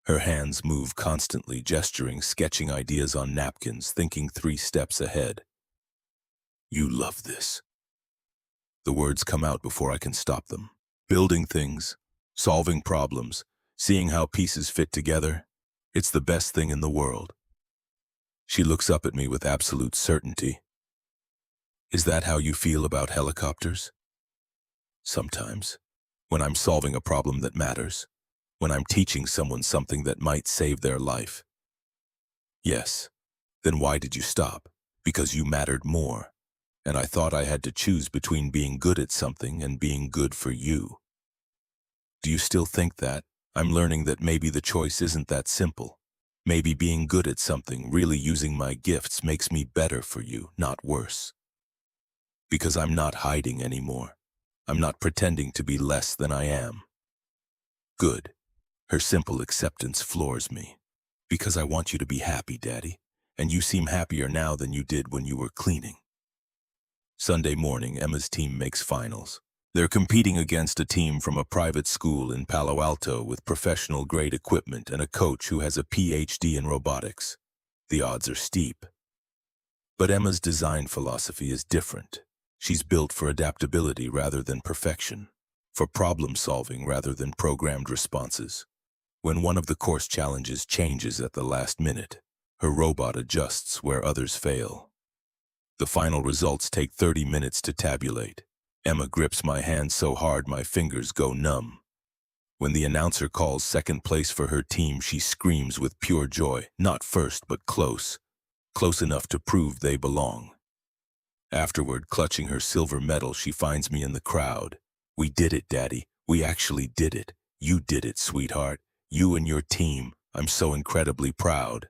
Her hands move constantly, gesturing, sketching ideas on napkins, thinking 3 steps ahead. You love this. The words come out before I can stop them. Building things, solving problems, seeing how pieces fit together, it's the best thing in the world. She looks up at me with absolute certainty. Is that how you feel about helicopters? Sometimes, when I'm solving a problem that matters, when I'm teaching someone something that might save their life. Yes. Then why did you stop? Because you mattered more. and I thought I had to choose between being good at something and being good for you. Do you still think that? I'm learning that maybe the choice isn't that simple. Maybe being good at something, really using my gifts, makes me better for you, not worse. Because I'm not hiding anymore. I'm not pretending to be less than I am. Good. Her simple acceptance floors me. Because I want you to be happy, Daddy, and you seem happier now than you did when you were cleaning. Sunday morning, Emma's team makes finals. They're competing against a team from a private school in Palo Alto with professional-grade equipment and a coach who has a PhD in robotics. The odds are steep. But Emma's design philosophy is different. She's built for adaptability rather than perfection, for problem-solving rather than programmed responses. When one of the course challenges changes at the last minute, her robot adjusts where others fail. The final results take 30 minutes to tabulate. Emma grips my hand so hard my fingers go numb. When the announcer calls second place for her team, she screams with pure joy, not first but close, close enough to prove they belong. Afterward, clutching her silver medal, she finds me in the crowd. We did it, Daddy. We actually did it. You did it, sweetheart. You and your team. I'm so incredibly proud.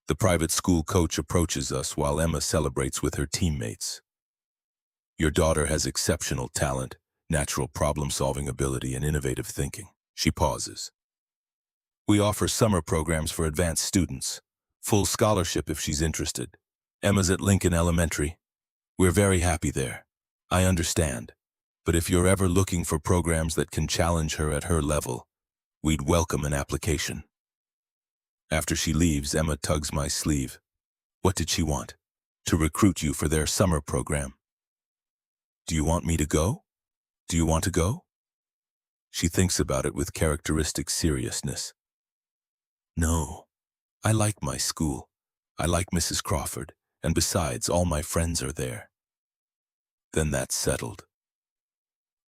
The private school coach approaches us while Emma celebrates with her teammates. Your daughter has exceptional talent, natural problem-solving ability, and innovative thinking. She pauses. We offer summer programs for advanced students. Full scholarship if she's interested. Emma's at Lincoln Elementary. We're very happy there. I understand. But if you're ever looking for programs that can challenge her at her level, we'd welcome an application. After she leaves, Emma tugs my sleeve. What did she want? To recruit you for their summer program. Do you want me to go? Do you want to go? She thinks about it with characteristic seriousness. No, I like my school. I like Mrs. Crawford, and besides, all my friends are there. Then that's settled.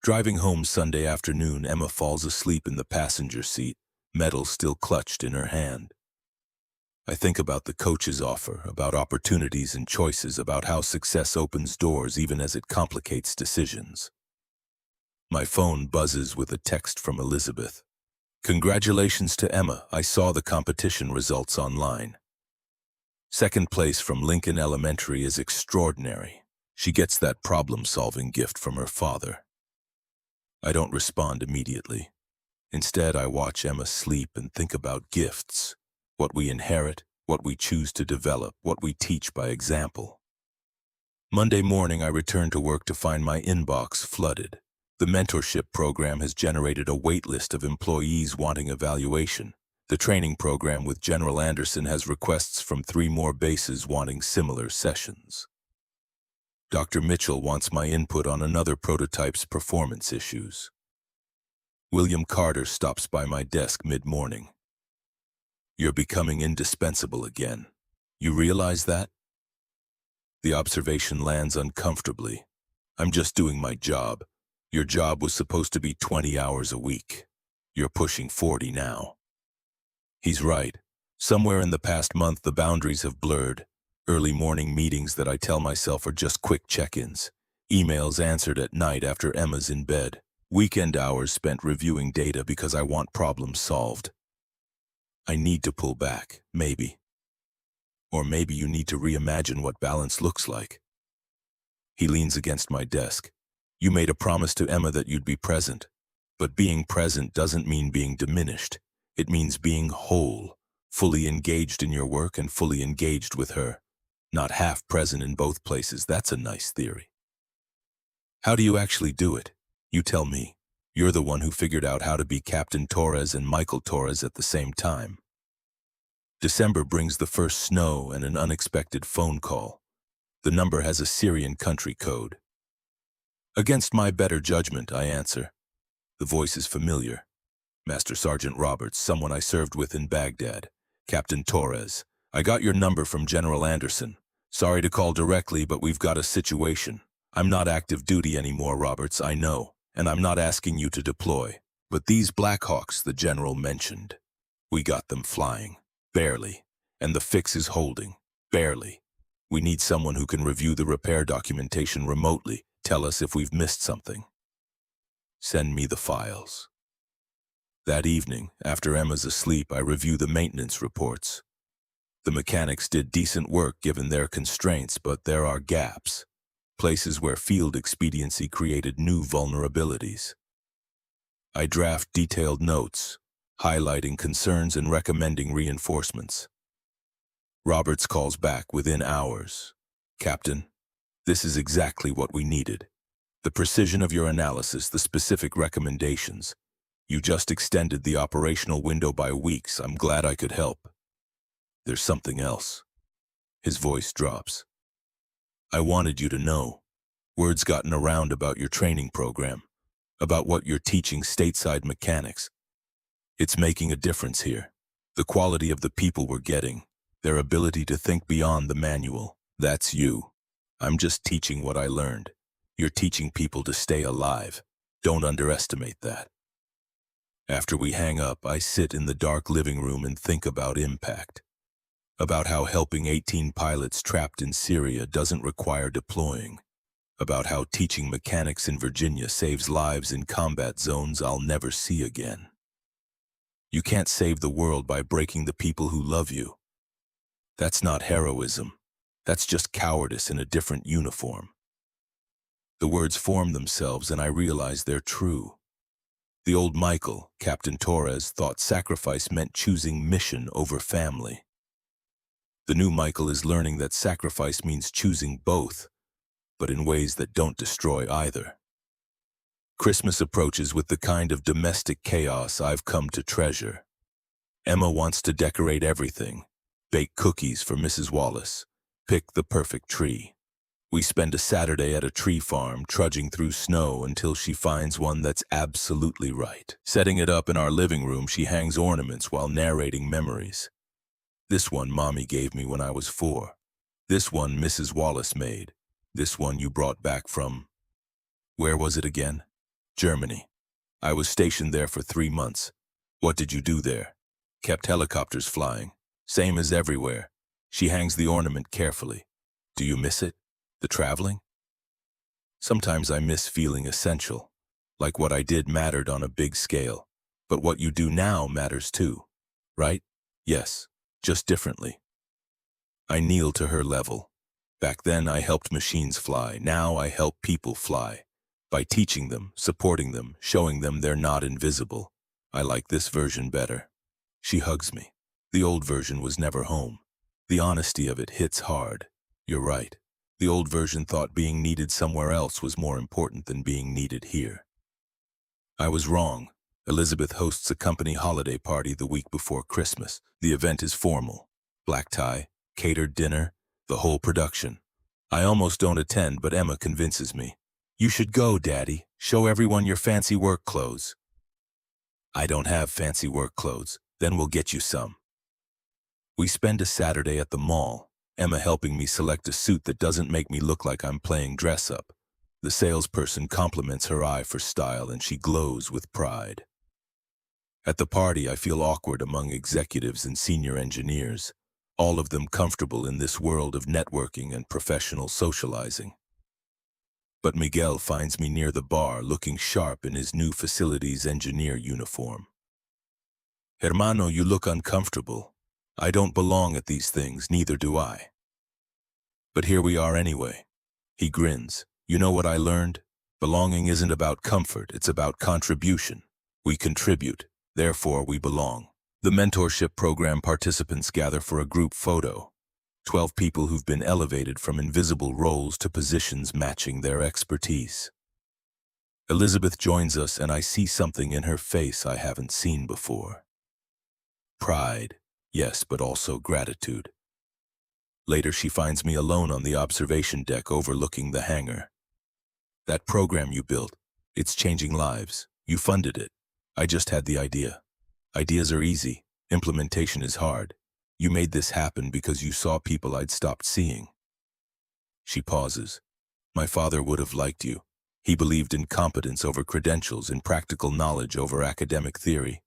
Driving home Sunday afternoon, Emma falls asleep in the passenger seat, medal still clutched in her hand. I think about the coach's offer, about opportunities and choices, about how success opens doors even as it complicates decisions. My phone buzzes with a text from Elizabeth. Congratulations to Emma. I saw the competition results online. Second place from Lincoln Elementary is extraordinary. She gets that problem-solving gift from her father. I don't respond immediately. Instead, I watch Emma sleep and think about gifts. What we inherit, what we choose to develop, what we teach by example. Monday morning, I return to work to find my inbox flooded. The mentorship program has generated a wait list of employees wanting evaluation. The training program with General Anderson has requests from 3 more bases wanting similar sessions. Dr. Mitchell wants my input on another prototype's performance issues. William Carter stops by my desk mid-morning. You're becoming indispensable again. You realize that? The observation lands uncomfortably. I'm just doing my job. Your job was supposed to be 20 hours a week. You're pushing 40 now. He's right. Somewhere in the past month, the boundaries have blurred. Early morning meetings that I tell myself are just quick check-ins. Emails answered at night after Emma's in bed. Weekend hours spent reviewing data because I want problems solved. I need to pull back, maybe. Or maybe you need to reimagine what balance looks like. He leans against my desk. You made a promise to Emma that you'd be present. But being present doesn't mean being diminished. It means being whole, fully engaged in your work and fully engaged with her. Not half present in both places. That's a nice theory. How do you actually do it? You tell me. You're the one who figured out how to be Captain Torres and Michael Torres at the same time. December brings the first snow and an unexpected phone call. The number has a Syrian country code. Against my better judgment, I answer. The voice is familiar. Master Sergeant Roberts, someone I served with in Baghdad. Captain Torres. I got your number from General Anderson. Sorry to call directly, but we've got a situation. I'm not active duty anymore, Roberts, I know. And I'm not asking you to deploy. But these Blackhawks the General mentioned. We got them flying. Barely. And the fix is holding. Barely. We need someone who can review the repair documentation remotely, tell us if we've missed something. Send me the files. That evening, after Emma's asleep, I review the maintenance reports. The mechanics did decent work given their constraints, but there are gaps, places where field expediency created new vulnerabilities. I draft detailed notes, highlighting concerns and recommending reinforcements. Roberts calls back within hours. Captain, this is exactly what we needed. The precision of your analysis, the specific recommendations. You just extended the operational window by weeks. I'm glad I could help. There's something else. His voice drops. I wanted you to know. Word's gotten around about your training program, about what you're teaching stateside mechanics. It's making a difference here. The quality of the people we're getting, their ability to think beyond the manual. That's you. I'm just teaching what I learned. You're teaching people to stay alive. Don't underestimate that. After we hang up, I sit in the dark living room and think about impact. About how helping 18 pilots trapped in Syria doesn't require deploying. About how teaching mechanics in Virginia saves lives in combat zones I'll never see again. You can't save the world by breaking the people who love you. That's not heroism. That's just cowardice in a different uniform. The words form themselves and I realize they're true. The old Michael, Captain Torres, thought sacrifice meant choosing mission over family. The new Michael is learning that sacrifice means choosing both, but in ways that don't destroy either. Christmas approaches with the kind of domestic chaos I've come to treasure. Emma wants to decorate everything, bake cookies for Mrs. Wallace, pick the perfect tree. We spend a Saturday at a tree farm, trudging through snow until she finds one that's absolutely right. Setting it up in our living room, she hangs ornaments while narrating memories. This one Mommy gave me when I was 4. This one Mrs. Wallace made. This one you brought back from... Where was it again? Germany. I was stationed there for 3 months. What did you do there? Kept helicopters flying. Same as everywhere. She hangs the ornament carefully. Do you miss it? The traveling? Sometimes I miss feeling essential. Like what I did mattered on a big scale. But what you do now matters too. Right? Yes. Just differently. I kneel to her level. Back then I helped machines fly. Now I help people fly. By teaching them, supporting them, showing them they're not invisible. I like this version better. She hugs me. The old version was never home. The honesty of it hits hard. You're right. The old version thought being needed somewhere else was more important than being needed here. I was wrong. Elizabeth hosts a company holiday party the week before Christmas. The event is formal. Black tie, catered dinner, the whole production. I almost don't attend, but Emma convinces me. You should go, Daddy. Show everyone your fancy work clothes. I don't have fancy work clothes. Then we'll get you some. We spend a Saturday at the mall, Emma helping me select a suit that doesn't make me look like I'm playing dress-up. The salesperson compliments her eye for style and she glows with pride. At the party, I feel awkward among executives and senior engineers, all of them comfortable in this world of networking and professional socializing. But Miguel finds me near the bar, looking sharp in his new facilities engineer uniform. Hermano, you look uncomfortable. I don't belong at these things, neither do I. But here we are anyway. He grins. You know what I learned? Belonging isn't about comfort, it's about contribution. We contribute, therefore we belong. The mentorship program participants gather for a group photo. 12 people who've been elevated from invisible roles to positions matching their expertise. Elizabeth joins us and I see something in her face I haven't seen before. Pride, yes, but also gratitude. Later she finds me alone on the observation deck overlooking the hangar. That program you built, it's changing lives. You funded it. I just had the idea. Ideas are easy. Implementation is hard. You made this happen because you saw people I'd stopped seeing. She pauses. My father would have liked you. He believed in competence over credentials and practical knowledge over academic theory.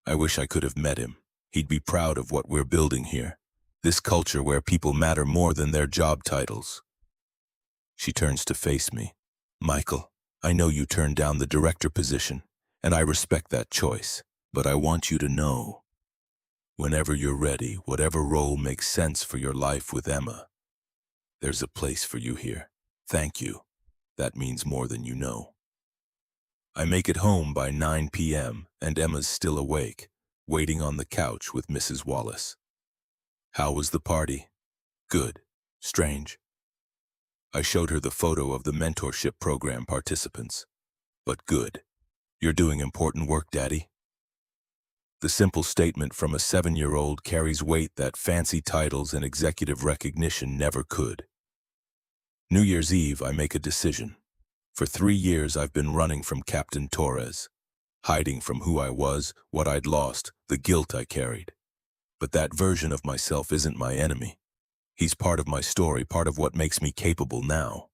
I wish I could have met him. He'd be proud of what we're building here. This culture where people matter more than their job titles. She turns to face me. Michael, I know you turned down the director position, and I respect that choice, but I want you to know, whenever you're ready, whatever role makes sense for your life with Emma, there's a place for you here. Thank you. That means more than you know. I make it home by 9 p.m. and Emma's still awake, waiting on the couch with Mrs. Wallace. How was the party? Good. Strange. I showed her the photo of the mentorship program participants. But good. You're doing important work, Daddy. The simple statement from a 7-year-old carries weight that fancy titles and executive recognition never could. New Year's Eve, I make a decision. For 3 years, I've been running from Captain Torres, hiding from who I was, what I'd lost, the guilt I carried. But that version of myself isn't my enemy. He's part of my story, part of what makes me capable now.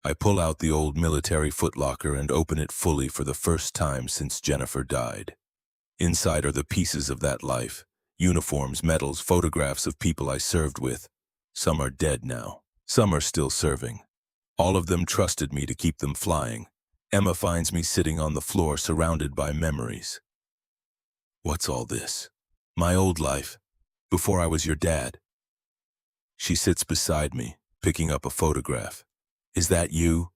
I pull out the old military footlocker and open it fully for the first time since Jennifer died. Inside are the pieces of that life, uniforms, medals, photographs of people I served with. Some are dead now. Some are still serving. All of them trusted me to keep them flying. Emma finds me sitting on the floor surrounded by memories. What's all this? My old life, before I was your dad. She sits beside me, picking up a photograph. Is that you?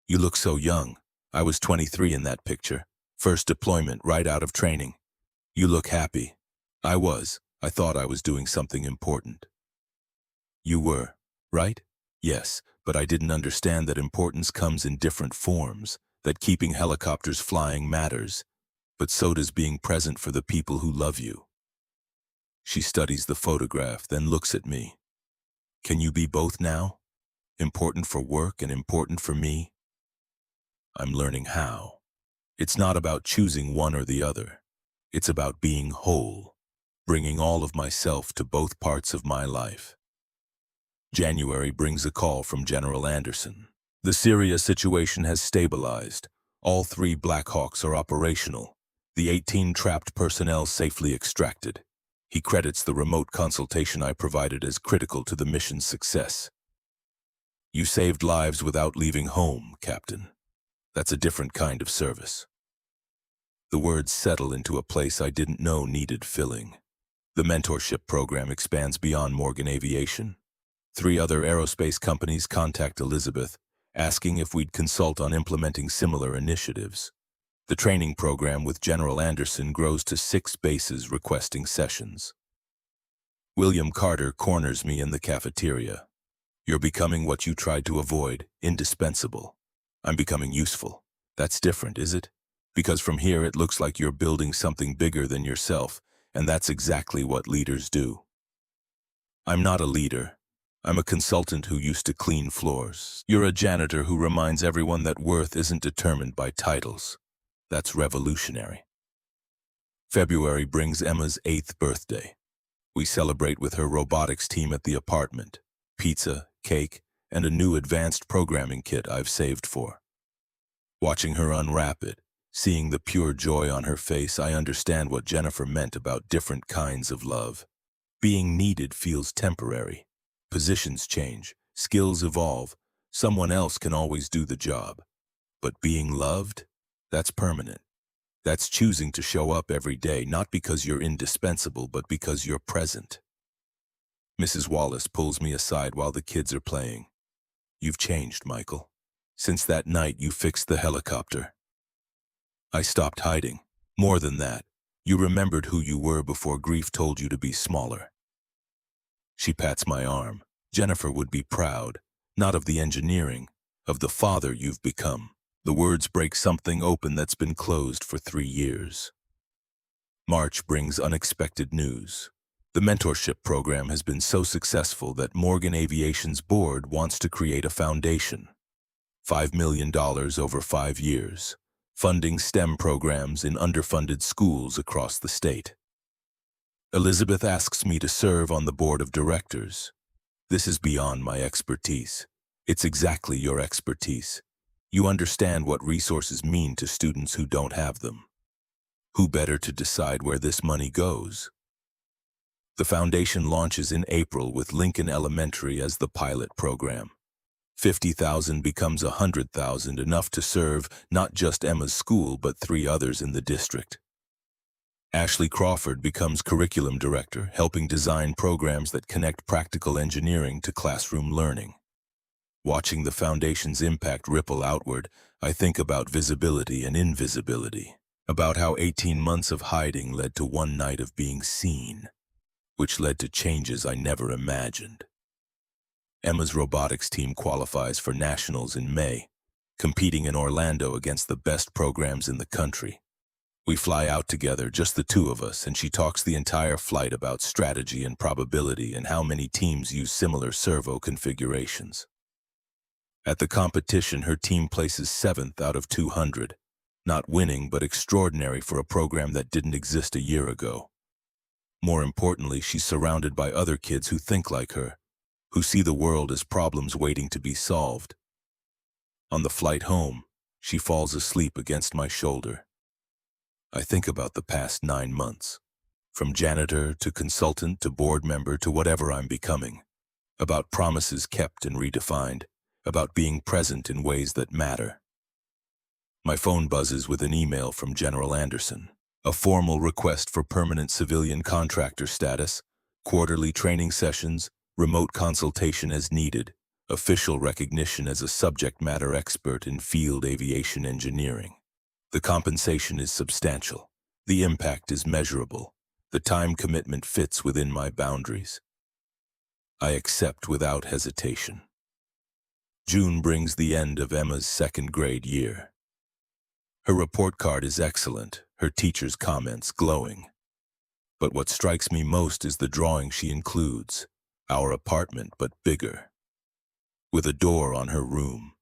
You look so young. I was 23 in that picture. First deployment, right out of training. You look happy. I was. I thought I was doing something important. You were, right? Yes, but I didn't understand that importance comes in different forms, that keeping helicopters flying matters, but so does being present for the people who love you. She studies the photograph, then looks at me. Can you be both now? Important for work and important for me? I'm learning how. It's not about choosing one or the other. It's about being whole, bringing all of myself to both parts of my life. January brings a call from General Anderson. The Syria situation has stabilized. All 3 Black Hawks are operational. The 18 trapped personnel safely extracted. He credits the remote consultation I provided as critical to the mission's success. You saved lives without leaving home, Captain. That's a different kind of service. The words settle into a place I didn't know needed filling. The mentorship program expands beyond Morgan Aviation. 3 other aerospace companies contact Elizabeth, asking if we'd consult on implementing similar initiatives. The training program with General Anderson grows to 6 bases requesting sessions. William Carter corners me in the cafeteria. You're becoming what you tried to avoid, indispensable. I'm becoming useful. That's different, is it? Because from here it looks like you're building something bigger than yourself, and that's exactly what leaders do. I'm not a leader. I'm a consultant who used to clean floors. You're a janitor who reminds everyone that worth isn't determined by titles. That's revolutionary. February brings Emma's 8th birthday. We celebrate with her robotics team at the apartment. Pizza, cake, and a new advanced programming kit I've saved for. Watching her unwrap it, seeing the pure joy on her face, I understand what Jennifer meant about different kinds of love. Being needed feels temporary. Positions change, skills evolve, someone else can always do the job. But being loved? That's permanent. That's choosing to show up every day, not because you're indispensable, but because you're present. Mrs. Wallace pulls me aside while the kids are playing. You've changed, Michael. Since that night you fixed the helicopter. I stopped hiding. More than that, you remembered who you were before grief told you to be smaller. She pats my arm. Jennifer would be proud, not of the engineering, of the father you've become. The words break something open that's been closed for 3 years. March brings unexpected news. The mentorship program has been so successful that Morgan Aviation's board wants to create a foundation. $5 million over 5 years, funding STEM programs in underfunded schools across the state. Elizabeth asks me to serve on the board of directors. This is beyond my expertise. It's exactly your expertise. You understand what resources mean to students who don't have them. Who better to decide where this money goes? The foundation launches in April with Lincoln Elementary as the pilot program. 50,000 becomes 100,000, enough to serve not just Emma's school but 3 others in the district. Ashley Crawford becomes curriculum director, helping design programs that connect practical engineering to classroom learning. Watching the foundation's impact ripple outward, I think about visibility and invisibility, about how 18 months of hiding led to one night of being seen, which led to changes I never imagined. Emma's robotics team qualifies for nationals in May, competing in Orlando against the best programs in the country. We fly out together, just the 2 of us, and she talks the entire flight about strategy and probability and how many teams use similar servo configurations. At the competition, her team places 7th out of 200, not winning but extraordinary for a program that didn't exist a year ago. More importantly, she's surrounded by other kids who think like her, who see the world as problems waiting to be solved. On the flight home, she falls asleep against my shoulder. I think about the past 9 months, from janitor to consultant to board member to whatever I'm becoming, about promises kept and redefined, about being present in ways that matter. My phone buzzes with an email from General Anderson, a formal request for permanent civilian contractor status, quarterly training sessions, remote consultation as needed, official recognition as a subject matter expert in field aviation engineering. The compensation is substantial. The impact is measurable. The time commitment fits within my boundaries. I accept without hesitation. June brings the end of Emma's 2nd grade year. Her report card is excellent, her teacher's comments glowing. But what strikes me most is the drawing she includes. Our apartment, but bigger, with a door on her room,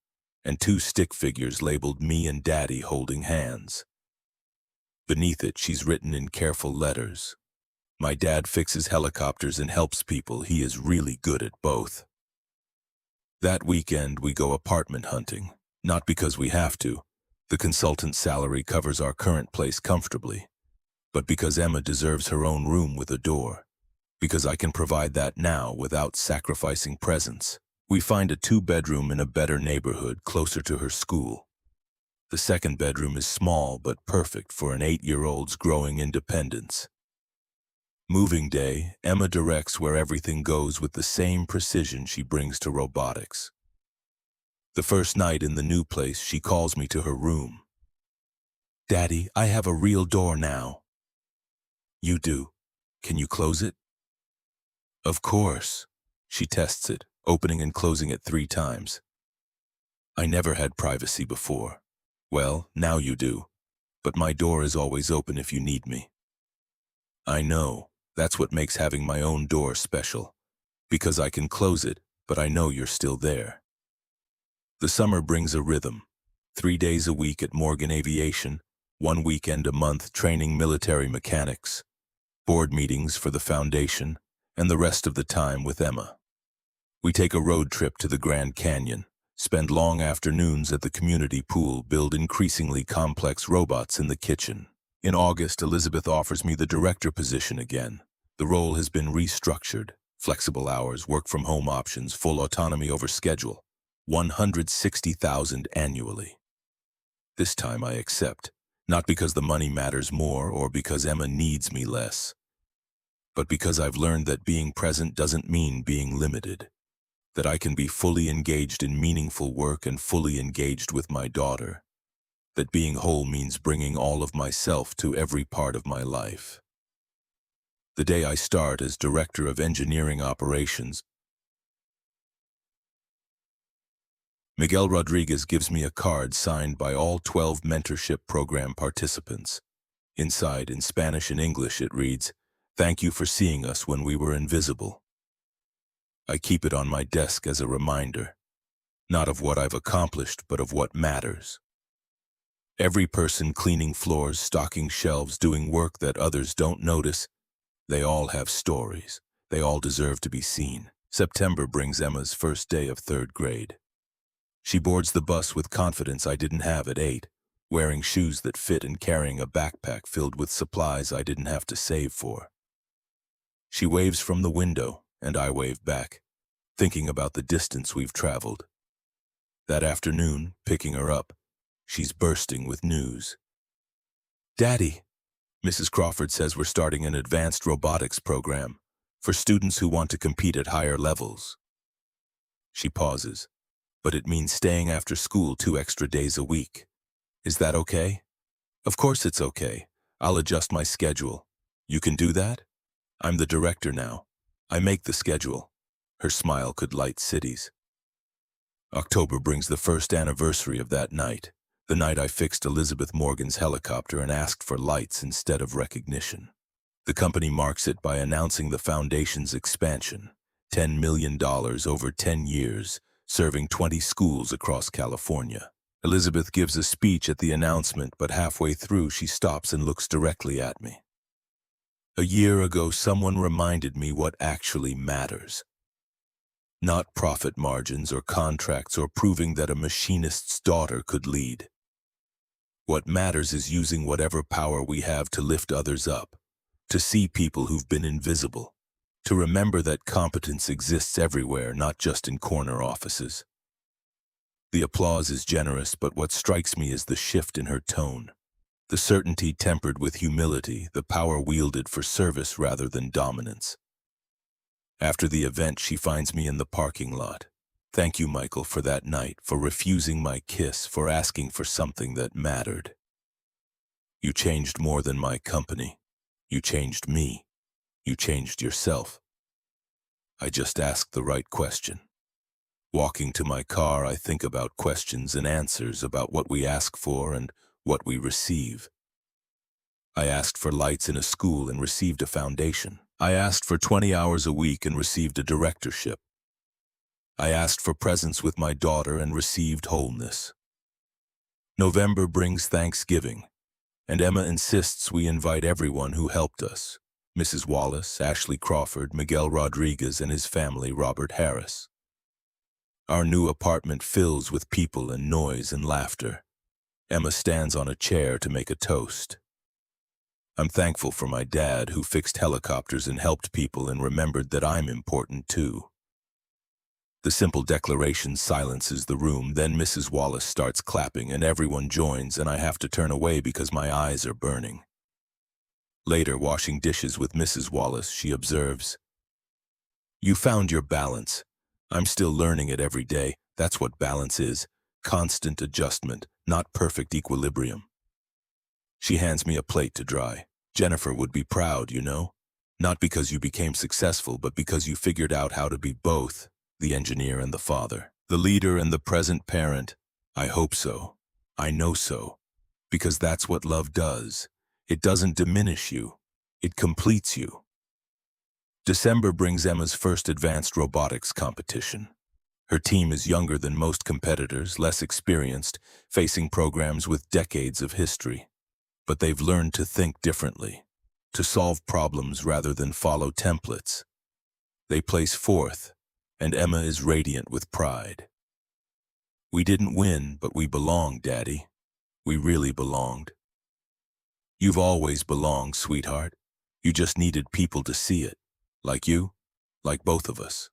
and 2 stick figures labeled me and Daddy holding hands. Beneath it, she's written in careful letters, "My dad fixes helicopters and helps people. He is really good at both." That weekend, we go apartment hunting, not because we have to. The consultant's salary covers our current place comfortably, but because Emma deserves her own room with a door. Because I can provide that now without sacrificing presence. We find a 2-bedroom in a better neighborhood closer to her school. The 2nd bedroom is small but perfect for an 8-year-old's growing independence. Moving day, Emma directs where everything goes with the same precision she brings to robotics. The first night in the new place, she calls me to her room. "Daddy, I have a real door now." "You do. Can you close it?" "Of course." She tests it, opening and closing it 3 times. "I never had privacy before." "Well, now you do. But my door is always open if you need me." "I know. That's what makes having my own door special. Because I can close it, but I know you're still there." The summer brings a rhythm. 3 days a week at Morgan Aviation, 1 weekend a month training military mechanics, board meetings for the foundation, and the rest of the time with Emma. We take a road trip to the Grand Canyon, spend long afternoons at the community pool, build increasingly complex robots in the kitchen. In August, Elizabeth offers me the director position again. The role has been restructured. Flexible hours, work-from-home options, full autonomy over schedule. 160,000 annually. This time I accept, not because the money matters more or because Emma needs me less, but because I've learned that being present doesn't mean being limited, that I can be fully engaged in meaningful work and fully engaged with my daughter, that being whole means bringing all of myself to every part of my life. The day I start as Director of Engineering Operations, Miguel Rodriguez gives me a card signed by all 12 mentorship program participants. Inside, in Spanish and English, it reads, "Thank you for seeing us when we were invisible." I keep it on my desk as a reminder, not of what I've accomplished, but of what matters. Every person cleaning floors, stocking shelves, doing work that others don't notice, they all have stories. They all deserve to be seen. September brings Emma's first day of 3rd grade. She boards the bus with confidence I didn't have at 8, wearing shoes that fit and carrying a backpack filled with supplies I didn't have to save for. She waves from the window, and I wave back, thinking about the distance we've traveled. That afternoon, picking her up, she's bursting with news. "Daddy," Mrs. Crawford says we're starting an advanced robotics program for students who want to compete at higher levels. She pauses. "But it means staying after school 2 extra days a week. Is that okay?" "Of course it's okay. I'll adjust my schedule. You can do that? I'm the director now. I make the schedule." Her smile could light cities. October brings the first anniversary of that night, the night I fixed Elizabeth Morgan's helicopter and asked for lights instead of recognition. The company marks it by announcing the foundation's expansion, $10 million over 10 years, serving 20 schools across California. Elizabeth gives a speech at the announcement, but halfway through she stops and looks directly at me. "A year ago, someone reminded me what actually matters. Not profit margins or contracts or proving that a machinist's daughter could lead. What matters is using whatever power we have to lift others up, to see people who've been invisible, to remember that competence exists everywhere, not just in corner offices." The applause is generous, but what strikes me is the shift in her tone. The certainty tempered with humility, the power wielded for service rather than dominance. After the event, she finds me in the parking lot. "Thank you, Michael, for that night, for refusing my kiss, for asking for something that mattered. You changed more than my company. You changed me. You changed yourself." I just asked the right question. Walking to my car, I think about questions and answers, about what we ask for and what we receive. I asked for lights in a school and received a foundation. I asked for 20 hours a week and received a directorship. I asked for presence with my daughter and received wholeness. November brings Thanksgiving, and Emma insists we invite everyone who helped us. Mrs. Wallace, Ashley Crawford, Miguel Rodriguez, and his family, Robert Harris. Our new apartment fills with people and noise and laughter. Emma stands on a chair to make a toast. I'm thankful for my dad, who fixed helicopters and helped people and remembered that I'm important too. The simple declaration silences the room, then Mrs. Wallace starts clapping and everyone joins, and I have to turn away because my eyes are burning. Later, washing dishes with Mrs. Wallace, she observes, "You found your balance. I'm still learning it every day. That's what balance is. Constant adjustment, not perfect equilibrium." She hands me a plate to dry. "Jennifer would be proud, you know? Not because you became successful, but because you figured out how to be both, the engineer and the father, the leader and the present parent." I hope so. I know so. Because that's what love does. It doesn't diminish you. It completes you. December brings Emma's first advanced robotics competition. Her team is younger than most competitors, less experienced, facing programs with decades of history. But they've learned to think differently, to solve problems rather than follow templates. They place fourth, and Emma is radiant with pride. "We didn't win, but we belonged, Daddy. We really belonged." "You've always belonged, sweetheart. You just needed people to see it. Like you, like both of us."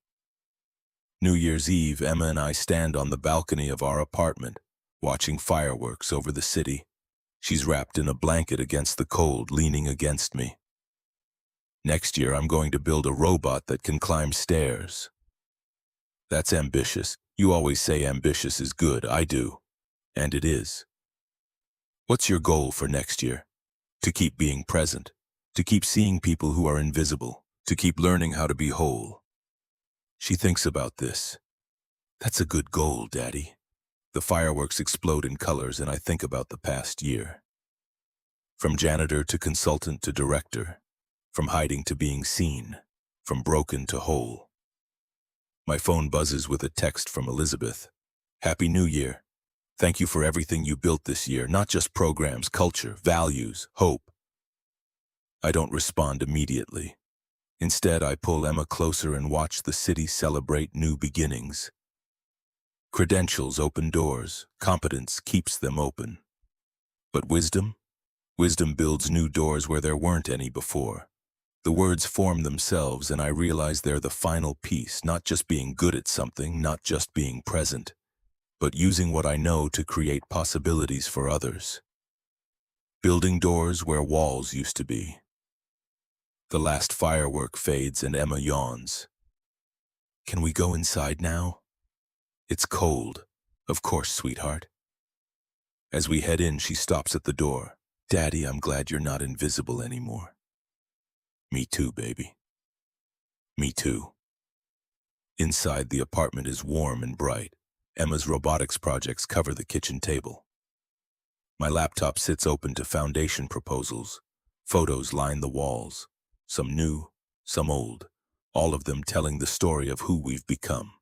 New Year's Eve, Emma and I stand on the balcony of our apartment, watching fireworks over the city. She's wrapped in a blanket against the cold, leaning against me. "Next year, I'm going to build a robot that can climb stairs." "That's ambitious. You always say ambitious is good." I do. And it is. "What's your goal for next year?" "To keep being present. To keep seeing people who are invisible. To keep learning how to be whole." She thinks about this. "That's a good goal, Daddy." The fireworks explode in colors, and I think about the past year. From janitor to consultant to director. From hiding to being seen. From broken to whole. My phone buzzes with a text from Elizabeth. "Happy New Year. Thank you for everything you built this year, not just programs, culture, values, hope." I don't respond immediately. Instead, I pull Emma closer and watch the city celebrate new beginnings. Credentials open doors. Competence keeps them open. But wisdom? Wisdom builds new doors where there weren't any before. The words form themselves, and I realize they're the final piece, not just being good at something, not just being present, but using what I know to create possibilities for others. Building doors where walls used to be. The last firework fades and Emma yawns. Can we go inside now? It's cold. Of course, sweetheart. As we head in, she stops at the door. Daddy, I'm glad you're not invisible anymore. Me too, baby. Me too. Inside, the apartment is warm and bright. Emma's robotics projects cover the kitchen table. My laptop sits open to foundation proposals. Photos line the walls. Some new, some old, all of them telling the story of who we've become.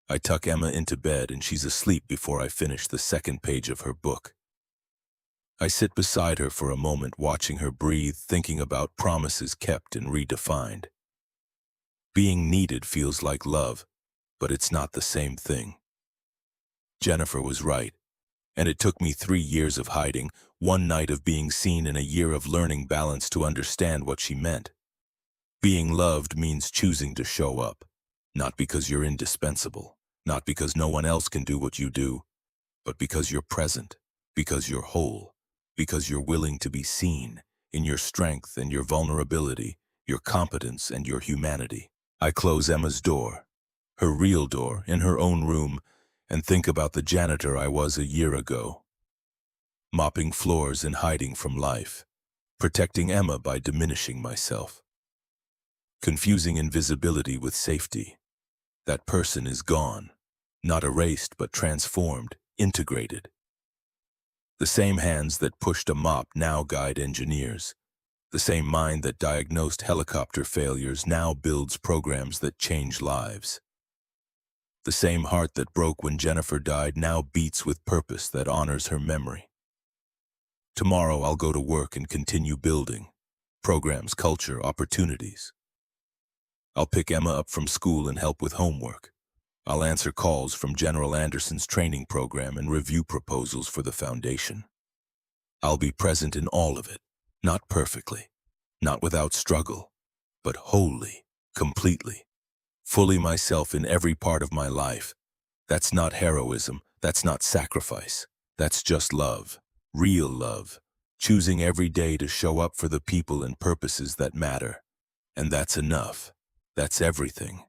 I tuck Emma into bed and she's asleep before I finish the second page of her book. I sit beside her for a moment, watching her breathe, thinking about promises kept and redefined. Being needed feels like love, but it's not the same thing. Jennifer was right, and it took me 3 years of hiding, one night of being seen, and a year of learning balance to understand what she meant. Being loved means choosing to show up, not because you're indispensable, not because no one else can do what you do, but because you're present, because you're whole, because you're willing to be seen in your strength and your vulnerability, your competence and your humanity. I close Emma's door, her real door, in her own room, and think about the janitor I was a year ago. Mopping floors and hiding from life, protecting Emma by diminishing myself. Confusing invisibility with safety. That person is gone, not erased but transformed, integrated. The same hands that pushed a mop now guide engineers. The same mind that diagnosed helicopter failures now builds programs that change lives. The same heart that broke when Jennifer died now beats with purpose that honors her memory. Tomorrow I'll go to work and continue building programs, culture, opportunities. I'll pick Emma up from school and help with homework. I'll answer calls from General Anderson's training program and review proposals for the foundation. I'll be present in all of it, not perfectly, not without struggle, but wholly, completely, fully myself in every part of my life. That's not heroism, that's not sacrifice, that's just love, real love, choosing every day to show up for the people and purposes that matter. And that's enough. That's everything.